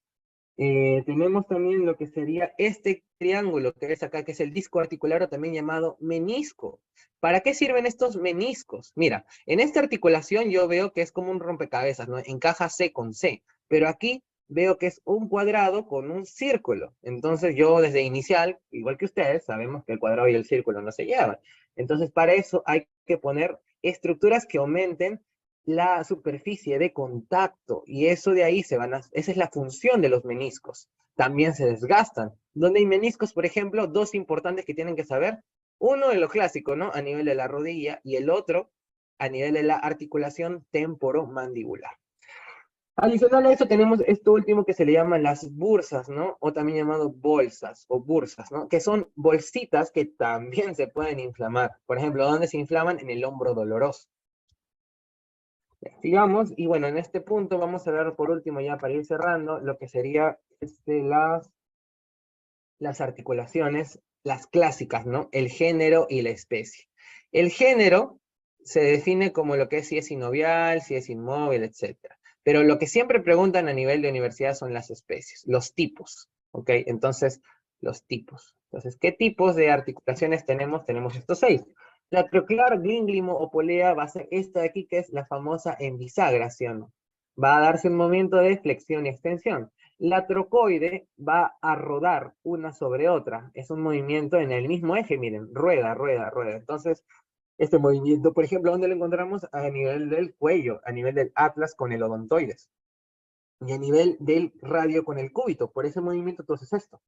Tenemos también lo que sería este triángulo que ves acá, que es el disco articular o también llamado menisco. ¿Para qué sirven estos meniscos? Mira, en esta articulación yo veo que es como un rompecabezas, ¿no? Encaja C con C, pero aquí veo que es un cuadrado con un círculo. Entonces yo desde inicial, igual que ustedes, sabemos que el cuadrado y el círculo no se llevan. Entonces para eso hay que poner estructuras que aumenten la superficie de contacto y eso de ahí esa es la función de los meniscos. También se desgastan. Donde hay meniscos, por ejemplo, dos importantes que tienen que saber. Uno de lo clásico, ¿no? A nivel de la rodilla y el otro a nivel de la articulación temporomandibular. Adicional a eso tenemos esto último que se le llaman las bursas, ¿no? O también llamado bolsas o bursas, ¿no? Que son bolsitas que también se pueden inflamar. Por ejemplo, ¿dónde se inflaman? En el hombro doloroso. Sigamos, y bueno, en este punto vamos a ver por último ya para ir cerrando lo que sería las articulaciones, las clásicas, ¿no? El género y la especie. El género se define como lo que es si es sinovial, si es inmóvil, etc. Pero lo que siempre preguntan a nivel de universidad son las especies, los tipos, ¿ok? Entonces, los tipos. Entonces, ¿qué tipos de articulaciones tenemos? Tenemos estos 6. La troquear, glínglimo o polea va a ser esta de aquí, que es la famosa envisagración. Va a darse un movimiento de flexión y extensión. La trocoide va a rodar una sobre otra. Es un movimiento en el mismo eje, miren, rueda, rueda, rueda. Entonces, este movimiento, por ejemplo, ¿dónde lo encontramos? A nivel del cuello, a nivel del atlas con el odontoides. Y a nivel del radio con el cúbito. Por ese movimiento, entonces esto.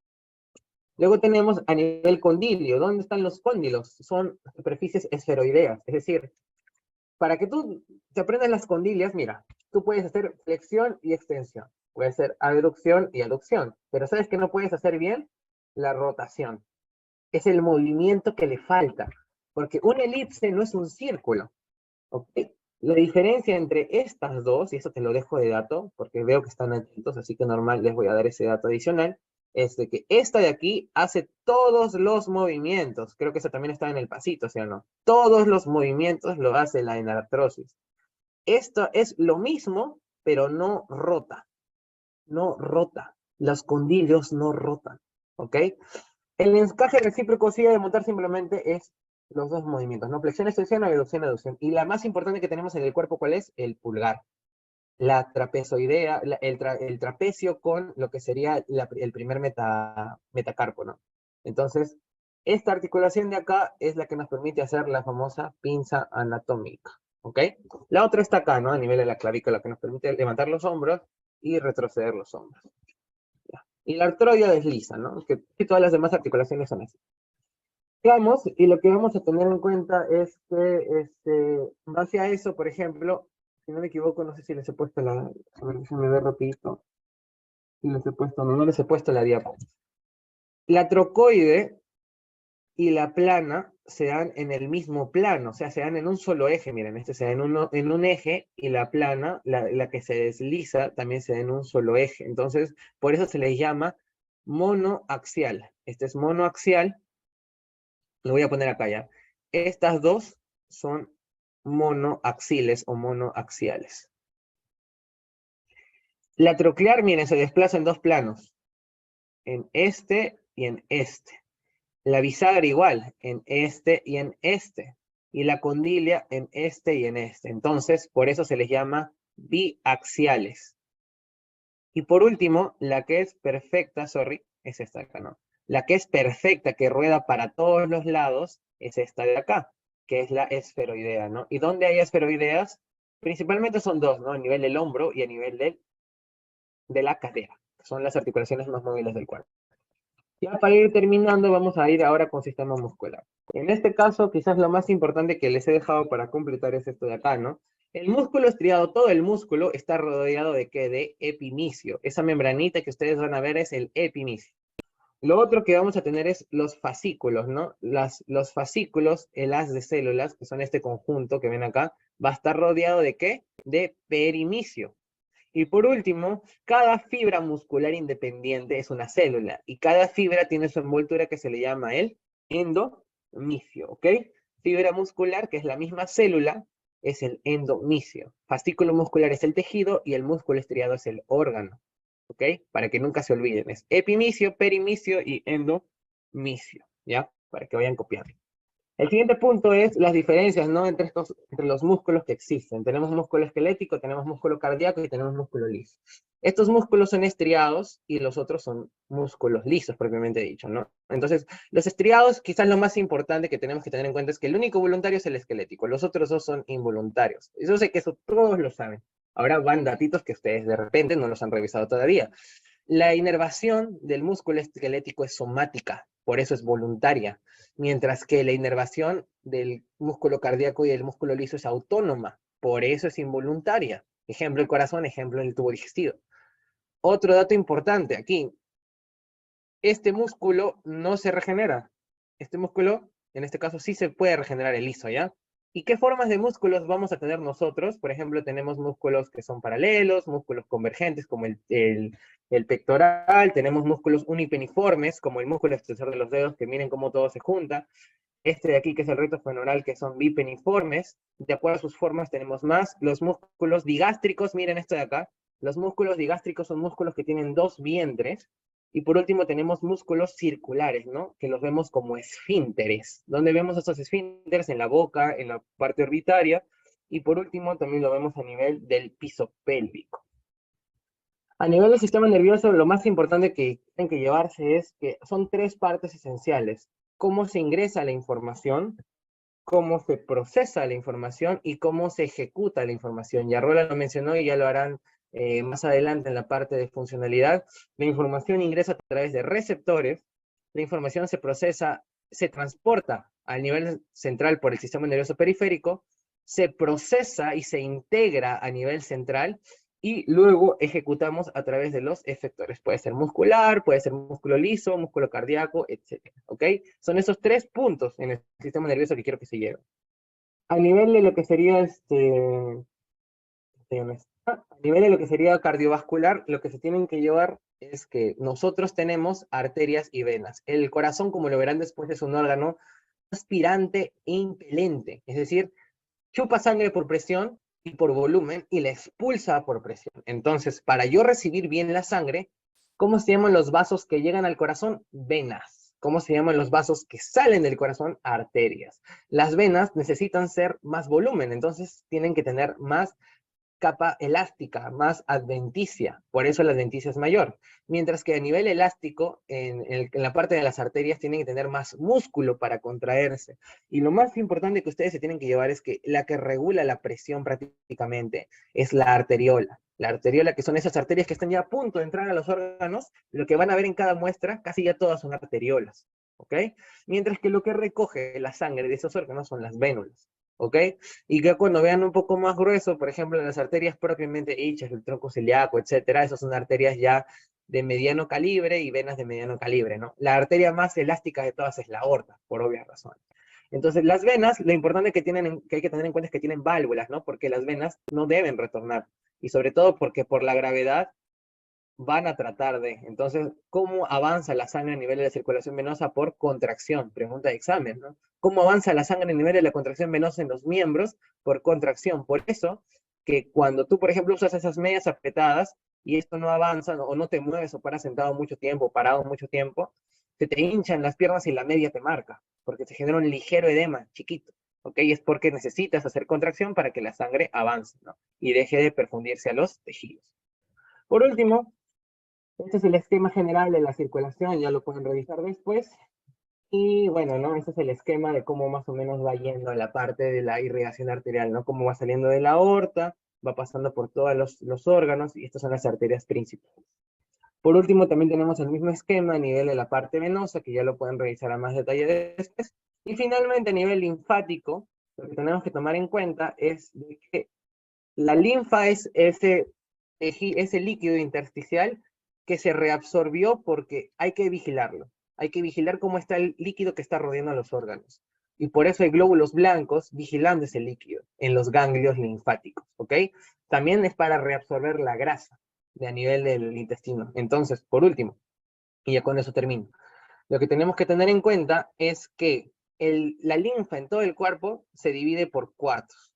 Luego tenemos a nivel condilio. ¿Dónde están los cóndilos? Son superficies esferoideas. Es decir, para que tú te aprendas las condilias, mira, tú puedes hacer flexión y extensión. Puedes hacer abducción y aducción. Pero ¿sabes qué no puedes hacer bien? La rotación. Es el movimiento que le falta. Porque una elipse no es un círculo. ¿Ok? La diferencia entre estas dos, y eso te lo dejo de dato, porque veo que están atentos, así que normal les voy a dar ese dato adicional, es de que esta de aquí hace todos los movimientos. Creo que eso también está en el pasito, ¿sí o no? Todos los movimientos lo hace la enartrosis. Esto es lo mismo, pero no rota. No rota. Los condilios no rotan. ¿Ok? El encaje recíproco sí de montar simplemente es los dos movimientos, ¿no? Flexión, extensión, abducción, aducción. Y la más importante que tenemos en el cuerpo, ¿cuál es? El pulgar. La trapezoidea, el trapecio con lo que sería el primer metacarpo, ¿no? Entonces, esta articulación de acá es la que nos permite hacer la famosa pinza anatómica, ¿ok? La otra está acá, ¿no? A nivel de la clavícula, que nos permite levantar los hombros y retroceder los hombros. Ya. Y la artroide desliza, ¿no? Que todas las demás articulaciones son así. Vamos, y lo que vamos a tener en cuenta es que, en base a eso, por ejemplo, si no me equivoco, no sé si les he puesto a ver, déjenme ver rapidito, si les he puesto, no les he puesto la diapo. La trocoide y la plana se dan en el mismo plano, o sea, se dan en un solo eje, miren, este se da en un eje, y la plana, la que se desliza, también se da en un solo eje. Entonces, por eso se les llama monoaxial. Este es monoaxial. Lo voy a poner acá ya. Estas dos son monoaxiles o monoaxiales. La troclear, miren, se desplaza en dos planos. En este y en este. La bisagra igual, en este y en este. Y la condilia en este y en este. Entonces, por eso se les llama biaxiales. Y por último, la que es perfecta, sorry, es esta acá, ¿no? La que es perfecta, que rueda para todos los lados, es esta de acá, que es la esferoidea, ¿no? ¿Y dónde hay esferoideas? Principalmente son dos, ¿no? A nivel del hombro y a nivel de la cadera, que son las articulaciones más móviles del cuerpo. Ya para ir terminando, vamos a ir ahora con sistema muscular. En este caso, quizás lo más importante que les he dejado para completar es esto de acá, ¿no? El músculo estriado, todo el músculo está rodeado de ¿qué? De epimicio. Esa membranita que ustedes van a ver es el epimicio. Lo otro que vamos a tener es los fascículos, ¿no? Los fascículos, el haz de células, que son este conjunto que ven acá, va a estar rodeado ¿de qué? De perimicio. Y por último, cada fibra muscular independiente es una célula y cada fibra tiene su envoltura que se le llama el endomicio, ¿ok? Fibra muscular, que es la misma célula, es el endomicio. Fascículo muscular es el tejido y el músculo estriado es el órgano, ¿ok? Para que nunca se olviden, es epimicio, perimicio y endomicio, ¿ya? Para que vayan copiando. El siguiente punto es las diferencias, ¿no? Entre los músculos que existen. Tenemos músculo esquelético, tenemos músculo cardíaco y tenemos músculo liso. Estos músculos son estriados y los otros son músculos lisos, propiamente dicho, ¿no? Entonces, los estriados, quizás lo más importante que tenemos que tener en cuenta es que el único voluntario es el esquelético. Los otros dos son involuntarios. Yo sé que eso todos lo saben. Ahora van datitos que ustedes de repente no los han revisado todavía. La inervación del músculo esquelético es somática, por eso es voluntaria, mientras que la inervación del músculo cardíaco y el músculo liso es autónoma, por eso es involuntaria. Ejemplo el corazón, ejemplo el tubo digestivo. Otro dato importante aquí, este músculo no se regenera. Este músculo, en este caso, sí se puede regenerar el liso, ¿ya? ¿Y qué formas de músculos vamos a tener nosotros? Por ejemplo, tenemos músculos que son paralelos, músculos convergentes como el pectoral, tenemos músculos unipeniformes como el músculo extensor de los dedos, que miren cómo todo se junta. Este de aquí, que es el recto femoral, que son bipeniformes. De acuerdo a sus formas tenemos más. Los músculos digástricos, miren esto de acá. Los músculos digástricos son músculos que tienen dos vientres. Y por último tenemos músculos circulares, ¿no? Que los vemos como esfínteres. ¿Dónde vemos estos esfínteres? En la boca, en la parte orbitaria. Y por último también lo vemos a nivel del piso pélvico. A nivel del sistema nervioso, lo más importante que tienen que llevarse es que son tres partes esenciales. Cómo se ingresa la información, cómo se procesa la información y cómo se ejecuta la información. Ya Roland lo mencionó y ya lo harán más adelante en la parte de funcionalidad. La información ingresa a través de receptores, la información se procesa, se transporta al nivel central por el sistema nervioso periférico, se procesa y se integra a nivel central y luego ejecutamos a través de los efectores. Puede ser muscular, puede ser músculo liso, músculo cardíaco, etc. ¿Ok? Son esos tres puntos en el sistema nervioso que quiero que se lleven. A nivel de lo que sería a nivel de lo que sería cardiovascular, lo que se tienen que llevar es que nosotros tenemos arterias y venas. El corazón, como lo verán después, es un órgano aspirante e impelente, es decir, chupa sangre por presión y por volumen y la expulsa por presión. Entonces, para yo recibir bien la sangre, ¿cómo se llaman los vasos que llegan al corazón? Venas. ¿Cómo se llaman los vasos que salen del corazón? Arterias. Las venas necesitan ser más volumen, entonces tienen que tener más capa elástica, más adventicia, por eso la adventicia es mayor. Mientras que a nivel elástico, en la parte de las arterias tienen que tener más músculo para contraerse. Y lo más importante que ustedes se tienen que llevar es que la que regula la presión prácticamente es la arteriola. La arteriola, que son esas arterias que están ya a punto de entrar a los órganos, lo que van a ver en cada muestra, casi ya todas son arteriolas. ¿Ok? Mientras que lo que recoge la sangre de esos órganos son las vénulas. ¿Ok? Y que cuando vean un poco más grueso, por ejemplo, las arterias propiamente dichas, el tronco celíaco, etcétera, esas son arterias ya de mediano calibre y venas de mediano calibre, ¿no? La arteria más elástica de todas es la aorta, por obvias razones. Entonces, las venas, lo importante que hay que tener en cuenta es que tienen válvulas, ¿no? Porque las venas no deben retornar. Y sobre todo porque por la gravedad van a tratar de. Entonces, ¿cómo avanza la sangre a nivel de la circulación venosa? Por contracción, pregunta de examen, ¿no? ¿Cómo avanza la sangre a nivel de la contracción venosa en los miembros? Por contracción. Por eso, que cuando tú, por ejemplo, usas esas medias apretadas y esto no avanza, o no te mueves, o paras sentado mucho tiempo, parado mucho tiempo, se te hinchan las piernas y la media te marca, porque se genera un ligero edema, chiquito. ¿Ok? Y es porque necesitas hacer contracción para que la sangre avance, ¿no? Y deje de perfundirse a los tejidos. Por último, Este es el esquema general de la circulación, ya lo pueden revisar después. Y bueno, ¿no? Ese es el esquema de cómo más o menos va yendo la parte de la irrigación arterial, ¿no? Cómo va saliendo de la aorta, va pasando por todos los órganos, y estas son las arterias principales. Por último, también tenemos el mismo esquema a nivel de la parte venosa, que ya lo pueden revisar a más detalle después. Y finalmente, a nivel linfático, lo que tenemos que tomar en cuenta es de que la linfa es ese líquido intersticial que se reabsorbió porque hay que vigilarlo. Hay que vigilar cómo está el líquido que está rodeando a los órganos. Y por eso hay glóbulos blancos vigilando ese líquido en los ganglios linfáticos, ¿ok? También es para reabsorber la grasa de a nivel del intestino. Entonces, por último, y ya con eso termino, lo que tenemos que tener en cuenta es que la linfa en todo el cuerpo se divide por cuartos.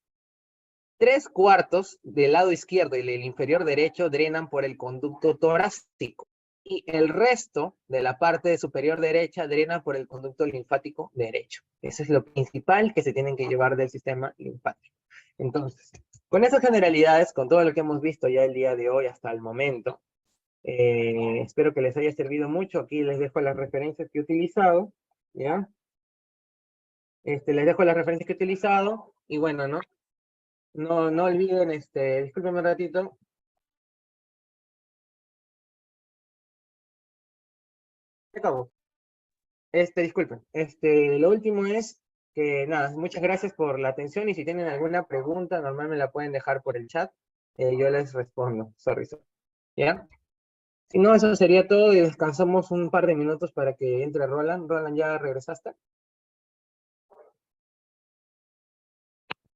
3/4 del lado izquierdo y del inferior derecho drenan por el conducto torácico, y el resto de la parte superior derecha drena por el conducto linfático derecho. Eso es lo principal que se tienen que llevar del sistema linfático. Entonces, con esas generalidades, con todo lo que hemos visto ya el día de hoy hasta el momento, espero que les haya servido mucho. Aquí les dejo las referencias que he utilizado, ¿ya? Les dejo las referencias que he utilizado, y bueno, ¿no? No olviden, discúlpenme un ratito. Acabo. Disculpen. Lo último es que, nada, muchas gracias por la atención, y si tienen alguna pregunta, normal me la pueden dejar por el chat. Yo les respondo. Sorry. ¿Ya? Si no, eso sería todo, y descansamos un par de minutos para que entre Roland. Roland, ¿ya regresaste?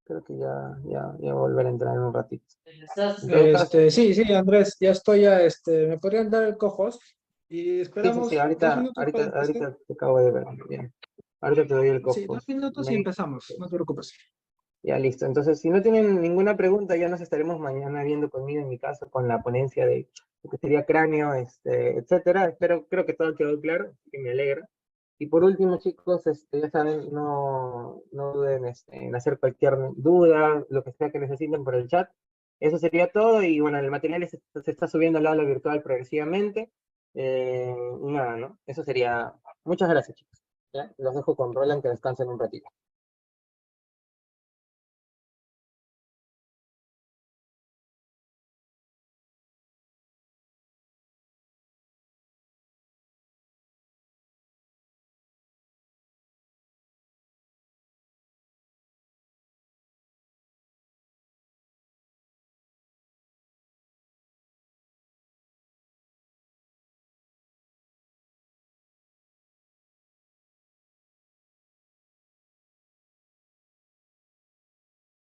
Creo que ya va a volver a entrar en un ratito. En todo caso,
Sí, Andrés, ya estoy me podrían dar el cojos y
sí,
esperamos 2 minutos para empezar.
ahorita te acabo de ver. Bien. Ahorita te doy el
Sí,
cojo.
2 minutos y empezamos, no te preocupes.
Ya listo. Entonces, si no tienen ninguna pregunta, ya nos estaremos mañana viendo conmigo en mi caso con la ponencia de lo que sería cráneo, etcétera. Creo que todo quedó claro, que me alegra. Y por último, chicos, ya saben, no duden en hacer cualquier duda, lo que sea que necesiten por el chat. Eso sería todo, y bueno, el material se está subiendo al aula virtual progresivamente. Y nada, ¿no? Eso sería. Muchas gracias, chicos. ¿Ya? Los dejo con Roland, que descansen un ratito.